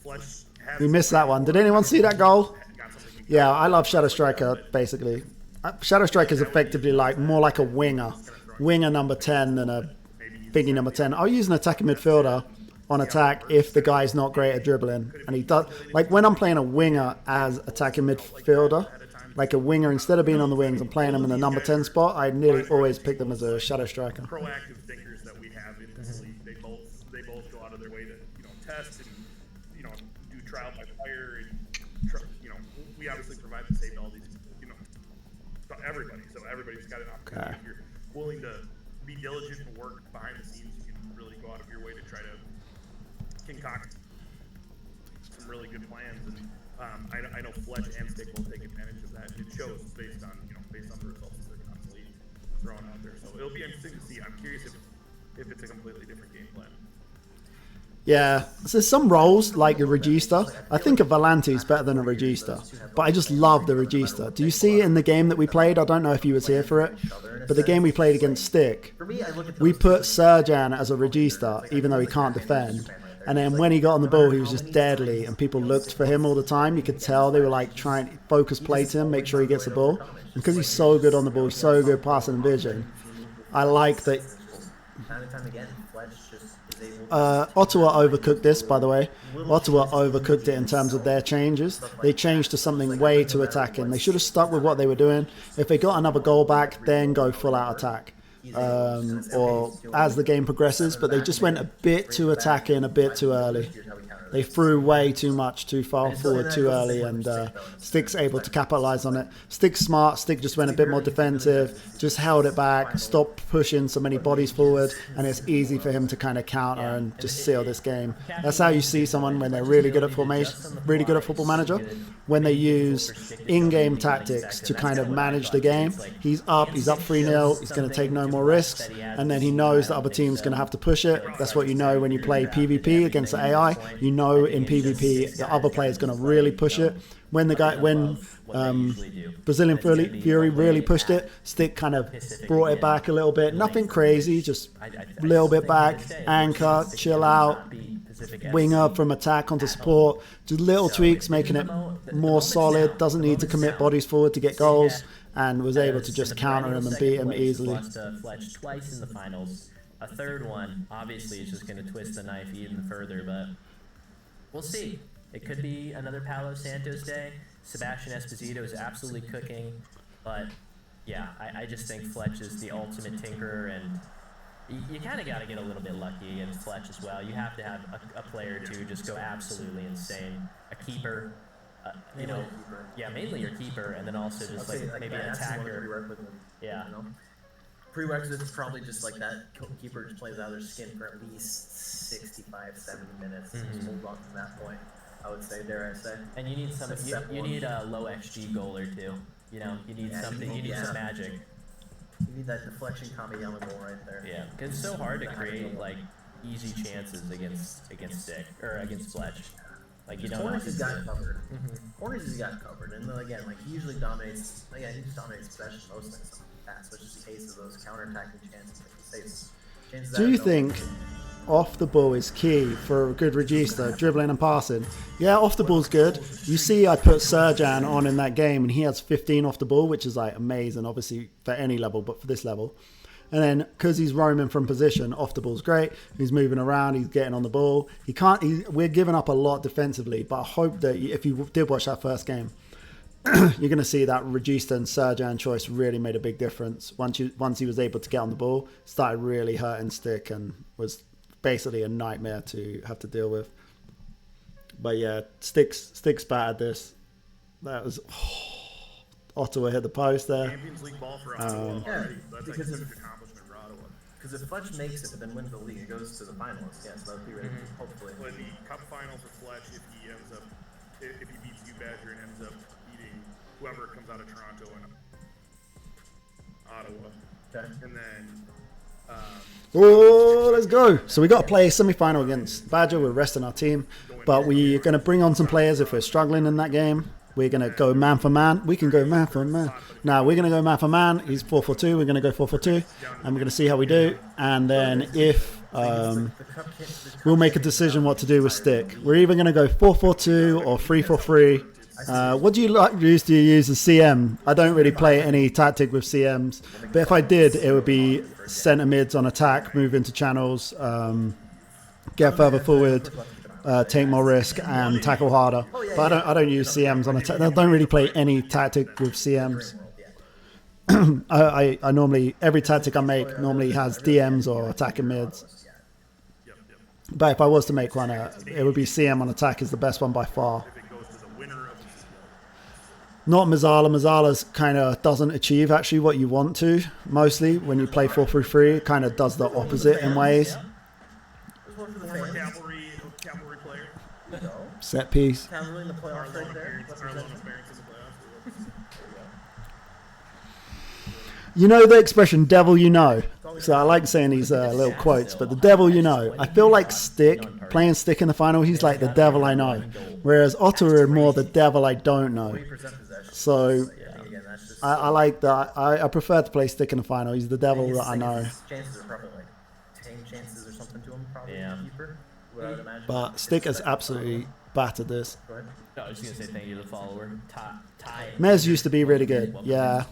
S1: Fletch has.
S2: We missed that one. Did anyone see that goal? Yeah, I love Shadow Striker. Basically, Shadow Striker is effectively more like a winger number 10 than a thingy number 10. I'll use an attacking midfielder on attack if the guy's not great at dribbling, and he does. Like when I'm playing a winger as attacking midfielder. Like a winger, instead of being on the wings and playing them in the number 10 spot, I nearly always pick them as a shadow striker.
S1: Proactive thinkers that we have in this league, they both go out of their way to test and do trial by fire and we obviously provide the save to all these to everybody. So everybody's got an opportunity. If you're willing to be diligent and work behind the scenes, you can really go out of your way to try to concoct some really good plans. And I know Fletch and Stick will take advantage of that. It shows based on the results they're constantly throwing out there. So it'll be interesting to see. I'm curious if it's a completely different game plan.
S2: Yeah, so there's some roles like a Regista. I think a Volante is better than a Regista, but I just love the Regista. Do you see in the game that we played? I don't know if you was here for it, but the game we played against Stick, we put Serjan as a Regista, even though he can't defend. And then when he got on the ball, he was just deadly, and people looked for him all the time. You could tell they were like trying to focus play to him, make sure he gets the ball. And because he's so good on the ball, he's so good passing and vision. I like that.
S3: Time and time again, Fletch just is able
S2: Ottawa overcooked this, by the way. Ottawa overcooked it in terms of their changes. They changed to something way too attacking. They should have stuck with what they were doing. If they got another goal back, then go full out attack. Or as the game progresses, but they just went a bit too attacking, a bit too early. They threw way too much, too far forward, too early, and Stick's able to capitalize on it. Stick's smart. Stick just went a bit more defensive, just held it back, stopped pushing so many bodies forward, and it's easy for him to kind of counter and just seal this game. That's how you see someone when they're really good at formation, really good at Football Manager, when they use in-game tactics to kind of manage the game. He's up 3-0, he's going to take no more risks, and then he knows the other team's going to have to push it. That's what you know when you play PvP against the AI. You know in PvP the other player is going to really push it. When Brazilian Fury really pushed it, Stick kind of brought it back a little bit. Nothing crazy, just a little bit back, anchor, chill out, winger from attack onto support. Just little tweaks, making it more solid. Doesn't need to commit bodies forward to get goals, and was able to just counter him and beat him easily.
S5: Fletch twice in the finals. A third one, obviously, is just going to twist the knife even further, but we'll see. It could be another Paulo Santos day. Sebastian Esposito is absolutely cooking, but yeah, I just think Fletch is the ultimate tinkerer, and you kind of got to get a little bit lucky against Fletch as well. You have to have a player or two just go absolutely insane. A keeper, mainly your keeper, and then also just like maybe an attacker. Yeah.
S3: Prerequisite is probably just like that keeper just plays out of their skin for at least 65, 70 minutes. Just hold on from that point, I would say, dare I say.
S5: And you need some. You need a low XG goaler too. You know, you need something. You need some magic.
S3: You need that deflection Kamiyama goal right there.
S5: Yeah, because it's so hard to create like easy chances against Stick or against Fletch. Like you don't.
S3: Corners has got covered. Corners has got covered, and then again, like he usually dominates. Again, he just dominates possession most things. That's which is the case of those counter-attacking chances that he saves.
S2: Do you think off the ball is key for a good regista, dribbling and passing? Yeah, off the ball's good. You see I put Serjan on in that game and he has 15 off the ball, which is like amazing, obviously for any level, but for this level. And then because he's roaming from position, off the ball's great. He's moving around, he's getting on the ball. We're giving up a lot defensively, but I hope that if you did watch that first game, you're going to see that Regista and Serjan choice really made a big difference. Once he was able to get on the ball, started really hurting Stick and was basically a nightmare to have to deal with. But yeah, Stick's bad at this. That was Ottawa hit the post there.
S1: Champions League ball for Ottawa. That's like a huge accomplishment for Ottawa.
S3: Because if Fletch makes it but then wins the league, it goes to the finals. Yes, that would be really hopefully.
S1: Well, the cup final for Fletch, if he beats you Badger and ends up whoever comes out of Toronto and Ottawa.
S3: Okay.
S1: And then
S2: let's go. So we got to play a semi-final against Badger. We're resting our team, but we're going to bring on some players if we're struggling in that game. We're going to go man for man. We can go man for man. Now we're going to go man for man. He's 4-4-2. We're going to go 4-4-2, and we're going to see how we do. And then if we'll make a decision what to do with Stick. We're either going to go 4-4-2 or 3-4-3. What do you use? Do you use a CM? I don't really play any tactic with CMs, but if I did, it would be centre mids on attack, move into channels, get further forward, take more risk, and tackle harder. But I don't use CMs on attack. I don't really play any tactic with CMs. I normally, every tactic I make normally has DMs or attacking mids. But if I was to make one, it would be CM on attack is the best one by far. Not Mazzala. Mazzala's kind of doesn't achieve actually what you want to. Mostly when you play 4-3-3, it kind of does the opposite in ways.
S1: cavalry player.
S2: Set piece.
S3: Cavalry in the playoffs right there.
S2: You know the expression "devil you know." So I like saying these little quotes, but the devil you know. I feel like Stick, playing Stick in the final, he's like the devil I know. Whereas Ottawa are more the devil I don't know.
S3: 40% possession.
S2: So
S3: Again, that's just
S2: I like that. I prefer to play Stick in the final. He's the devil that I know.
S3: His chances are probably like 10 chances or something to him, probably.
S5: Yeah.
S3: Keeper, what I would imagine.
S2: But Stick has absolutely battered this.
S3: Go ahead.
S5: No, I was just gonna say thank you to the follower. Ty.
S2: Mez used to be really good. Yeah.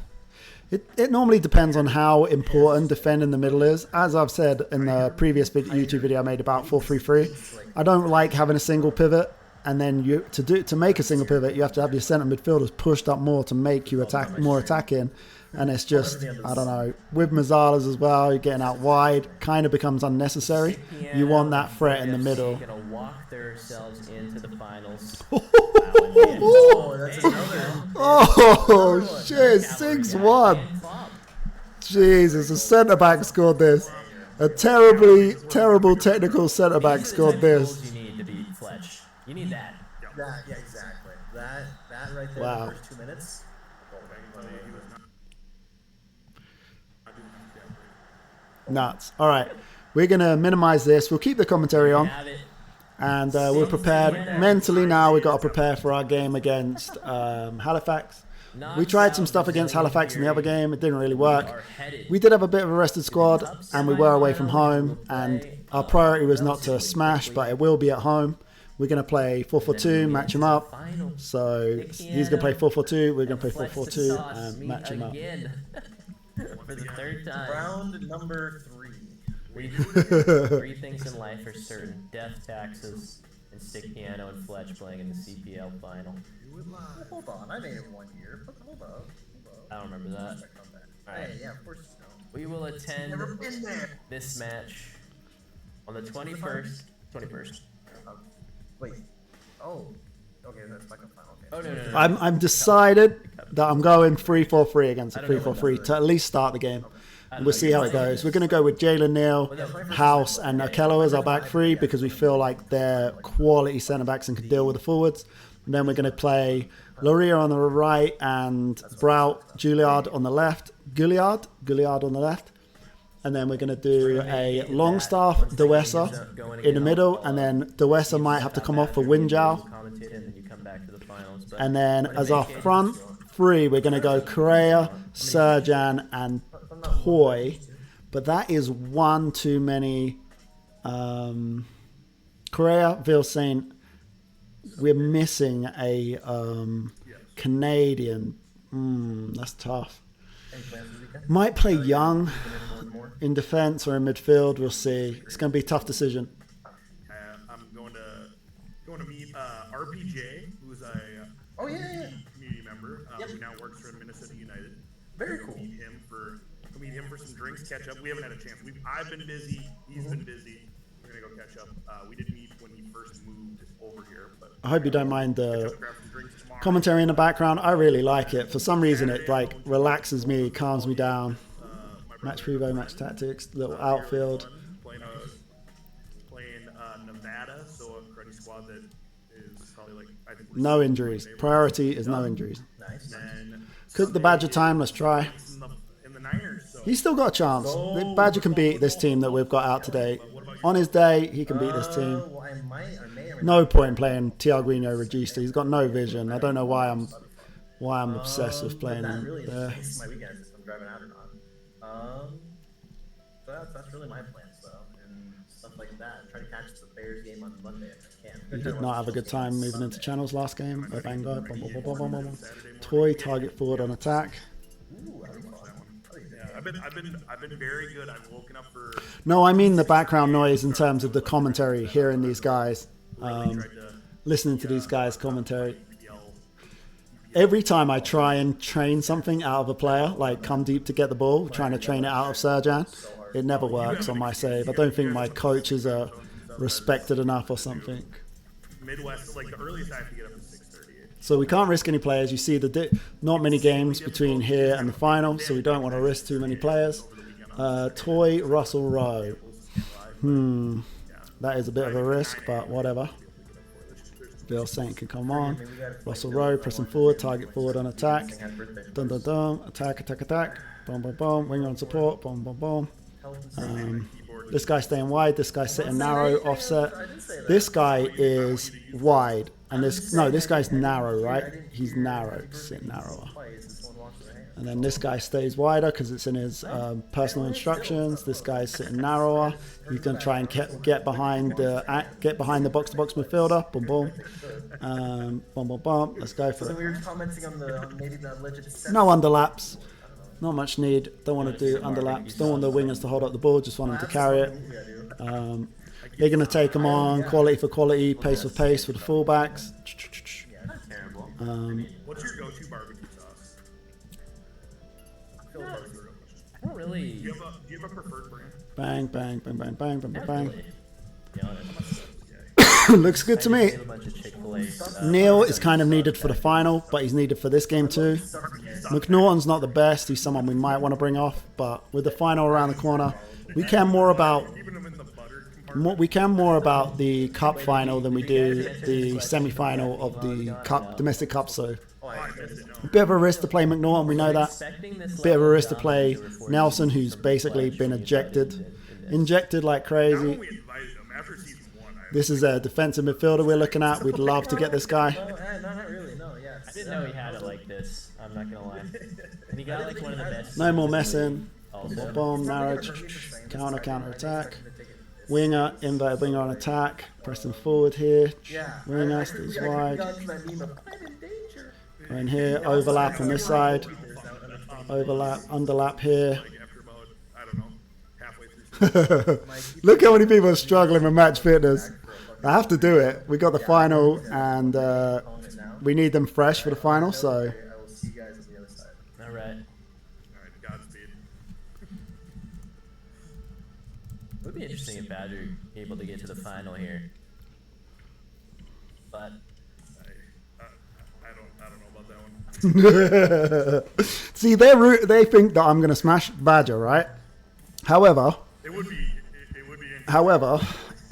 S2: It normally depends on how important defending the middle is. As I've said in the previous YouTube video I made about 4-3-3, I don't like having a single pivot, and then to make a single pivot, you have to have your centre midfielders pushed up more to make you more attacking. And it's just, I don't know, with Mazzalas as well, you're getting out wide, kind of becomes unnecessary. You want that threat in the middle.
S5: Gonna walk themselves into the finals.
S3: Oh, that's another.
S2: Oh, shit, 6-1. Jesus, a centre-back scored this. A terrible technical centre-back scored this.
S5: You need to beat Fletch. You need that.
S3: Yeah, exactly. That right there,
S2: Wow.
S3: the first 2 minutes.
S2: Nuts. All right, we're going to minimize this. We'll keep the commentary on.
S5: Have it.
S2: And we're prepared. Mentally now, we've got to prepare for our game against Halifax. We tried some stuff against Halifax in the other game. It didn't really work. We did have a bit of a rested squad, and we were away from home. And our priority was not to smash, but it will be at home. We're going to play 4-4-2, match him up. So he's going to play 4-4-2. We're going to play 4-4-2 and match him up.
S5: For the third time.
S3: Round number 3.
S5: Three things in life are certain: death, taxes, and Stick Piano and Fletch playing in the CPL final.
S3: Hold on, I made it 1 year. Hold up.
S5: I don't remember that.
S3: Hey, yeah, of course. No.
S5: We will attend
S3: Never been there.
S5: this match on the 21st. 21st.
S3: Wait. Oh. Okay, that's backup final. Okay.
S5: Oh, no.
S2: I'm decided that I'm going 3-4-3 against a 3-4-3 to at least start the game. And we'll see how it goes. We're going to go with Jalen Neal, House, and Okello as our back three because we feel like they're quality centre backs and can deal with the forwards. And then we're going to play Loria on the right and Brout, Gouliard on the left. Gouliard on the left. And then we're going to do a Longstaff, Dewessa in the middle. And then Dewessa might have to come off for Winjao. And then as our front three, we're going to go Correa, Serjan, and Toy. But that is one too many. Correa, Vilsaint. We're missing a Canadian. That's tough. Might play Young in defense or in midfield. We'll see. It's going to be a tough decision.
S1: I'm going to meet RPJ, who's a community member who now works for Minnesota United.
S3: Very cool.
S1: Meet him for some drinks, catch up. We haven't had a chance. I've been busy. He's been busy. We're gonna go catch up. We didn't meet when he first moved over here, but
S2: I hope you don't mind the commentary in the background. I really like it. For some reason, it like relaxes me, calms me down. Match preview, match tactics, little outfield.
S1: Playing Nevada, so a cruddy squad that is probably like I think
S2: No injuries. Priority is no injuries.
S3: Nice.
S2: Cook the Badger time. Let's try.
S1: in the Niners. So.
S2: He's still got a chance. The Badger can beat this team that we've got out today. On his day, he can beat this team.
S3: Well, I may or may
S2: No point in playing Tiaguino Regista. He's got no vision. I don't know why I'm obsessed with playing
S3: that
S2: him
S3: really
S2: there.
S3: is my weekend if I'm driving out or not. So that's really my plans though, and stuff like that. Try to catch the Bears game on Monday if I can.
S2: He did not have a good time moving into channels last game. A bang up. Toy target forward on attack.
S3: Ooh, that'd be fun.
S1: Yeah, I've been very good. I've woken up for.
S2: No, I mean the background noise in terms of the commentary. Hearing these guys, listening to these guys' commentary. Every time I try and train something out of a player, like come deep to get the ball, trying to train it out of Serjan, it never works on my save. I don't think my coaches are respected enough or something.
S1: Midwest, like the earliest I have to get up is 6:30.
S2: So we can't risk any players. You see, not many games between here and the final, so we don't want to risk too many players. Toy Russell Rowe. That is a bit of a risk, but whatever. Bill Saint can come on. Russell Rowe pressing forward, target forward on attack. Dun dun dun. Attack, attack, attack. Boom, boom, boom. Wing on support. Boom, boom, boom. This guy's staying wide. This guy's sitting narrow, offset. This guy is wide, and this guy's narrow, right? He's narrow, sitting narrower. And then this guy stays wider because it's in his personal instructions. This guy's sitting narrower. He's going to try and get behind the box-to-box midfielder. Boom, boom. Boom, boom, boom. Let's go for
S3: So
S2: it.
S3: we were commenting on maybe the alleged
S2: No underlaps. Not much need. Don't want to do underlaps. Don't want the wingers to hold up the ball. Just want them to carry it. They're going to take them on quality for quality, pace for pace for the fullbacks.
S1: What's your go-to barbecue sauce?
S5: I don't really.
S1: Do you have a preferred brand?
S2: Bang, bang, bang, bang, bang, bang,
S5: Not
S2: bang.
S5: really, to be honest.
S2: Looks good to
S5: I
S2: me.
S5: just ate a bunch of Chick-fil-A,
S2: Neil is kind of needed for the final, but he's needed for this game too. McNaughton's not the best. He's someone we might want to bring off, but with the final around the corner, we care more about the cup final than we do the semi-final of the domestic cup. So a bit of a risk to play McNaughton, we know that. Bit of a risk to play Nelson, who's basically been injected like crazy. This is a defensive midfielder we're looking at. We'd love to get this guy.
S3: No, not really. No, yeah.
S5: I didn't know he had it like this. I'm not gonna lie. And he got like one of the best.
S2: No more messing.
S5: Also.
S2: Bomb, narrow, counter attack. Winger, inverted winger on attack. Pressing forward here. Winger, stays wide. We're in here, overlap on this side. Overlap, underlap here. Look how many people are struggling with match fitness. I have to do it. We got the final, and we need them fresh for the final. So.
S3: I will see you guys on the other side.
S5: All right.
S1: Godspeed.
S5: It would be interesting if Badger able to get to the final here. But
S1: I don't know about that one.
S2: See, they think that I'm going to smash Badger, right? However,
S1: It would be.
S2: however,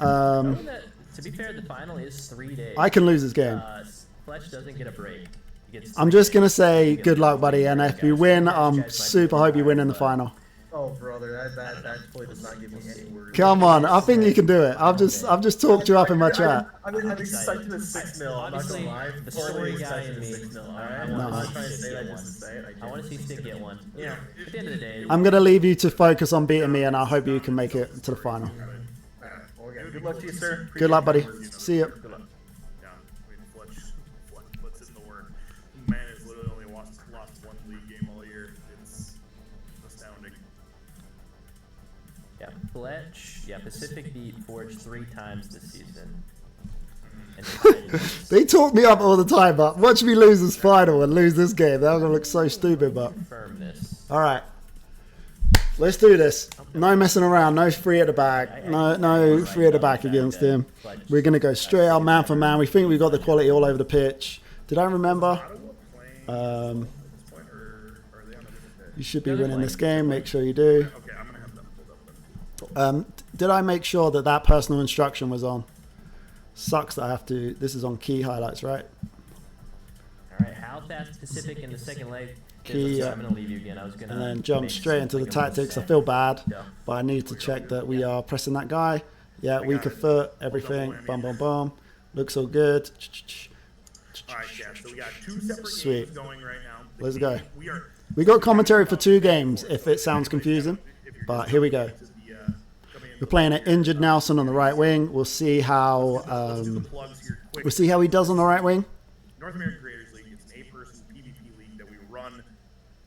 S5: knowing that, to be fair, the final is 3 days.
S2: I can lose this game.
S5: Fletch doesn't get a break. He gets
S2: I'm just going to say good luck, buddy. And if you win, I'm super hope you win in the final.
S3: Oh, brother, that actually does not give me any words.
S2: Come on, I think you can do it. I've just talked you up in my chat.
S3: I'm excited to 6-0. I'm not
S5: Obviously,
S3: gonna lie.
S5: the
S3: Totally
S5: story guy
S3: excited
S5: in
S3: to
S5: me.
S3: 6-0. Alright,
S5: I
S3: I'm
S5: want
S3: not
S5: to
S3: trying to
S5: see
S3: say that
S5: Stick
S3: just to say it.
S5: I want to see Stick get one. You know, at the end of the day,
S2: I'm going to leave you to focus on beating me, and I hope you can make it to the final.
S3: Well, again, good luck to you, sir.
S2: Good luck, buddy. See ya.
S3: Good luck.
S1: Yeah, I mean, Fletch puts in the work. Man has literally only lost one league game all year. It's astounding.
S5: yeah, Fletch, Pacific beat Forge 3 times this season. And
S2: They talk me up all the time, but watch me lose this final and lose this game. That would look so stupid, but
S5: confirm this.
S2: all right. Let's do this. No messing around. No free at the back. No free at the back against him. We're going to go straight out man for man. We think we got the quality all over the pitch. Did I remember? You should be winning this game. Make sure you do.
S1: Okay, I'm gonna have them pulled up.
S2: Did I make sure that personal instruction was on? Sucks that I have to. This is on key highlights, right?
S5: All right, how fast Pacific in the second leg?
S2: Key,
S5: I'm going to leave you again. I was going to.
S2: And then jump straight into the tactics. I feel bad, but I need to check that we are pressing that guy. Yeah, weaker foot, everything. Bum, bum, bum. Looks all good.
S1: Alright, yeah, so we got 2 separate
S2: Sweet.
S1: games going right now.
S2: Let's go.
S1: We are
S2: We got commentary for 2 games, if it sounds confusing. But here we go. We're playing an injured Nelson on the right wing. We'll see how
S1: plugs here quick.
S2: we'll see how he does on the right wing.
S1: North American Creators League is an 8-person PvP league that we run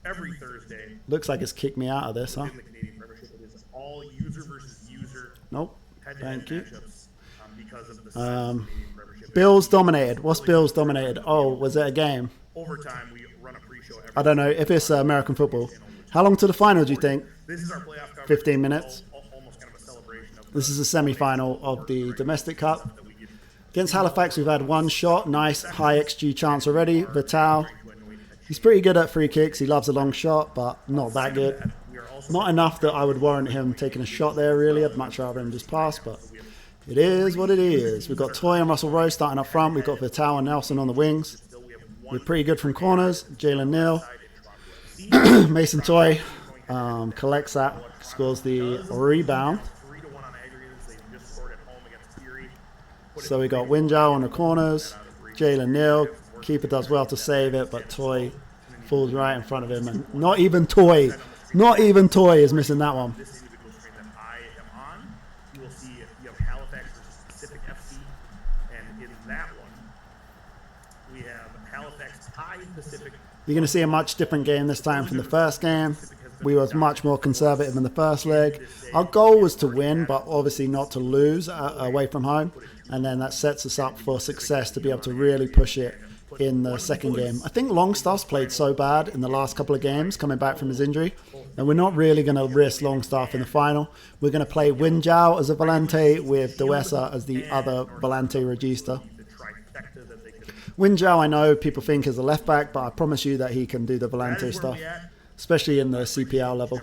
S1: every Thursday
S2: Looks like it's kicked me out of this, huh?
S1: in the Canadian Premiership. It is all user versus user
S2: Nope.
S1: head-to-head
S2: Thank you.
S1: matchups because of the size of the Canadian Premiership.
S2: Bills dominated. What's Bills dominated? Oh, was it a game?
S1: Overtime, we run a pre-show every
S2: I don't know. If it's American football. How long to the final do you think?
S1: This is our playoff coverage.
S2: 15 minutes.
S1: Almost kind of a celebration of
S2: This is a semi-final of the domestic cup. Against Halifax, we've had 1 shot. Nice high XG chance already. Vital. He's pretty good at free kicks. He loves a long shot, but not that good. Not enough that I would warrant him taking a shot there, really. I'd much rather him just pass, but it is what it is. We've got Toy and Russell Rose starting up front. We've got Vital and Nelson on the wings. We're pretty good from corners. Jalen Neal. Mason Toy. collects that, scores the rebound.
S1: 3-1 on aggregates. They just scored at home against Fury.
S2: So we got Winjow on the corners, Jalen Neal. Keeper does well to save it, but Toy falls right in front of him. And not even Toy is missing that one.
S1: This individual screen that I am on, you will see you have Halifax versus Pacific FC, and in that one, we have Halifax tied Pacific.
S2: You're going to see a much different game this time from the first game. We was much more conservative in the first leg. Our goal was to win, but obviously not to lose away from home. And then that sets us up for success to be able to really push it in the second game. I think Longstaff's played so bad in the last couple of games coming back from his injury, and we're not really going to risk Longstaff in the final. We're going to play Winjow as a Volante with Dewesa as the other Volante Regista. Winjow, I know people think is a left back, but I promise you that he can do the Volante stuff, especially in the CPL level.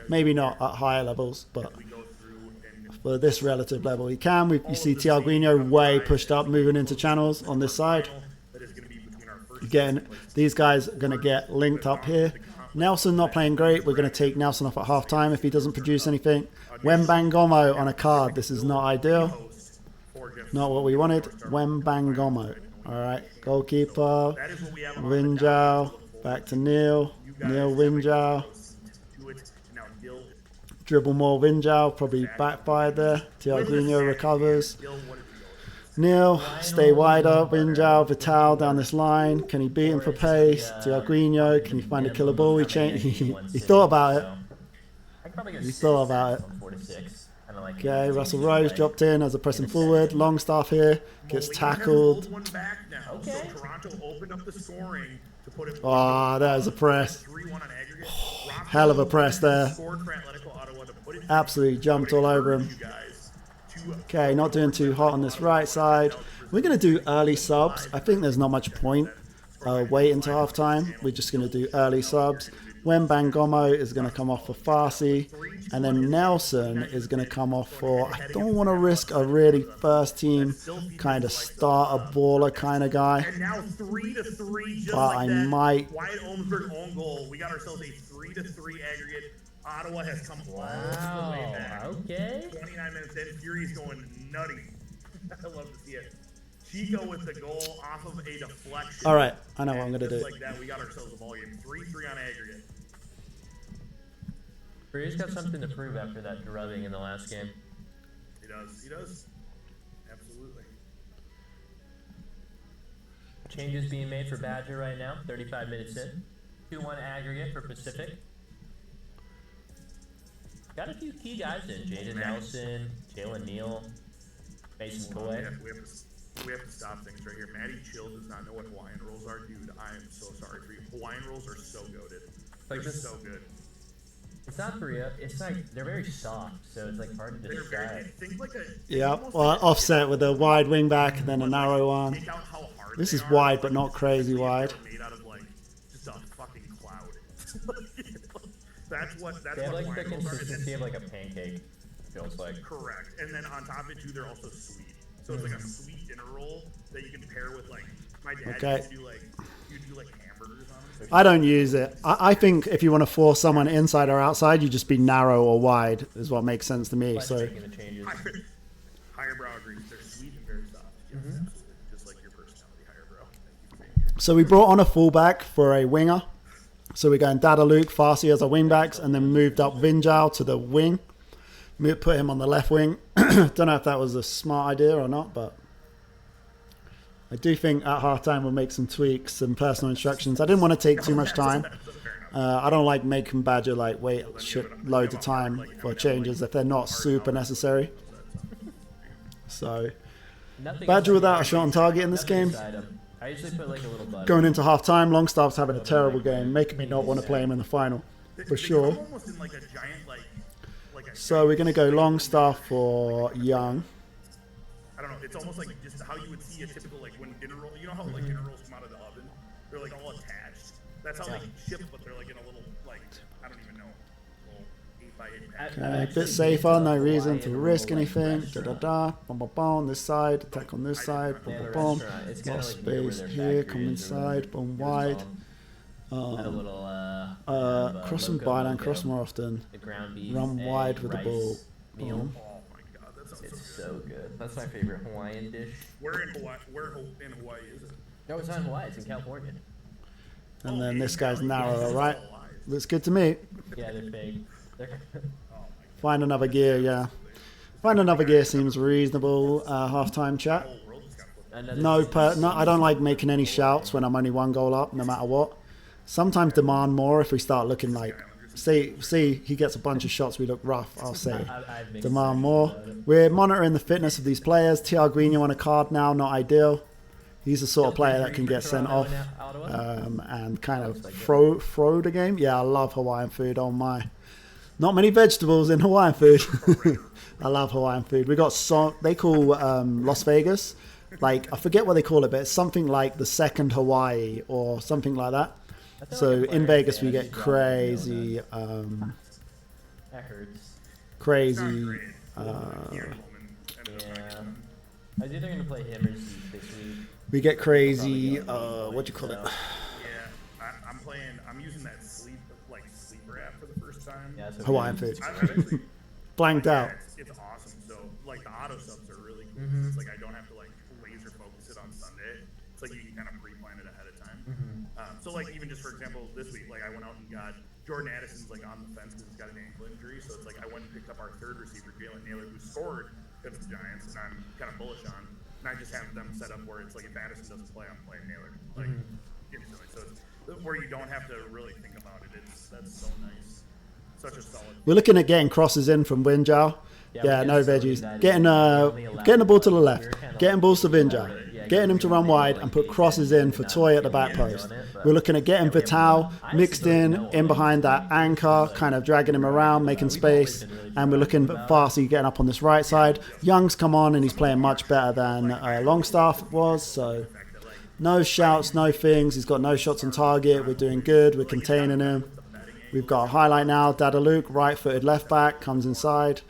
S2: Maybe not at higher levels, but for this relative level he can. You see Tiaguinho way pushed up, moving into channels on this side. Again, these guys are going to get linked up here. Nelson not playing great. We're going to take Nelson off at half time if he doesn't produce anything. Wembangomo on a card. This is not ideal. Not what we wanted. Wembangomo. Alright, goalkeeper. Winjow. Back to Neil. Neil Winjow. Dribble more Winjow. Probably backfired there. Tiaguinho recovers. Neil, stay wide up, Winjow, Vital down this line. Can he beat him for pace? Tiaguinho, can he find a killer ball? He thought about it. He thought about it. Okay, Russell Rose dropped in as a pressing forward. Longstaff here, gets tackled. Oh, that was a press. Hell of a press there. Absolutely jumped all over him. Okay, not doing too hot on this right side. We're going to do early subs. I think there's not much point waiting to half time. We're just going to do early subs. Wembangomo is going to come off for Farsi. And then Nelson is going to come off for... I don't want to risk a really first team kind of starter baller kind of guy. But I might...
S1: Wyatt Olmsberg own goal. We got ourselves a 3-3 aggregate. Ottawa has come all the way back.
S5: Okay.
S1: 29 minutes in, Fury's going nutty. I love to see it. Chico with the goal off of a deflection.
S2: All right, I know what I'm going to do.
S1: Like that, we got ourselves a volume. 3-3 on aggregate.
S5: Fury's got something to prove after that drubbing in the last game.
S1: He does. He does. Absolutely.
S5: Changes being made for Badger right now. 35 minutes in. 2-1 aggregate for Pacific. Got a few key guys in. Jaden Nelson, Jalen Neal, Mason Coy.
S1: Yeah, we have to stop things right here. Maddie Chill does not know what Hawaiian rolls are. Dude, I am so sorry for you. Hawaiian rolls are so goated.
S5: Like
S1: they're
S5: this,
S1: so good.
S5: It's not for real. It's like, they're very soft, so it's like hard to describe.
S2: Yeah, well, offset with a wide wing back and then a narrow one. This is wide, but not crazy wide.
S1: Made out of like just a fucking cloud. That's what
S5: they have like the consistency of like a pancake. Feels like.
S1: Correct, and then on top of it too, they're also sweet. So it's like a sweet dinner roll that you can pair with like my dad used to do like hamburgers on them.
S2: I don't use it. I think if you want to force someone inside or outside, you just be narrow or wide is what makes sense to me. So
S1: higher brow agrees. They're sweet and very soft. Yes, absolutely. Just like your personality, higher brow.
S2: So we brought on a fullback for a winger. So we're going Dada Luke, Farsi as our wing backs, and then moved up Vinjao to the wing. Put him on the left wing. Don't know if that was a smart idea or not, but I do think at halftime we'll make some tweaks, some personal instructions. I didn't want to take too much time. I don't like making Badger like wait loads of time for changes if they're not super necessary. So Badger without a shot on target in this game.
S5: I usually put like a little button.
S2: Going into half-time, Longstaff's having a terrible game, making me not want to play him in the final, for sure. So we're going to go Longstaff for Young.
S1: I don't know, it's almost like just how you would see a typical, like, when dinner roll, you know how, like, dinner rolls come out of the oven? They're, like, all attached. That's how, like, chips, but they're, like, in a little, like, I don't even know, little 8x8 pack.
S2: Okay, a bit safer, no reason to risk anything. Da-da-da, boom, on this side, attack on this side, boom, boom. Lost space here, come inside, boom, wide.
S5: Had a little
S2: Cross and byline, cross more often.
S5: The ground beef,
S2: Run
S5: egg,
S2: wide with the
S5: rice
S2: ball.
S5: meal.
S2: Mhm.
S1: Oh my god, that sounds
S5: It's
S1: so
S5: so good. That's my favorite Hawaiian dish.
S1: Where in Hawaii? In Hawaii is it?
S5: No, it's not in Hawaii. It's in California.
S2: And then
S1: in
S2: this guy's
S1: Cali.
S2: narrow,
S1: It's
S2: right?
S1: all lies.
S2: Looks good to me.
S5: Yeah, they're fake. They're
S2: Find another gear, yeah. Find another gear seems reasonable. Halftime chat.
S1: The whole world just got flipped.
S5: another.
S2: I don't like making any shouts when I'm only one goal up, no matter what. Sometimes demand more if we start looking like, see he gets a bunch of shots, we look rough, I'll say.
S5: I've mixed
S2: Demand
S5: signals
S2: more.
S5: about it.
S2: We're monitoring the fitness of these players. Tiaguinho on a card now, not ideal. He's the sort of player that can get sent off and kind of throw the game. Yeah, I love Hawaiian food. Oh my. Not many vegetables in Hawaiian food. I love Hawaiian food. We got they call Las Vegas, like I forget what they call it, but it's something like the second Hawaii or something like that. So in Vegas we get crazy,
S5: That hurts.
S2: crazy.
S1: Here,
S5: Yeah. I think they're gonna play him or Zeke this week.
S2: We get crazy. What do you call it?
S1: Yeah, I'm using that sleeper app for the first time.
S5: Yeah, so
S2: Hawaiian
S5: good.
S2: food.
S1: I've actually
S2: Blanked out.
S1: It's awesome. So like the auto subs are really cool.
S5: Mm-hmm.
S1: It's like I don't have to like laser focus it on Sunday. It's like you can kind of pre-plan it ahead of time. So like even just for example this week, like I went out and got Jordan Addison's like on the fence because he's got an ankle injury. So it's like I went and picked up our third receiver, Jalen Naylor, who scored against the Giants, and I'm kind of bullish on. And I just have them set up where it's like if Addison doesn't play, I'm playing Naylor. Like instantly. So it's where you don't have to really think about it. That's so nice. Such a solid.
S2: We're looking at getting crosses in from Winjow. Yeah, no veggies. Getting the ball to the left. Getting balls to Winjow. Getting him to run wide and put crosses in for Toy at the back post. We're looking at getting Vital mixed in behind that anchor, kind of dragging him around, making space. And we're looking at Farsi getting up on this right side. Young's come on and he's playing much better than Longstaff was. So no shouts, no things. He's got no shots on target. We're doing good. We're containing him. We've got a highlight now. Dada Luke, right-footed left back, comes inside.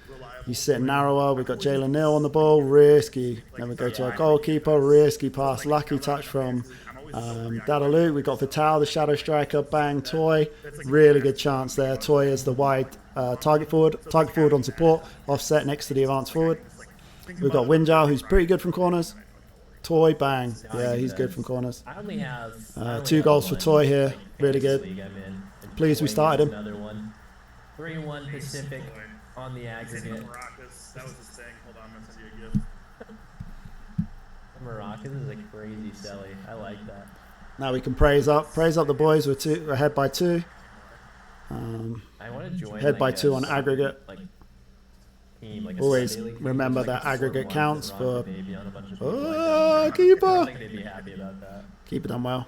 S2: He's sitting narrower. We've got Jalen Neal on the ball. Risky. Then we go to our goalkeeper. Risky pass. Lucky touch from Dada Luke. We've got Vital, the shadow striker. Bang. Toy. Really good chance there. Toy is the wide target forward. Target forward on support. Offset next to the advance forward. We've got Winjar, who's pretty good from corners. Toy. Bang. Yeah, he's good from corners.
S5: I only have
S2: 2 goals for Toy here. Really good. Pleased we started him.
S5: Another one. 3-1 Pacific on the aggregate.
S1: Maracas, that was his thing. Hold on, I'm gonna send you a gift.
S5: Maracas is a crazy celly. I like that.
S2: Now we can praise up the boys. We're ahead by 2.
S5: I want to join.
S2: Head
S5: like
S2: by
S5: a
S2: 2 on
S5: soccer,
S2: aggregate.
S5: Like, team, like a
S2: Always
S5: Sunday league team,
S2: remember
S5: just like
S2: that
S5: a
S2: aggregate
S5: sort of
S2: counts
S5: one to
S2: for-
S5: baby on a bunch of people like
S2: Oh,
S5: that. I
S2: keeper!
S5: don't think they'd be happy about that.
S2: Keep it done well.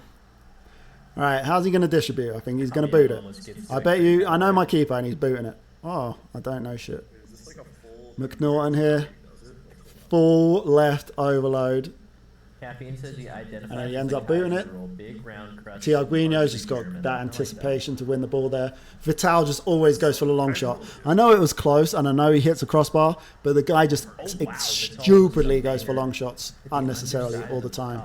S2: All right, how's he going to distribute? I think he's going to boot it. I bet you. I know my keeper, and he's booting it. Oh, I don't know shit.
S1: Is this like a full
S2: McNaughton here, full left overload.
S5: Caffeine says he identifies.
S2: And he
S5: as
S2: ends
S5: the
S2: up booting
S5: guy
S2: it.
S5: who roll big round crutch
S2: Tiaguinho's just got that anticipation to win the ball there. Vital just always goes for the long shot. I know it was close, and I know he hits a crossbar, but the guy just stupidly goes for long shots unnecessarily all the time.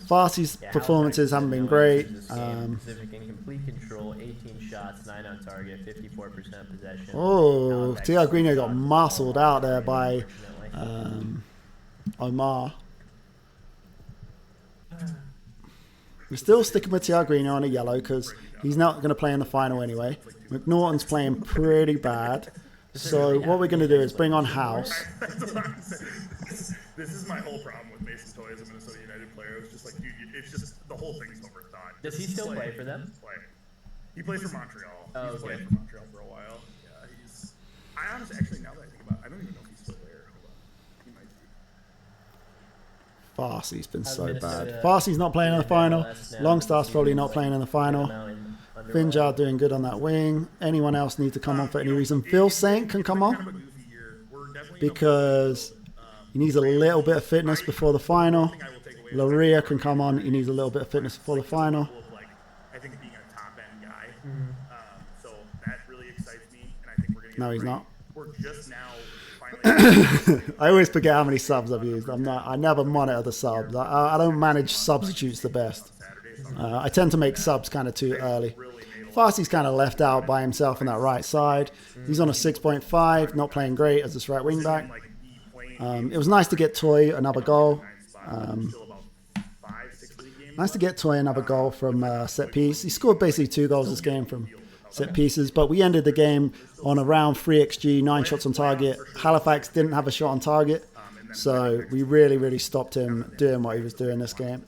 S2: Farsi's performances haven't been great.
S5: Pacific in complete control, 18 shots, 9 on target, 54% possession.
S2: Oh, Tiaguinho got muscled out there by Omar. We're still sticking with Tiaguinho on a yellow because he's not going to play in the final anyway. McNaughton's playing pretty bad. So what we're going to do is bring on House.
S1: This is my whole problem with Mason Toy as a Minnesota United player. It's just like, dude, it's just the whole thing's overthought.
S5: Does he
S1: Just
S5: still play for them?
S1: Play. He plays for Montreal.
S5: Oh,
S1: He's
S5: okay.
S1: played for Montreal for a while. Yeah, he's. I honestly, actually, now that I think about it, I don't even know if he's still there. Hold on. He might be.
S2: Farsi's been
S5: How's
S2: so
S5: Minnesota
S2: bad. Farsi's not playing in the final.
S5: MLS now?
S2: Longstaff's probably not playing in the final.
S5: Underway.
S2: Finjar doing good on that wing. Anyone else need to come on for any reason? Phil Saint can come
S1: Kind
S2: on
S1: of a goofy year. We're definitely
S2: because he needs a little bit of fitness before the final. Laria can come on. He needs a little bit of fitness before the final.
S1: Like, I think being a top end guy. So that really excites me, and I think we're gonna get
S2: No, he's
S1: great.
S2: not.
S1: We're just now finally.
S2: I always forget how many subs I've used. I never monitor the subs. I don't manage substitutes the best. I tend to make subs kind of too early. Farsi's kind of left out by himself on that right side. He's on a 6.5, not playing great as this right wing back. It was nice to get Toy another goal. Nice to get Toy another goal from set piece. He scored basically 2 goals this game from set pieces, but we ended the game on around 3 XG, 9 shots on target. Halifax didn't have a shot on target, so we really stopped him doing what he was doing this game.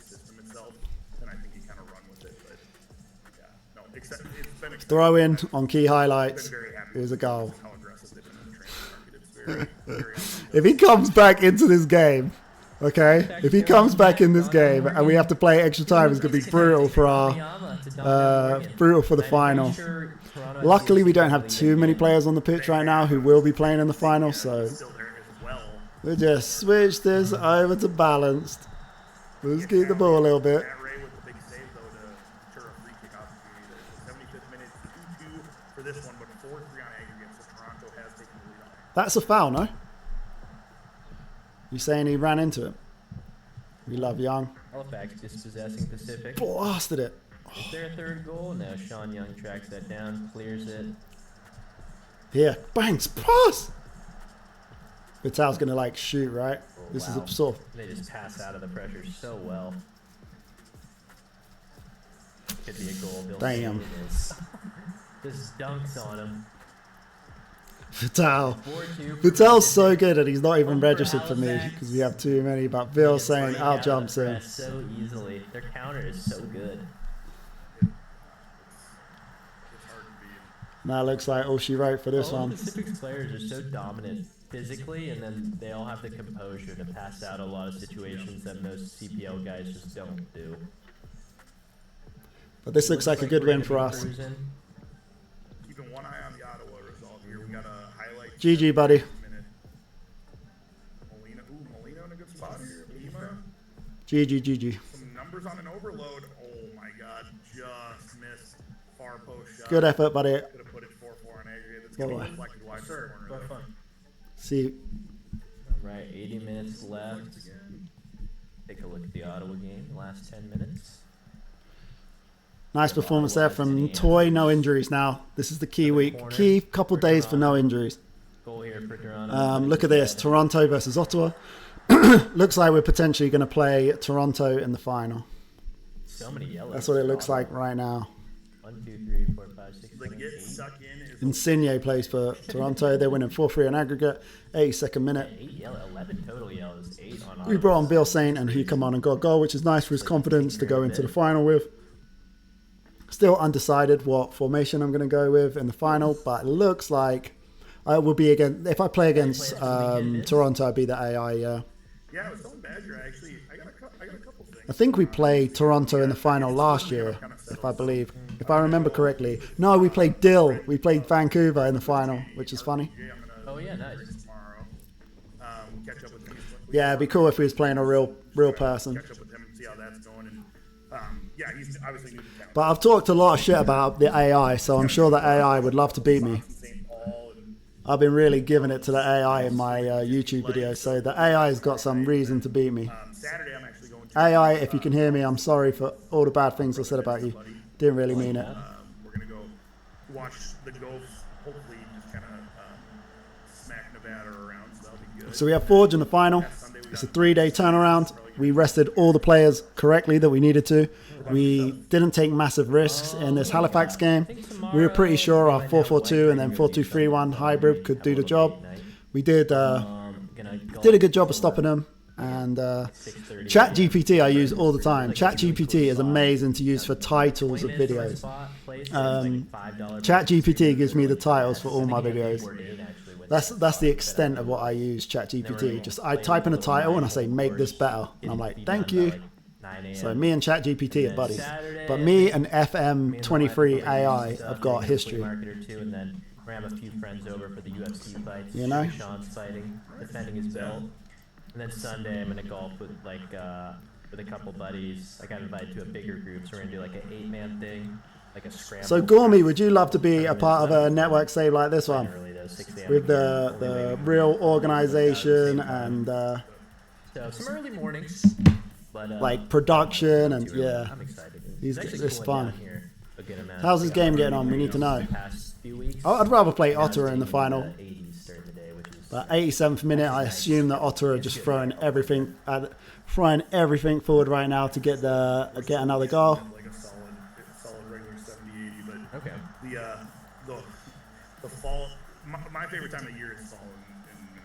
S2: Throw in on key highlights. It was a goal. If he comes back into this game, okay? If he comes back in this game and we have to play extra time, it's going to be brutal for the final. Luckily, we don't have too many players on the pitch right now who will be playing in the final, so we'll just switch this over to balanced. We'll just keep the ball a little bit. That's a foul, no? You saying he ran into him? We love Young.
S5: Halifax dispossessing Pacific.
S2: Blasted it.
S5: Is there a third goal? No, Sean Young tracks that down, clears it.
S2: Here, bangs, pass! Vital's gonna like shoot, right?
S5: Oh,
S2: this
S5: wow.
S2: is absurd.
S5: They just pass out of the pressure so well. Could be a goal. Bill
S2: Damn.
S5: Just dunks on him.
S2: Vital. Vital's so good and he's not even registered for me because we have too many, but Bill's saying out jumps in.
S5: So easily. Their counter is so good.
S2: That looks like all she wrote for this one.
S5: Pacific's players are so dominant physically, and then they all have the composure to pass out a lot of situations that most CPL guys just don't do.
S2: But this looks like a good win for us.
S1: Keeping one eye on the Ottawa result here. We got a highlight.
S2: GG, buddy.
S1: Molina in a good spot here. Lima.
S2: GG.
S1: Some numbers on an overload. Oh my God, just missed far post shot.
S2: Good effort, buddy.
S1: Could have put it 4-4 on aggregate. It's going to be reflected wide corner. Though.
S2: See.
S5: Alright, 80 minutes left. Take a look at the Ottawa game, last 10 minutes.
S2: Nice performance there from Toy. No injuries now. This is the key week. Key couple days for no injuries.
S5: Goal here for Toronto.
S2: Look at this. Toronto versus Ottawa. Looks like we're potentially going to play Toronto in the final.
S5: So many yellows.
S2: That's what it looks like right now.
S5: 1, 2, 3, 4, 5, 6, 7, 8.
S2: Insigne plays for Toronto. They're winning 4-3 on aggregate. 82nd minute.
S5: 8 yellow, 11 total yellows, 8 on
S2: We brought on Bill Saint and he come on and got a goal, which is nice for his confidence to go into the final with. Still undecided what formation I'm going to go with in the final, but it looks like I will be against. If I play against Toronto, I'll be the AI.
S1: Yeah, I was telling Badger actually. I got a couple things.
S2: I think we played Toronto in the final last year, if I believe, if I remember correctly. No, we played Dill. We played Vancouver in the final, which is funny.
S5: Oh yeah, nice.
S1: Tomorrow, catch up with him.
S2: Yeah, it'd be cool if he was playing a real person.
S1: Catch up with him and see how that's going. And yeah, he's obviously new to town.
S2: But I've talked a lot of shit about the AI, so I'm sure the AI would love to beat me. I've been really giving it to the AI in my YouTube videos, so the AI has got some reason to beat me.
S1: Saturday, I'm actually going to.
S2: AI, if you can hear me, I'm sorry for all the bad things I said about you. Didn't really mean it.
S1: We're gonna go watch the Ghosts. Hopefully, just kind of smack Nevada around, so that'll be good.
S2: So we have Forge in the final. It's a 3-day turnaround. We rested all the players correctly that we needed to. We didn't take massive risks in this Halifax game. We were pretty sure our 4-4-2 and then 4-2-3-1 hybrid could do the job. We did a good job of stopping them. And ChatGPT I use all the time. ChatGPT is amazing to use for titles of videos. ChatGPT gives me the titles for all my videos. That's the extent of what I use ChatGPT. Just I type in a title and I say make this better, and I'm like thank you. So me and ChatGPT are buddies, but me and FM23 AI have got history.
S5: Ram a few friends over for the UFC fights.
S2: You know?
S5: Sean's fighting, defending his belt, and then Sunday I'm gonna golf with with a couple buddies. I got invited to a bigger group, so we're gonna do like an 8-man thing. Like a scramble.
S2: So Gormy, would you love to be a part of a network save like this one? With the real organization and
S5: so some early mornings, but
S2: like production and yeah,
S5: I'm excited.
S2: it's fun.
S5: significant amount.
S2: How's his game getting on? We need to know.
S5: The past few weeks.
S2: I'd rather play
S5: Now it's
S2: Ottawa in the
S5: taking
S2: final.
S5: 80s during the day, which is
S2: But 87th minute, I assume that Ottawa are just throwing everything forward right now to get another goal.
S1: Like a solid regular 70-80, but
S5: okay.
S1: the fall. My favorite time of year is fall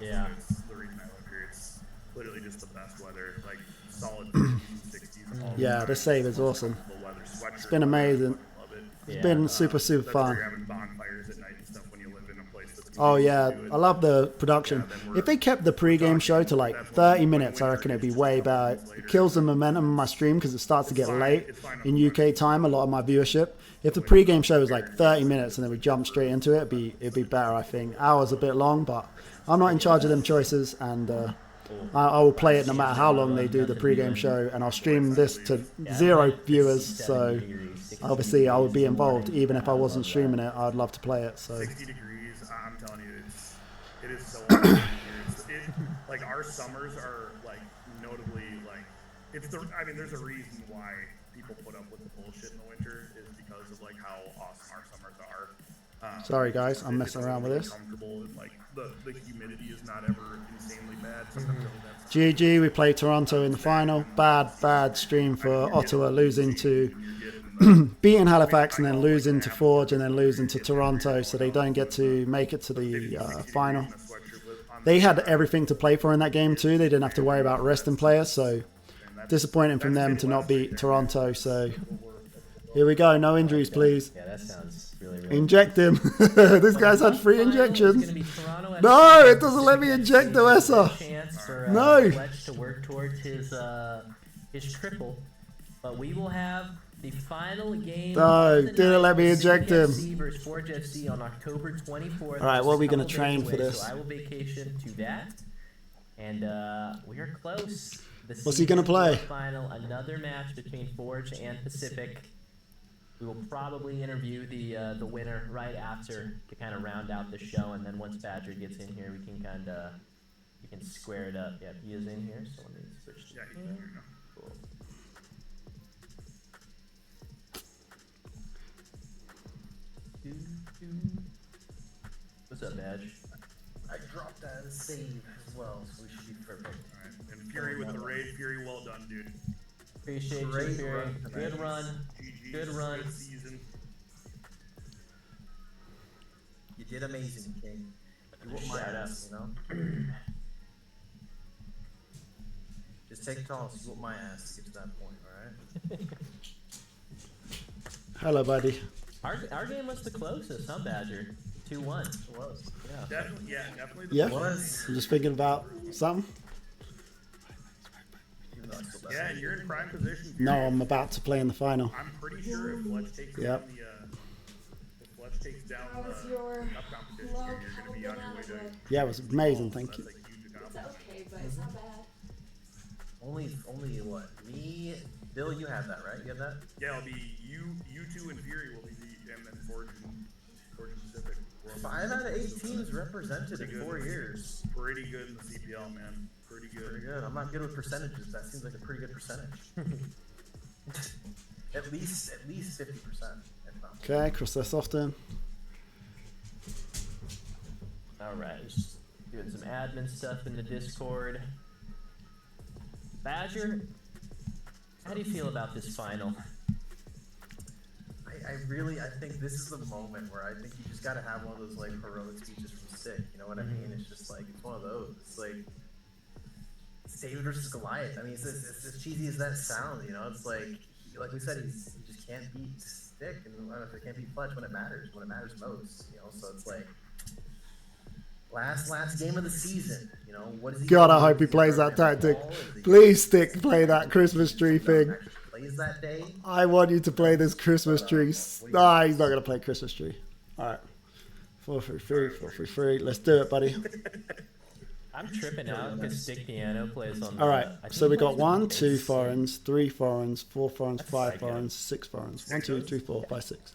S1: in
S5: Yeah.
S1: It's the reason I live here. It's literally just the best weather, like solid 50s, 60s. All
S2: Yeah,
S1: the
S2: the
S1: time.
S2: save is awesome.
S1: The weather,
S2: It's been amazing.
S1: Love it.
S2: It's
S5: Yeah.
S2: been super
S1: That's where
S2: fun.
S1: you're having bonfires at night and stuff when you live in a place that's.
S2: Oh yeah,
S1: conducive to it.
S2: I love the production. If they kept the pre-game show to like 30 minutes, I reckon it'd be way better. It kills the momentum of my stream because it starts to get late in UK time, a lot of my viewership. If the pre-game show was like 30 minutes and then we jump straight into it, it'd be better, I think. Hours a bit long, but I'm not in charge of them choices, and I will play it no matter how long they do the pre-game show, and I'll stream this to 0 viewers, so obviously I would be involved. Even if I wasn't streaming it, I'd love to play it. So
S1: 60 degrees. I'm telling you, it is so hot here. Like our summers are like notably like there's a reason why people put up with the bullshit in the winter is because of like how awesome our summers are.
S2: Sorry guys, I'm messing
S1: it's
S2: around with
S1: really
S2: this.
S1: comfortable and like the humidity is not ever insanely bad. Sometimes that's
S2: GG, we play Toronto in the final. Bad stream for Ottawa, losing to beating Halifax and then losing to Forge and then losing to Toronto, so they don't get to make it to the final. They had everything to play for in that game too. They didn't have to worry about resting players, so disappointing from them to not beat Toronto. So here we go, no injuries please.
S5: Yeah, that sounds really
S2: Inject him. This guy's had 3 injections. No, it doesn't let me inject the Essa. No.
S5: Fletch to work towards his triple, but we will have the final game.
S2: No,
S5: of the
S2: didn't
S5: night,
S2: let me inject him.
S5: CFC versus Forge FC on October 24th.
S2: All right, what are we
S5: Just a
S2: gonna
S5: couple
S2: train
S5: days
S2: for
S5: away,
S2: this?
S5: So I will vacation to that, and we are close. The
S2: What's he gonna
S5: season
S2: play?
S5: Final, another match between Forge and Pacific. We will probably interview the winner right after to kind of round out the show, and then once Badger gets in here, we can square it up. Yeah, he is in here, so let me switch to him. Cool. What's up, Badge?
S3: I dropped that save as well, so we should be perfect.
S1: Alright, and Fury with the raid. Fury, well done, dude.
S5: Appreciate you,
S3: Great
S5: Fury.
S3: run tonight.
S5: Good run.
S1: GG,
S5: Good run.
S1: Good season.
S3: You did amazing, King. You whooped my
S5: Shout out.
S3: ass, you know? Just take toss, you whooped my ass to get to that point, alright?
S2: Hello, buddy.
S5: Our game was the closest, huh, Badger? 2-1.
S3: It was.
S5: Yeah.
S1: Definitely the
S2: Yeah.
S3: It was.
S2: I'm just thinking about something.
S3: Even though I still
S1: Yeah, and you're in prime position.
S2: No, I'm about to play in the final.
S1: I'm pretty sure if Fletch takes
S2: Yep.
S1: down if Fletch takes down
S6: How was
S1: the
S6: your
S1: cup competition,
S6: low
S1: you're going to be on your way to.
S2: Yeah, it was amazing. Thank you.
S1: That's a huge
S6: It's
S1: accomplishment.
S6: okay, but it's not bad.
S3: Only what? Me, Bill, you have that, right? You have that?
S1: Yeah, it'll be you two and Fury will be and then Forge and Pacific.
S3: 5 out of 8 teams represented in 4 years.
S1: Pretty good in the CPL, man. Pretty good.
S3: Pretty good. I'm not good with percentages. That seems like a pretty good percentage. at least 50%. If not.
S2: Okay, cross this off then.
S5: Alright, just doing some admin stuff in the Discord. Badger, how do you feel about this final?
S3: I think this is the moment where I think you just gotta have one of those like heroic speeches from Stick. You know what I mean? It's just like it's one of those. It's like it's David versus Goliath. I mean, it's as cheesy as that sounds. You know, it's like we said, he just can't beat Stick, and I don't know if he can't beat Fletch when it matters most. You know, so it's like last game of the season. You know, what is he?
S2: God,
S3: gonna
S2: I
S3: do?
S2: hope he
S3: Is
S2: plays
S3: gonna
S2: that
S3: run the
S2: tactic.
S3: ball? Is he-
S2: Please, Stick, play that Christmas tree thing.
S3: Actually plays that day.
S2: I want you to play this Christmas tree. Nah, he's not going to play Christmas tree. All right. 4-3-3. Let's do it, buddy.
S5: I'm tripping out because Stick Piano plays on.
S2: All right.
S5: I think
S2: So we
S5: he
S2: got
S5: plays
S2: 1,
S5: the
S2: 2
S5: bass.
S2: foreigns, 3 foreigns, 4 foreigns, 5
S5: psycho.
S2: foreigns, 6 foreigns. 1, 2, 3, 4, 5, 6.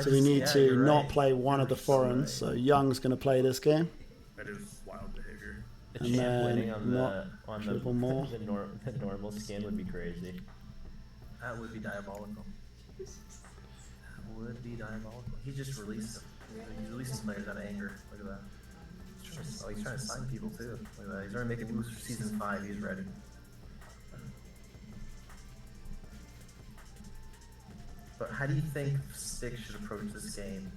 S2: So we need to not play one of the foreigns. So Young's going to play this game.
S1: That is wild behavior.
S5: The
S2: And
S5: champ
S2: then
S5: winning on
S2: not
S5: the
S2: triple more.
S5: the normal skin would be crazy.
S3: That would be diabolical. That would diabolical. He just released them. He's releasing players out of anger. Look at that. He's trying to sign people too. Look at that. He's already making moves for season 5. He's ready. But how do you think Stick should approach this game?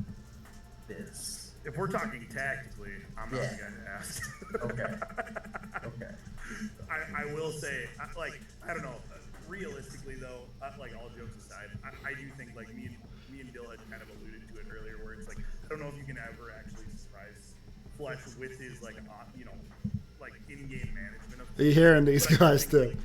S1: If we're talking tactically, I'm not the guy to ask.
S3: Okay. Okay.
S1: I will say, I don't know. Realistically, though, like all jokes aside, I do think like me and Dill had kind of alluded to it earlier, where it's like I don't know if you can ever actually surprise Fletch with his like in-game management of.
S2: Are you hearing these guys too?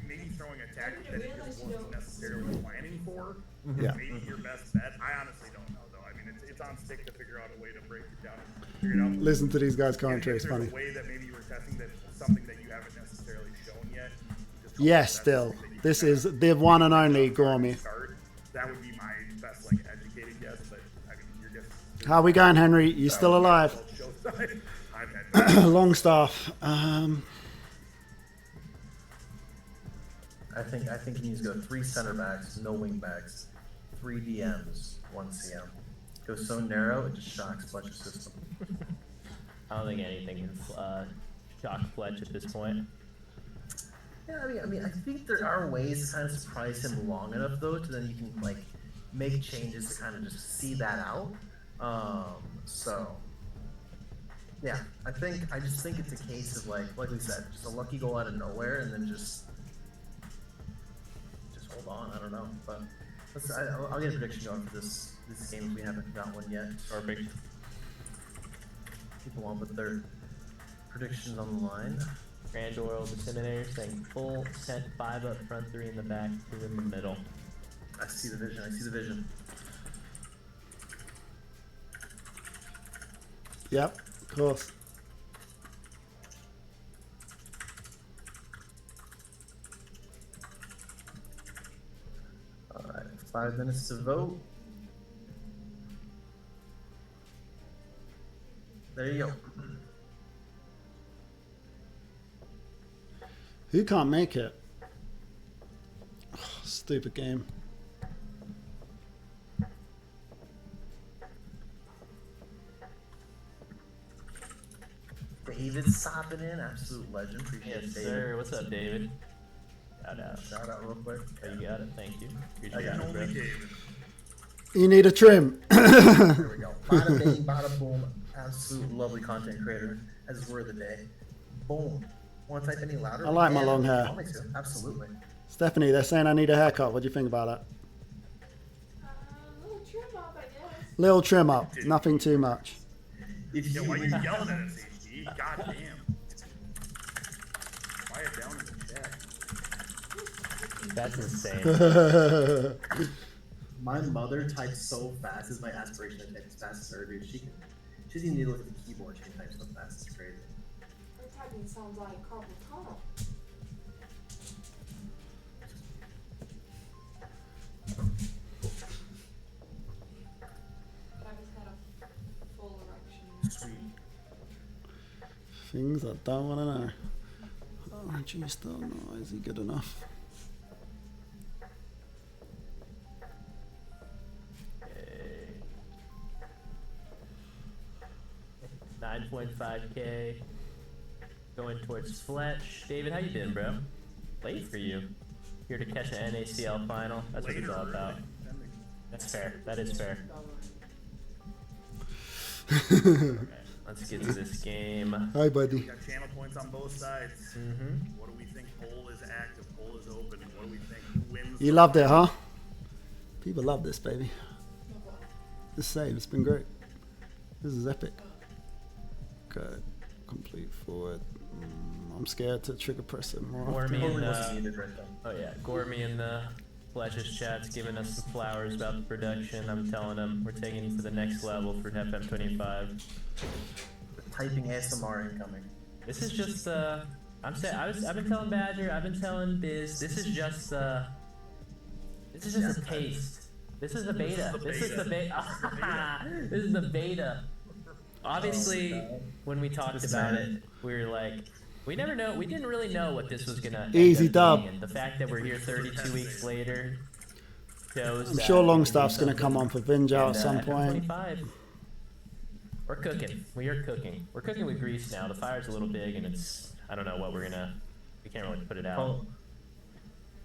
S1: Maybe throwing a tactic that he just wasn't necessarily planning for.
S2: Yeah.
S1: Maybe your best bet. I honestly don't know though. I mean, it's on Stick to figure out a way to break it down and figure it out.
S2: Listen to these guys' commentary. It's
S1: If there's
S2: funny.
S1: a way that maybe you were testing that something that you haven't necessarily shown yet.
S2: Yes, still. This is the one and only Gormy.
S1: That would be my best like educated guess, but I mean your guess.
S2: How we going, Henry? You still alive? Longstaff.
S3: I think he needs to go 3 center backs, no wing backs, 3 DMs, 1 CM. Goes so narrow it just shocks Fletch's system.
S5: I don't think anything can shock Fletch at this point.
S3: Yeah, I mean, I think there are ways to kind of surprise him long enough though, to then you can like make changes to kind of just see that out. So yeah, I just think it's a case of like we said, just a lucky goal out of nowhere, and then just hold on. I don't know, but I'll get a prediction going for this game if we haven't got one yet.
S5: Perfect.
S3: People want to put their predictions on the line.
S5: Grand Oral Disseminator saying full set, 5 up front, 3 in the back, 2 in the middle.
S3: I see the vision. I see the vision.
S2: Yep, of course.
S3: All right, 5 minutes to vote. There you go.
S2: Who can't make it? Oh, stupid game.
S3: David sopping in, absolute legend. Appreciate
S5: Yes,
S3: it, David.
S5: sir. What's up, David?
S3: Shout out real quick.
S5: Oh, you got it. Thank you. Appreciate
S3: got
S5: it,
S3: it,
S5: bro.
S1: David.
S2: You need a trim.
S3: There we go. Bada bing, bada boom. Absolute lovely content creator. As word of the day. Boom. Want to type any louder?
S2: I like my
S3: Yeah,
S2: long hair.
S3: I'll make it. Absolutely.
S2: Stephanie, they're saying I need a haircut. What do you think about that?
S7: Little trim up, I guess.
S2: Little trim up. Nothing too much.
S3: If
S1: Yeah,
S3: you
S1: why are you yelling at us, HD? God damn. Quiet down in the chat.
S5: That's insane.
S3: My mother types so fast as my aspiration types fast as her, dude. She doesn't even need to look at the keyboard. She can type so fast. It's crazy.
S7: Her typing sounds like carpal tunnel. I just had a full erection.
S3: Sweet.
S2: Things I don't want to know. Oh, gee, still no. Is he good enough?
S5: 9.5K going towards Fletch. David, how you been, bro? Late for you. Here to catch an NACL final. That's what it's all about. That's fair. That is fair. Okay, let's get to this game.
S2: Hi, buddy.
S1: We got channel points on both sides.
S5: Mm-hmm.
S1: What do we think? Poll is active. Poll is open. What do we think? Who wins?
S2: You loved it, huh? People love this, baby. This save, it's been great. This is epic. Good. Complete forward. I'm scared to trigger press it more.
S5: Gormy
S3: Totally
S5: and
S3: wasn't needed right then.
S5: oh yeah, Gormy in the Fletch's chat's giving us some flowers about the production. I'm telling him we're taking it to the next level for FM25.
S3: Typing ASMR incoming.
S5: This is just I've been telling Badger, I've been telling Biz, this is just a taste. This is the beta. This is the beta. This is the beta. Obviously, when we talked about it, we were like, we didn't really know what this was gonna
S2: Easy
S5: end up
S2: dub.
S5: being. And the fact that we're here 32 weeks later, shows
S2: I'm
S5: that
S2: sure
S5: we can do
S2: Longstaff's going to come on for Vinjao
S5: And,
S2: at some
S5: at
S2: point.
S5: 25, we're cooking. We are cooking. We're cooking with grease now. The fire's a little big, and it's, I don't know what we're gonna. We can't really put it out.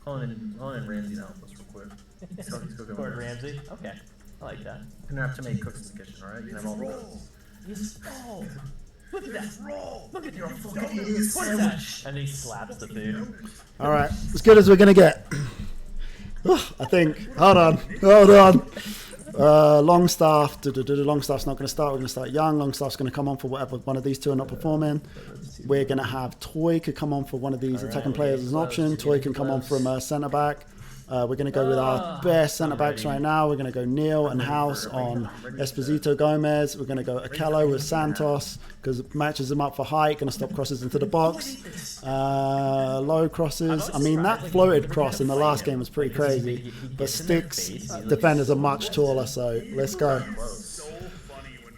S3: Calling in Ramsey to help us real quick. He's cooking
S5: Gordon
S3: with us.
S5: Ramsay. Okay, I like that.
S3: You're gonna have to make cooks in the kitchen, alright? You can have all the
S5: He's oh, look at that. Look at your fucking
S3: idiot
S5: What's that? And he slaps the food.
S2: All right, as good as we're going to get. I think. Hold on. Longstaff. Longstaff's not going to start. We're going to start Young. Longstaff's going to come on for whatever one of these two are not performing. We're going to have Toy could come on for one of these attacking players as an option. Toy can come on from centre back. We're going to go with our best centre backs right now. We're going to go Neil and House on Esposito Gomez. We're going to go Akello with Santos because it matches them up for height. Going to stop crosses into the box. Low crosses. I mean, that floated cross in the last game was pretty crazy. But Stick's defenders are much taller, so let's go.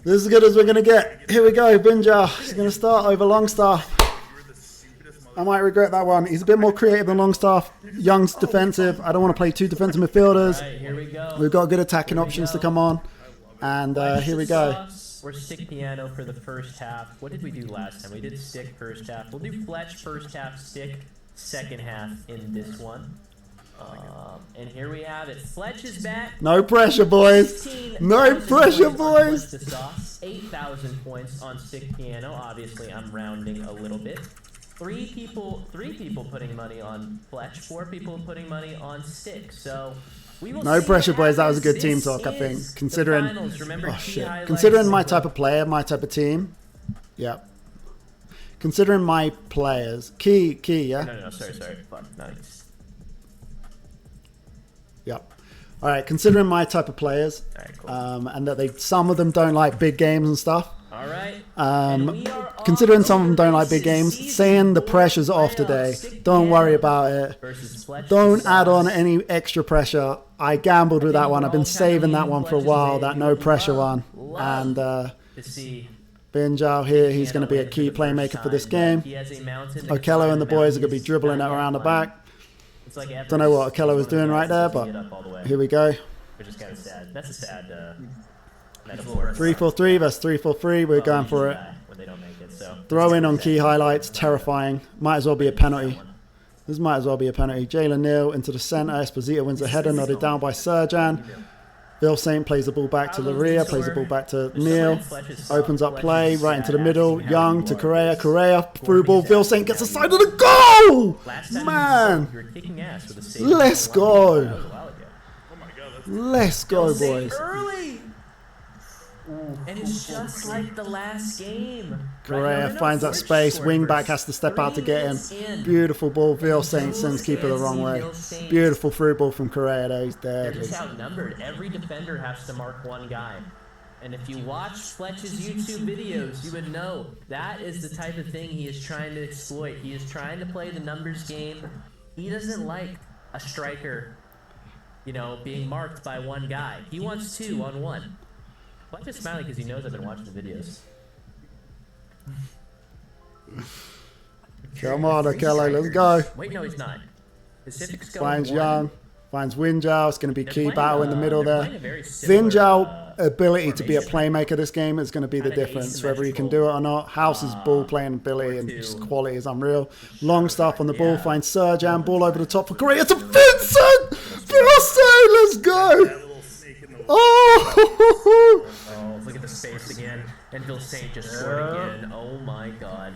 S2: This is as good as we're going to get. Here we go. Binja. He's going to start over Longstaff. I might regret that one. He's a bit more creative than Longstaff. Young's defensive. I don't want to play two defensive midfielders.
S5: Right, here we go.
S2: We've got good attacking options to come on. And here we go.
S5: We're stick piano for the first half. What did we do last time? We did stick first half. We'll do Fletch first half, stick second half in this one. And here we have it. Fletch is back.
S2: No pressure, boys. No pressure, boys.
S5: 8,000 points on stick piano. Obviously, I'm rounding a little bit. Three people putting money on Fletch. 4 people putting money on stick. So we will
S2: No
S5: see
S2: pressure,
S5: what
S2: boys. That was a
S5: happens.
S2: good team
S5: This
S2: talk, I think.
S5: is the
S2: Considering,
S5: finals. Remember,
S2: oh
S5: key
S2: shit.
S5: highlights
S2: Considering my
S5: and
S2: type of player, my type of team. Yeah. Considering my players, key, yeah.
S5: No, sorry. Fuck, nice.
S2: Yep. All right. Considering my type of players,
S5: All right, cool.
S2: and that some of them don't like big games and stuff.
S5: All right. And we are
S2: Considering
S5: off
S2: some of them don't
S5: to
S2: like big games,
S5: season
S2: saying the
S5: 4
S2: pressure's off today.
S5: playoffs.
S2: Don't worry about it.
S5: Versus Fletch
S2: Don't
S5: to
S2: add on
S5: Sauce.
S2: any extra pressure. I gambled with that one. I've been saving that one for a while, that no pressure one. And
S5: To see
S2: Binjao here, he's going to be a key playmaker for this game.
S5: He has a mountain.
S2: Okello and the boys are going to be dribbling it around the back.
S5: It's like
S2: Don't know what Okello was doing right there, but here we go.
S5: Which is kind of sad. That's a sad metaphor.
S2: 3-4-3 versus 3-4-3. We're going for it.
S5: When they don't make it, so.
S2: Throw in on key highlights. Terrifying. Might as well be a penalty. This might as well be a penalty. Jalen Neal into the centre. Esposito wins the header, nodded down by Serjan. Bill Saint plays the ball back to Laria, plays the ball back to Neal. Opens up play right into the middle. Young to Correa. Correa through ball. Bill Saint gets the side of the goal! Man! Let's go! Let's go, boys.
S5: Early. And it's just like the last game.
S2: Correa finds that space. Wing back has to step out to get him. Beautiful ball. Bill Saint sends keeper the wrong way. Beautiful through ball from Correa though. He's
S5: They're
S2: deadly.
S5: just outnumbered. Every defender has to mark one guy. And if you watch Fletch's YouTube videos, you would know that is the type of thing he is trying to exploit. He is trying to play the numbers game. He doesn't like a striker, you know, being marked by one guy. He wants 2 on 1. Fletch is smiling because he knows I've been watching the videos.
S2: Come on, Okello, let's go.
S5: Wait, no, he's not. Pacific's going
S2: Finds
S5: 1.
S2: Young. Finds Winjao. It's going to be key
S5: playing,
S2: battle in the middle
S5: they're
S2: there.
S5: playing a very similar,
S2: Vinjao ability to be a
S5: formation.
S2: playmaker this game is going to be the
S5: Kinda
S2: difference, whether he can do it or not. House's ball playing ability and just quality is unreal. Longstaff on the ball, finds Serjan, ball over the top for Correa to Vincent! Vincent, let's go! Oh!
S5: Oh, look at the space again. And Bill Saint just scored again. Oh my god.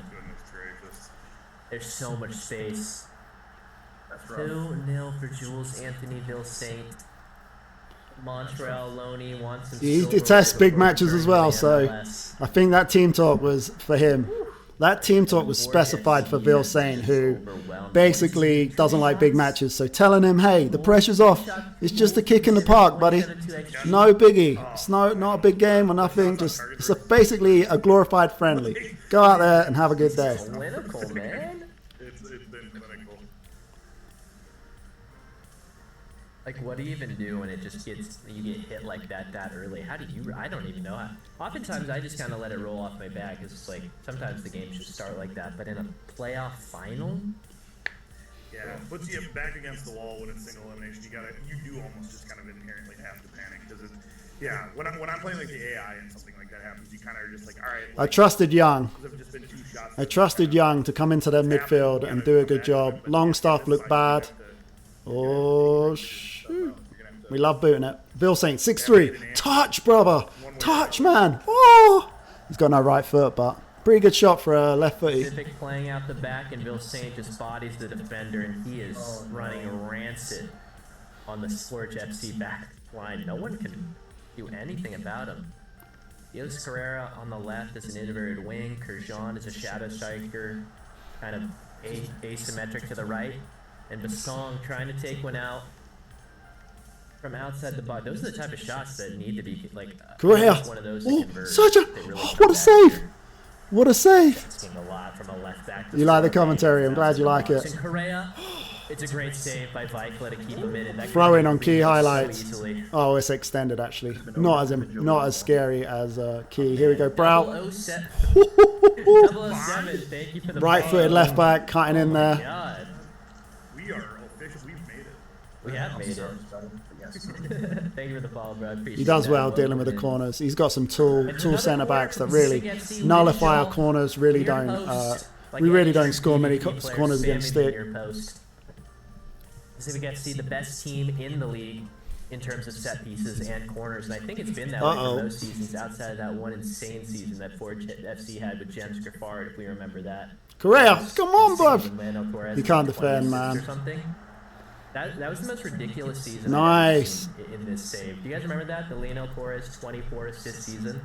S5: There's so much space. 2-0 for Jules Anthony Bill Saint. Montreal Loney wants some
S2: He
S5: silver
S2: detests big
S5: before
S2: matches as
S5: returning
S2: well,
S5: to the
S2: so
S5: MLS.
S2: I think that team talk was for him. That team talk was specified for Bill Saint, who basically doesn't like big matches. So telling him, hey, the pressure's off. It's just a kick in the park, buddy. No biggie. It's not a big game or nothing. Just it's basically a glorified friendly. Go out there and have a good day.
S5: Clinical, man.
S1: It's been clinical.
S5: Like, what do you even do when it just gets, you get hit like that early? How do you, I don't even know. Oftentimes, I just kind of let it roll off my back. It's just like, sometimes the games just start like that. But in a playoff final,
S1: Yeah, puts you back against the wall when it's single elimination. You do almost just kind of inherently have to panic because yeah. When I'm playing like the AI and something like that happens, you kind of are just like, all right.
S2: I trusted Young.
S1: Have just been 2 shots.
S2: I trusted Young to come into their midfield and do a good job. Longstaff looked bad. Oh, shoot. We love booting it. Bill Saint, 6'3". Touch, brother. Touch, man. Oh! He's got no right foot, but pretty good shot for a left footy.
S5: Pacific playing out the back, and Bill Saint just bodies the defender, and he is running rancid on the Splurge FC back line. No one can do anything about him. Dios Carrera on the left is an inverted wing. Kurjan is a shadow striker, kind of asymmetric to the right. And Basong trying to take one out from outside the box. Those are the type of shots that need to be like
S2: Correa.
S5: one of those
S2: Oh,
S5: convert.
S2: such a
S5: Really
S2: what a save! What a save!
S5: Asking a lot from a left back.
S2: You like the commentary? I'm glad you like it.
S5: And Correa, it's a great save by Vikla to keep him in it. That
S2: Throw in
S5: could
S2: on
S5: be
S2: key
S5: so
S2: highlights.
S5: easily.
S2: Oh, it's extended actually. Not as scary as key. Here we go, Brow.
S5: 007. Thank you for the
S2: Right footed
S5: follow.
S2: left back, cutting in there.
S5: God,
S1: We are official. We've made it.
S5: we have made it. Thank you for the follow, bro. I appreciate
S2: He does
S5: that.
S2: well dealing with the corners. He's got some tool
S5: another
S2: centre backs that
S5: corner from
S2: really
S5: CFC
S2: nullify our
S5: Mitchell.
S2: corners. Really
S5: Near
S2: don't.
S5: post. Like
S2: We really
S5: any
S2: don't score many
S5: PvP player
S2: corners against
S5: spamming
S2: stick.
S5: near post. Pacific FC, the best team in the league in terms of set pieces and corners, and I think it's been that way
S2: Uh-oh.
S5: for most seasons outside of that one insane season that Forge FC had with James Griffard, if we remember that.
S2: Correa, come on,
S5: Insane
S2: bruv.
S5: with Lando Torres
S2: You can't
S5: with
S2: defend,
S5: 26
S2: man.
S5: Or something. That was the most ridiculous season
S2: Nice.
S5: I've ever seen in this save. Do you guys remember that? The Lando Torres 24 assist season?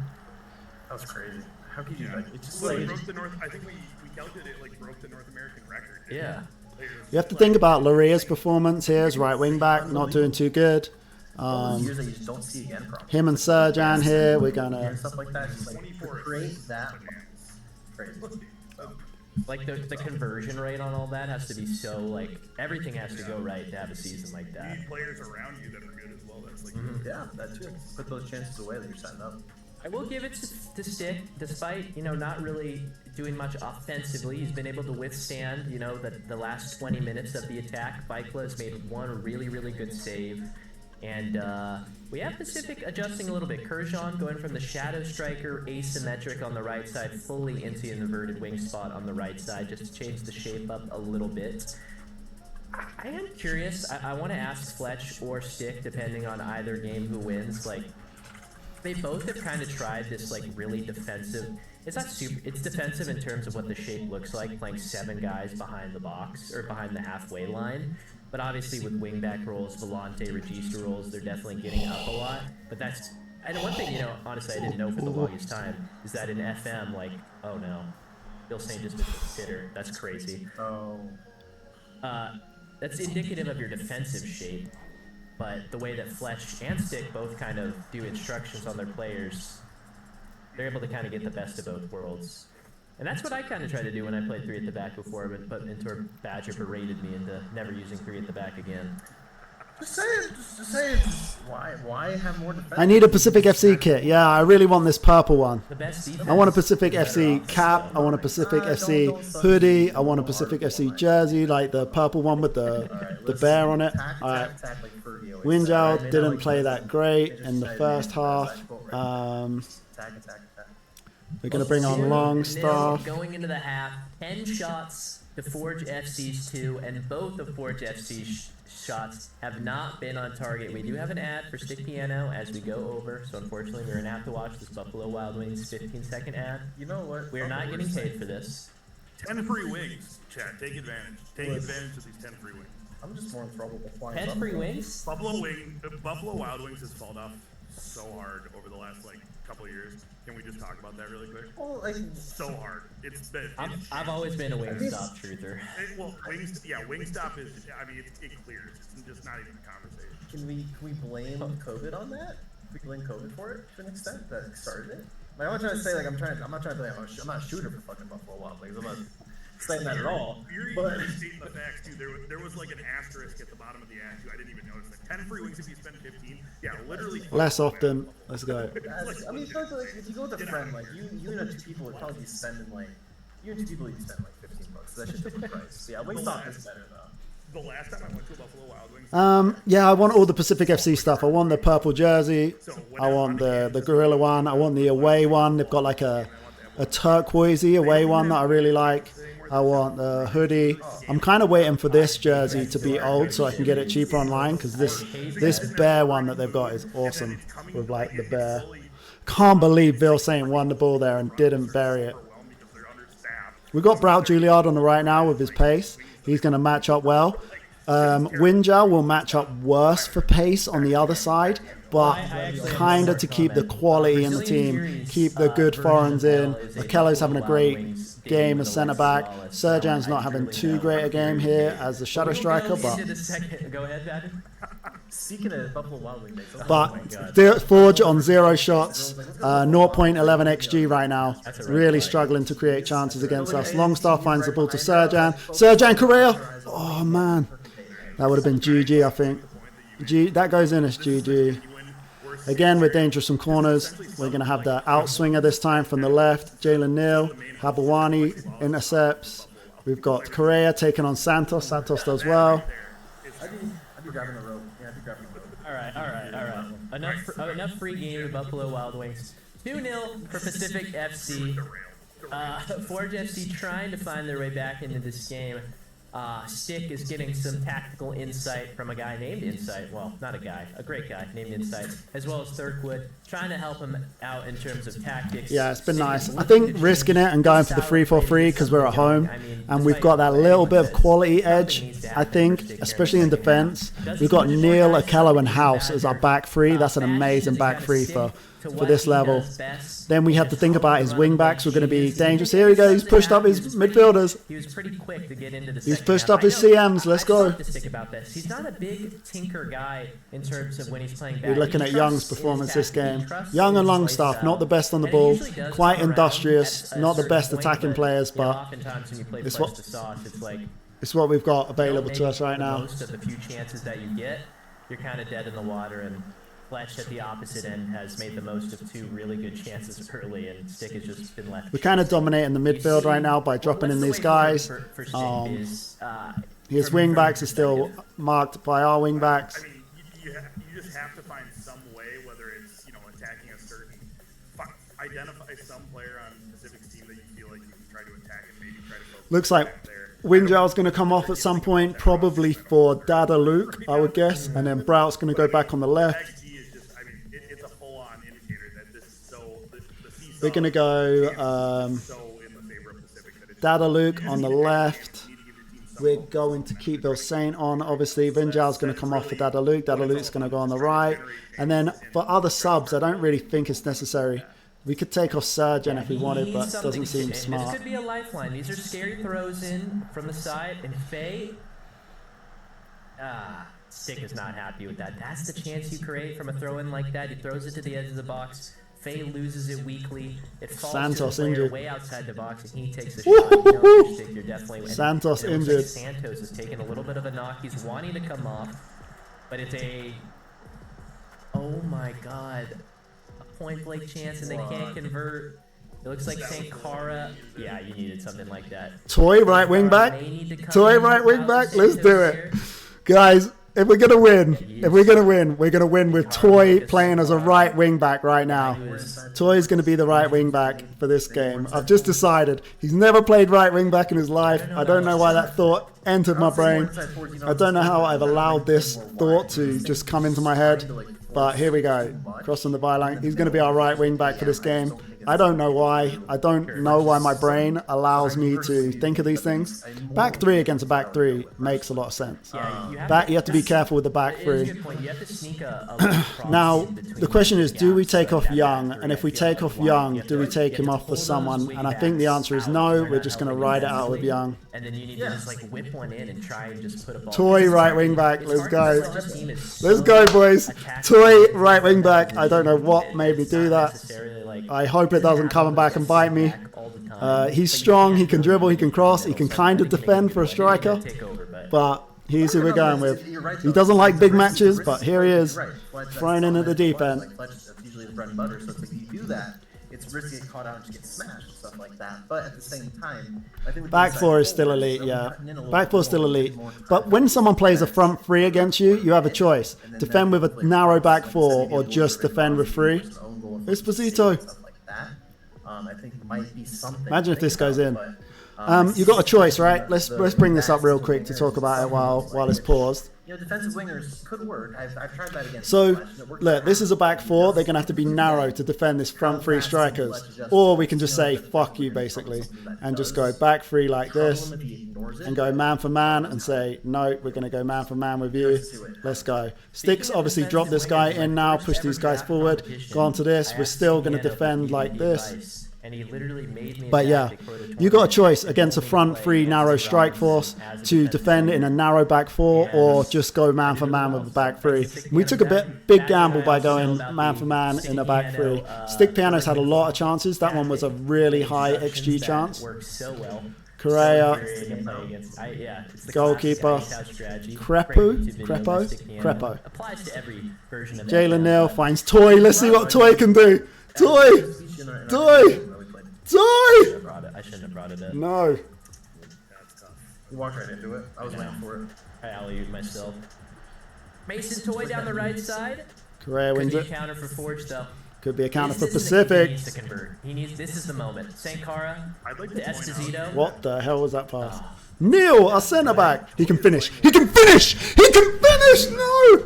S3: That was crazy. How could you like? It's just
S1: Well,
S3: like
S1: it broke the North. I think we calculated it like broke the North American record.
S5: Yeah.
S2: You have to think about Laria's performance here as right wing back, not doing too good.
S3: all those years that you just don't see again. Probably.
S2: Him and Serjan here, we're
S3: And
S2: gonna.
S3: stuff like that. Just like to
S1: 24
S3: create
S1: assists.
S3: that crazy. So,
S5: Like the conversion rate on all that has to be so like everything has to go right to have a season like
S1: You
S5: that.
S1: need players around you that are good as well. That's like
S3: yeah, that too. Put those chances away that you're setting up.
S5: I will give it to Stick, despite not really doing much offensively. He's been able to withstand the last 20 minutes of the attack. Vikla has made one really good save, and we have Pacific adjusting a little bit. Kurjan going from the shadow striker asymmetric on the right side fully into an inverted wing spot on the right side, just to change the shape up a little bit. I am curious. I want to ask Fletch or Stick, depending on either game who wins. Like, they both have kind of tried this like really defensive. It's not super. It's defensive in terms of what the shape looks like, playing 7 guys behind the box or behind the halfway line. But obviously with wingback roles, Volante, Regista roles, they're definitely getting up a lot. But that's and one thing honestly I didn't know for the longest time is that in FM oh no, Bill Saint just missed a sitter. That's crazy.
S3: Oh,
S5: That's indicative of your defensive shape. But the way that Fletch and Stick both kind of do instructions on their players, they're able to kind of get the best of both worlds. And that's what I kind of tried to do when I played 3 at the back before, but Mentor Badger berated me into never using 3 at the back again.
S3: just say it. Why have more defense?
S2: I need a Pacific FC kit. Yeah, I really want this purple one.
S5: The best defense.
S2: I want a Pacific FC cap. I want a Pacific FC hoodie. I want a Pacific FC jersey, like the purple one with the bear on it. All right. Winjal didn't play that great in the first half. We're going to bring on Longstaff.
S5: Going into the half, 10 shots to Forge FC's 2, and both of Forge FC's shots have not been on target. We do have an ad for Stick Piano as we go over, so unfortunately we're going to have to watch this Buffalo Wild Wings 15-second ad.
S3: You know what?
S5: We are not getting paid for this.
S1: 10 free wings. Chad, take advantage. Take advantage of these 10 free wings.
S3: I'm just more enthralled with flying.
S5: 10 free wings?
S1: Buffalo Wild Wings has fallen off so hard over the last couple of years. Can we just talk about that really quick?
S3: Well, like,
S1: So hard. It's been.
S5: I've always been a Wingstop truther.
S1: Wingstop is. I mean, it clears. It's just not even a conversation.
S3: can we blame COVID on that? Can we blame COVID for it to an extent that started it? Like, I'm not trying to say I'm not trying to play. I'm not a shooter for fucking Buffalo Wild Wings. I'm not saying that at all.
S1: You're
S3: But
S1: stating the facts too. There was like an asterisk at the bottom of the ad too. I didn't even notice. Like 10 free wings if you spend 15. Yeah, literally.
S2: Less often. Let's go.
S3: I mean, it's like if you go with a friend, like you and 2 people would probably be spending you and 2 people would be spending $15. So that's just a different price. So yeah, Wingstop is better though.
S1: the last time I went to a Buffalo Wild Wings.
S2: Yeah, I want all the Pacific FC stuff. I want the purple jersey. I want the gorilla one. I want the away one. They've got like a turquoisey away one that I really like. I want the hoodie. I'm kind of waiting for this jersey to be old so I can get it cheaper online, because this bear one that they've got is awesome with like the bear. Can't believe Bill Saint won the ball there and didn't bury it. We've got Brout Juilliard on the right now with his pace. He's going to match up well. Winjal will match up worse for pace on the other side, but kind of to keep the quality in the team, keep the good foreigns in. Okello's having a great game as centre back. Serjan's not having too great a game here as the shadow striker, but
S5: Go ahead, Dad.
S3: Speaking of Buffalo Wild Wings,
S2: Forge on 0 shots, 0.11 XG right now. Really struggling to create chances against us. Longstaff finds the ball to Serjan. Serjan Correa! Oh man, that would have been GG, I think. That goes in as GG. Again, we're dangerous from corners. We're going to have the outswinger this time from the left. Jalen Neal, Habawani intercepts. We've got Correa taking on Santos. Santos does well.
S3: I'd be grabbing the rope. Yeah, I'd be grabbing the rope.
S5: All right. Enough free game to Buffalo Wild Wings. 2-0 for Pacific FC. Forge FC trying to find their way back into this game. Stick is getting some tactical insight from a guy named Insight. Well, not a guy, a great guy named Insight, as well as Thurkwood, trying to help him out in terms of tactics.
S2: Yeah, it's been nice. I think risking it and going for the 3-4-3 because we're at home and we've got that little bit of quality edge, I think, especially in defense. We've got Neil, Okello, and House as our back three. That's an amazing back three for this level. Then we have to think about his wing backs. We're going to be dangerous. Here he goes. He's pushed up his midfielders.
S5: He was pretty quick to get into the
S2: He's pushed up his CMs. Let's go.
S5: About this. He's not a big tinker guy in terms of when he's playing back.
S2: We're looking at Young's performance this game. Young and Longstaff, not the best on the ball. Quite industrious. Not the best attacking players, but it's what we've got available to us right now.
S5: Most of the few chances that you get, you're kind of dead in the water, and Fletch at the opposite end has made the most of 2 really good chances early, and Stick has just been left.
S2: We're kind of dominating the midfield right now by dropping in these guys. His wing backs are still marked by our wing backs.
S1: I mean, you just have to find some way, whether it's attacking a certain, identify some player on Pacific's team that you feel like you can try to attack and maybe try to focus.
S2: Looks like Winjal's going to come off at some point, probably for Dada Luke, I would guess, and then Brout's going to go back on the left.
S1: It's a full-on indicator that this is so.
S2: We're going to go Dada Luke on the left. We're going to keep Bill Saint on. Obviously, Vinjal's going to come off for Dada Luke. Dada Luke's going to go on the right. And then for other subs, I don't really think it's necessary. We could take off Serjan if we wanted, but it doesn't seem smart.
S5: This could be a lifeline. These are scary throws in from the side, and Faye. Stick is not happy with that. That's the chance you create from a throw-in like that. He throws it to the edge of the box. Faye loses it weakly. It falls
S2: Santos
S5: to the player
S2: injured.
S5: way outside the box, and he takes the shot. Stick, you're definitely
S2: Santos injured.
S5: Like Santos is taking a little bit of a knock. He's wanting to come off, but it's a... Oh my God. A point-blank chance, and they can't convert. It looks like Sankara. Yeah, you needed something like that.
S2: Toy right wing back. Toy right wing back. Let's do it. Guys, if we're going to win, we're going to win with Toy playing as a right wing back right now. Toy's going to be the right wing back for this game. I've just decided. He's never played right wing back in his life. I don't know why that thought entered my brain. I don't know how I've allowed this thought to just come into my head. But here we go. Crossing the byline. He's going to be our right wing back for this game. I don't know why. I don't know why my brain allows me to think of these things. Back three against a back three makes a lot of sense. You have to be careful with the back three. Now, the question is, do we take off Young? And if we take off Young, do we take him off for someone? And I think the answer is no. We're just going to ride it out with Young.
S5: And then you need to just like whip one in and try and just put a ball.
S2: Toy right wing back. Let's go. Let's go, boys. Toy right wing back. I don't know what made me do that. I hope it doesn't come back and bite me. He's strong. He can dribble. He can cross. He can kind of defend for a striker. But here's who we're going with. He doesn't like big matches, but here he is, thrown in at the deep end.
S3: That's usually the bread and butter. So it's like you do that, it's risky to get caught out and just get smashed and stuff like that. But at the same time, I think with
S2: Back
S3: inside
S2: four is still
S3: forward,
S2: elite,
S3: really
S2: yeah.
S3: cutting in a little
S2: Back
S3: bit
S2: four is still
S3: more,
S2: elite.
S3: getting more time
S2: But when
S3: to
S2: someone plays a
S3: defense,
S2: front three against you, you have a choice.
S3: and then
S2: Defend with a
S3: play
S2: narrow
S3: cross,
S2: back
S3: like I said,
S2: four
S3: maybe a
S2: or
S3: little
S2: just
S3: bit of
S2: defend with
S3: cross,
S2: three.
S3: force the own goal if
S2: Esposito.
S3: and stuff like that. I think might be something.
S2: Imagine if
S3: to
S2: this
S3: think
S2: goes
S3: about,
S2: in.
S3: but,
S2: You got a choice, right? Let's
S3: the
S2: bring this up
S3: backs
S2: real
S3: to
S2: quick to
S3: wingers
S2: talk about it
S3: sometimes,
S2: while
S3: like,
S2: it's paused.
S3: You know, defensive wingers could work. I've tried that against
S2: So,
S3: Fletch, and it works
S2: look, this
S3: out.
S2: is a back four. They're going to have to be narrow to defend this front three strikers. Or we can just say, fuck you, basically, and just go back three like this and go man for man and say, no, we're going to go man for man with you. Let's go. Sticks obviously drop this guy in now, push these guys forward. Go on to this. We're still going to defend like this.
S5: And he literally made me
S2: But yeah, you got a choice against a front three narrow strike force to defend in a narrow back four or just go man for man with a back three. We took a big gamble by going man for man in a back three. Stick Pianos had a lot of chances. That one was a really high XG chance.
S5: Works so well.
S2: Correa,
S5: Yeah, it's the
S2: goalkeeper,
S5: classic ice out strategy.
S2: Crepo.
S5: Applies to every version of
S2: Jalen
S5: F1,
S2: Neal
S5: but
S2: finds Toy. Let's see what Toy can do. Toy!
S5: I shouldn't have brought it in.
S2: No.
S3: You walked right into it. I was waiting for it.
S5: I alley-ooped myself. Mason Toy down the right side.
S2: Correa
S5: Could
S2: wins
S5: be a
S2: it.
S5: counter for Forge though.
S2: Could be a counter for
S5: This is the- He
S2: Pacific.
S5: needs to convert. He needs. This is the moment. St. Cara
S1: I'd like
S5: to
S1: to point out.
S5: Esposito.
S2: What the hell was that pass? Neil, our centre back. He can finish. He can finish. He can finish. No.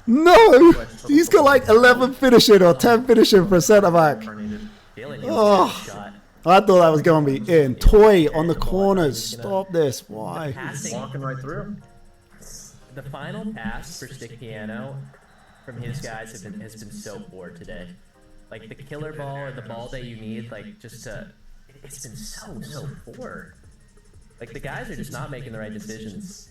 S2: No. He's got like 11 finishing or 10 finishing for a centre back.
S5: Jalen Neal's
S2: Oh.
S5: got a shot.
S2: I thought that was going to be in. Toy on the corners. Stop this. Why?
S5: Passing.
S3: Walking right through.
S5: The final pass for Stick Piano from his guys has been so poor today. Like the killer ball or the ball that you need, like just to, it's been so poor. Like the guys are just not making the right decisions.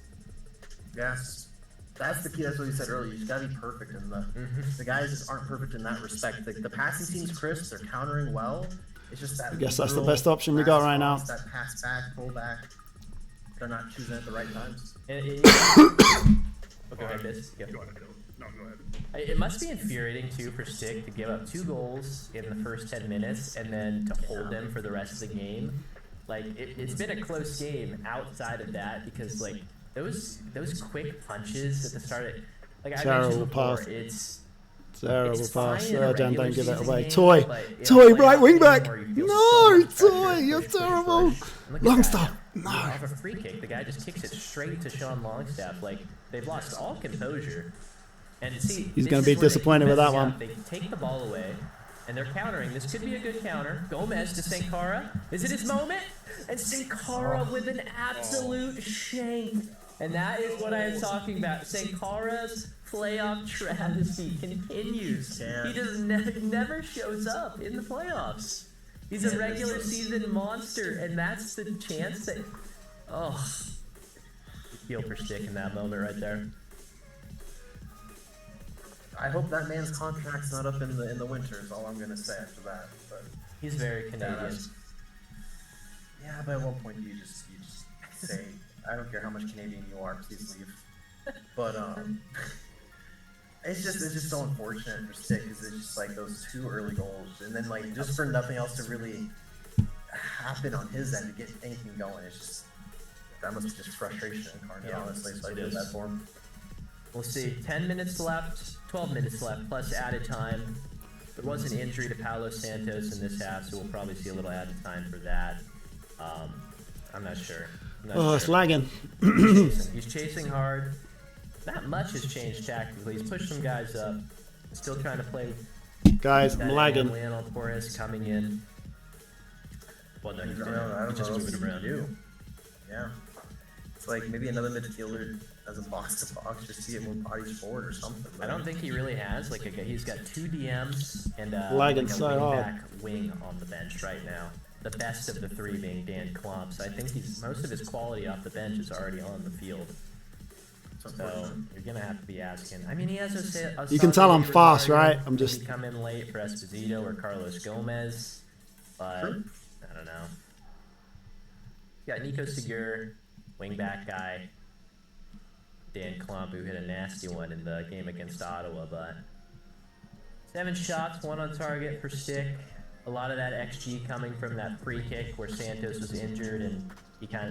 S3: Yes. That's the key. That's what you said earlier. You just gotta be perfect in the guys just aren't perfect in that respect. Like the passing team's crisp, they're countering well. It's just that.
S2: I guess that's the
S3: little
S2: best option we got right now.
S3: That pass back, pull back. They're not choosing at the right times.
S5: Go ahead, Biz. Go.
S1: Go ahead. No, go ahead.
S5: It must be infuriating too for Stick to give up 2 goals in the first 10 minutes and then to hold them for the rest of the game. Like it's been a close game outside of that because like those quick punches at the start. Like I
S2: Terrible
S5: mentioned before,
S2: pass.
S5: it's
S2: Terrible
S5: It's
S2: pass.
S5: fine in a
S2: Sergeant,
S5: regular
S2: don't give it
S5: season
S2: away.
S5: game,
S2: Toy.
S5: but in a
S2: Toy,
S5: playoff
S2: right wing
S5: game
S2: back.
S5: where you feel so
S2: No,
S5: much pressure,
S2: Toy, you're
S5: push.
S2: terrible.
S5: Look at
S2: Longstaff.
S5: that.
S2: No.
S5: Off a free kick, the guy just kicks it straight to Sean Longstaff. Like they've lost all composure. And see,
S2: He's
S5: this
S2: gonna
S5: is
S2: be
S5: where they
S2: disappointed
S5: keep
S2: with that
S5: messing up.
S2: one.
S5: They take the ball away, and they're countering. This could be a good counter. Gomez to St. Cara. Is it his moment? And St. Cara with an absolute shank. And that is what I am talking about. St. Cara's playoff travesty continues.
S3: Yeah.
S5: He just never shows up in the playoffs. He's a regular season monster, and that's the chance that. Oh, you feel for Stick in that moment right there.
S3: I hope that man's contract's not up in the winter. Is all I'm gonna say after that. But
S5: He's very Canadian.
S3: yeah, but at what point do you just say, I don't care how much Canadian you are, please leave. But it's just so unfortunate for Stick because it's just like those 2 early goals, and then like just for nothing else to really happen on his end to get anything going. It's just that must be just frustration incarnate, honestly. So I feel bad for him.
S5: We'll see. 10 minutes left, 12 minutes left, plus added time. There was an injury to Paulo Santos in this half, so we'll probably see a little added time for that. I'm not sure.
S2: Oh, it's lagging.
S5: He's chasing hard. Not much has changed tactically. He's pushed some guys up. Still trying to play.
S2: Guys,
S5: That
S2: I'm lagging.
S5: Lionel Torres coming in. Well, no, he's
S3: I don't know
S5: just
S3: what
S5: moving
S3: else
S5: around.
S3: to do. Yeah, it's like maybe another midfielder as a box to box just to get more bodies forward or something.
S5: I don't think he really has. Like, he's got 2 DMs and
S2: Lagging
S5: like a
S2: so hard.
S5: wing-back wing on the bench right now. The best of the 3 being Dan Klumps. I think most of his quality off the bench is already on the field. So you're gonna have to be asking. I mean, he has a
S2: You can tell I'm fast, right? I'm just.
S5: come in late for Esposito or Carlos Gomez, but I don't know. You got Nico Segur, wingback guy. Dan Klump, who hit a nasty one in the game against Ottawa, but 7 shots, 1 on target for Stick. a lot of that XG coming from that free kick where Santos was injured and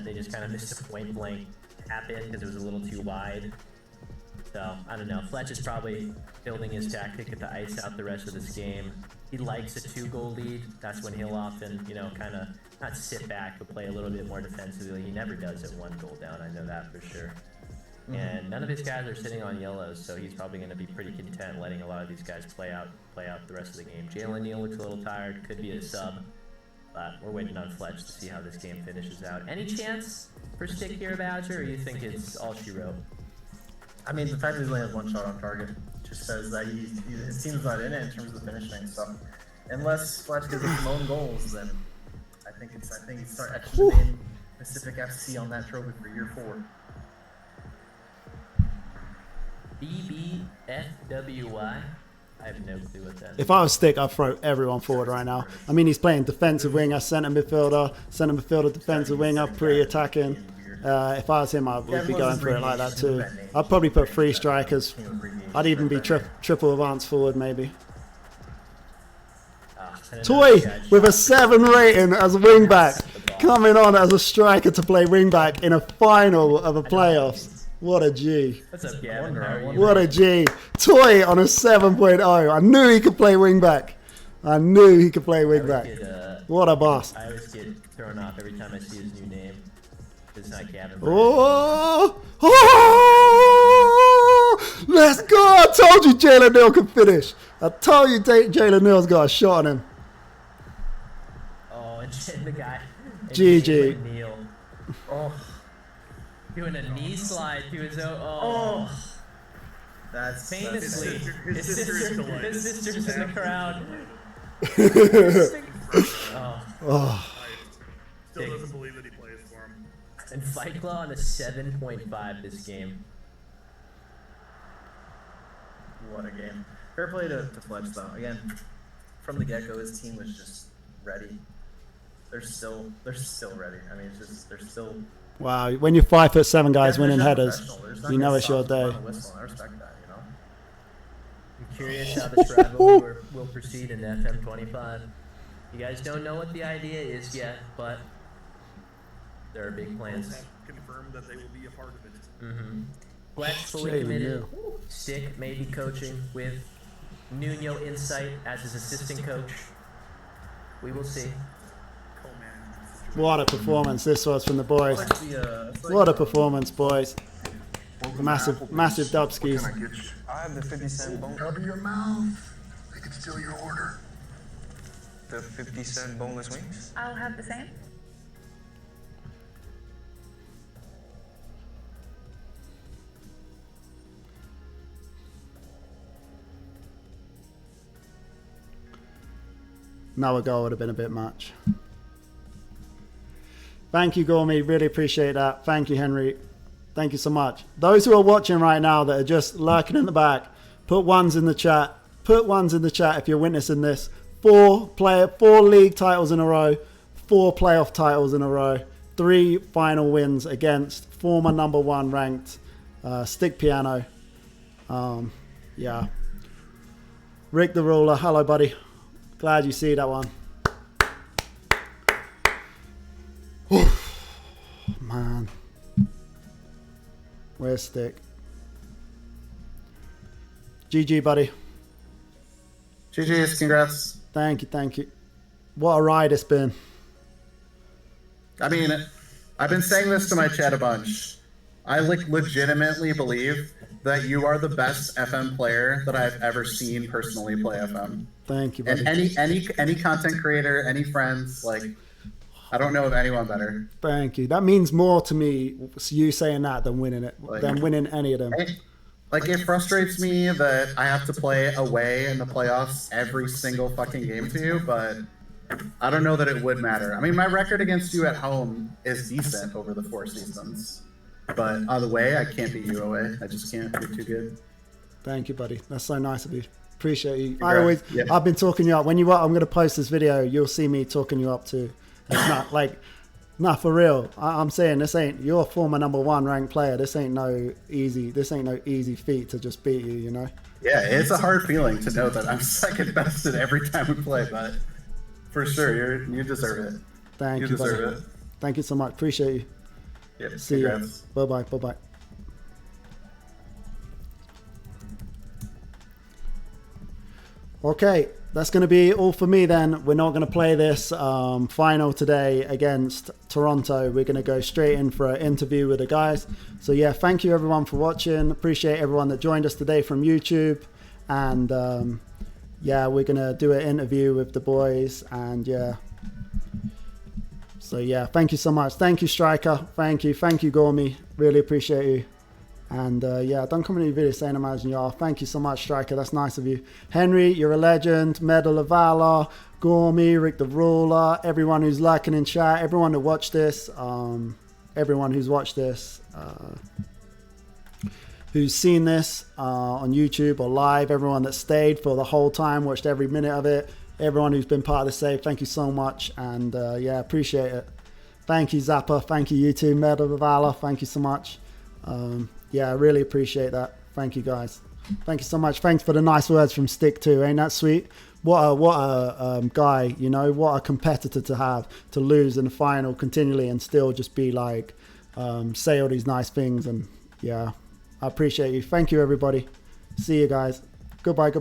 S5: they just kind of missed a point blank tap in because it was a little too wide. So I don't know. Fletch is probably building his tactic to ice out the rest of this game. He likes a 2-goal lead. That's when he'll often, kind of not sit back but play a little bit more defensively. He never does at 1 goal down. I know that for sure. And none of his guys are sitting on yellows, so he's probably going to be pretty content letting a lot of these guys play out the rest of the game. Jalen Neal looks a little tired, could be a sub, but we're waiting on Fletch to see how this game finishes out. Any chance for Stick here, Badger, or you think it's all she wrote?
S3: I mean, the fact that he's only has 1 shot on target just says that his team's not in it in terms of finishing. So unless Fletch gives us some own goals, then I think you start etching the name Pacific FC on that trophy for year 4.
S5: BBFWY? I have no clue what that is.
S2: If I was Stick, I'd throw everyone forward right now. I mean, he's playing defensive winger, centre midfielder, defensive winger, pretty attacking. If I was him, I would be going for it like that too. I'd probably put 3 strikers. I'd even be triple advance forward maybe. Toy with a 7 rating as a wing back, coming on as a striker to play wing back in a final of a playoffs. What a G.
S5: What's up, Gavin? How are you?
S2: What a G. Toy on a 7.0. I knew he could play wing back. What a boss.
S5: I always get thrown off every time I see his new name. It's not Gavin.
S2: Oh! Let's go! I told you Jalen Neal could finish. I told you Jalen Neal's got a shot on him.
S5: Oh, and the guy.
S2: GG.
S5: Neal. Oh. Doing a knee slide to his own. Oh.
S3: That's
S5: famously. His sister's in the crowd.
S1: Still doesn't believe that he plays for him.
S5: And Fight Claw on a 7.5 this game.
S3: What a game. Fair play to Fletch though. Again, from the get-go, his team was just ready. They're still ready. I mean, they're still.
S2: Wow, when you're 5'7" guys winning headers, you know it's your day.
S3: I respect that,
S5: I'm curious how this rivalry will proceed in FM25. You guys don't know what the idea is yet, but there are big plans.
S1: Confirmed that they will be a part of it.
S5: Fletch fully committed. Stick may be coaching with Nuno Insight as his assistant coach. We will see.
S2: What a performance this was from the boys. What a performance, boys. Massive dubskis.
S8: I have the 50-cent bone.
S9: Cover your mouth. They can steal your order.
S8: The 50-cent boneless wings?
S10: I'll have the same.
S2: Another goal would have been a bit much. Thank you, Gormy. Really appreciate that. Thank you, Henry. Thank you so much. Those who are watching right now that are just lurking in the back, put ones in the chat. Put ones in the chat if you're witnessing this. 4 league titles in a row, 4 playoff titles in a row, 3 final wins against former #1 ranked Stick Piano. Yeah. Rick the Ruler. Hello, buddy. Glad you see that one. Man. Where's Stick? GG, buddy.
S4: GG's, congrats.
S2: Thank you. What a ride it's been.
S4: I mean, I've been saying this to my chat a bunch. I legitimately believe that you are the best FM player that I've ever seen personally play FM.
S2: Thank you, buddy.
S4: And any content creator, any friends, I don't know of anyone better.
S2: Thank you. That means more to me, you saying that, than winning it, than winning any of them.
S4: It frustrates me that I have to play away in the playoffs every single fucking game to you, but I don't know that it would matter. I mean, my record against you at home is decent over the 4 seasons, but on the way, I can't beat you away. I just can't. You're too good.
S2: Thank you, buddy. That's so nice of you. Appreciate you.
S4: Congrats.
S2: I've been talking you up. I'm going to post this video. You'll see me talking you up too. It's not for real. I'm saying you're a former #1 ranked player. This ain't no easy feat to just beat you, you know?
S4: Yeah, it's a hard feeling to know that I'm second best at every time we play, but For sure, you deserve it.
S2: Thank you,
S4: deserve
S2: buddy.
S4: it.
S2: Thank you so much. Appreciate you.
S4: Yep.
S2: See you.
S4: Congrats.
S2: Bye-bye. Bye-bye. Okay, that's going to be all for me then. We're not going to play this final today against Toronto. We're going to go straight in for an interview with the guys. So yeah, thank you everyone for watching. Appreciate everyone that joined us today from YouTube. And yeah, we're going to do an interview with the boys. And yeah. So yeah, thank you so much. Thank you, Striker. Thank you, Gormy. Really appreciate you. And yeah, don't come in any videos saying imagine y'all. Thank you so much, Striker. That's nice of you. Henry, you're a legend. Medal of Valor, Gormy, Rick the Ruler, everyone who's liking in chat, everyone who watched this, everyone who's watched this, who's seen this on YouTube or live, everyone that stayed for the whole time, watched every minute of it, everyone who's been part of the save, thank you so much. And yeah, appreciate it. Thank you, Zappa. Thank you, too, Medal of Valor. Thank you so much. Yeah, I really appreciate that. Thank you, guys. Thank you so much. Thanks for the nice words from Stick too. Ain't that sweet? What a guy, you know, what a competitor to have, to lose in the final continually and still just be like, say all these nice things. And yeah, I appreciate you. Thank you, everybody. See you guys. Goodbye.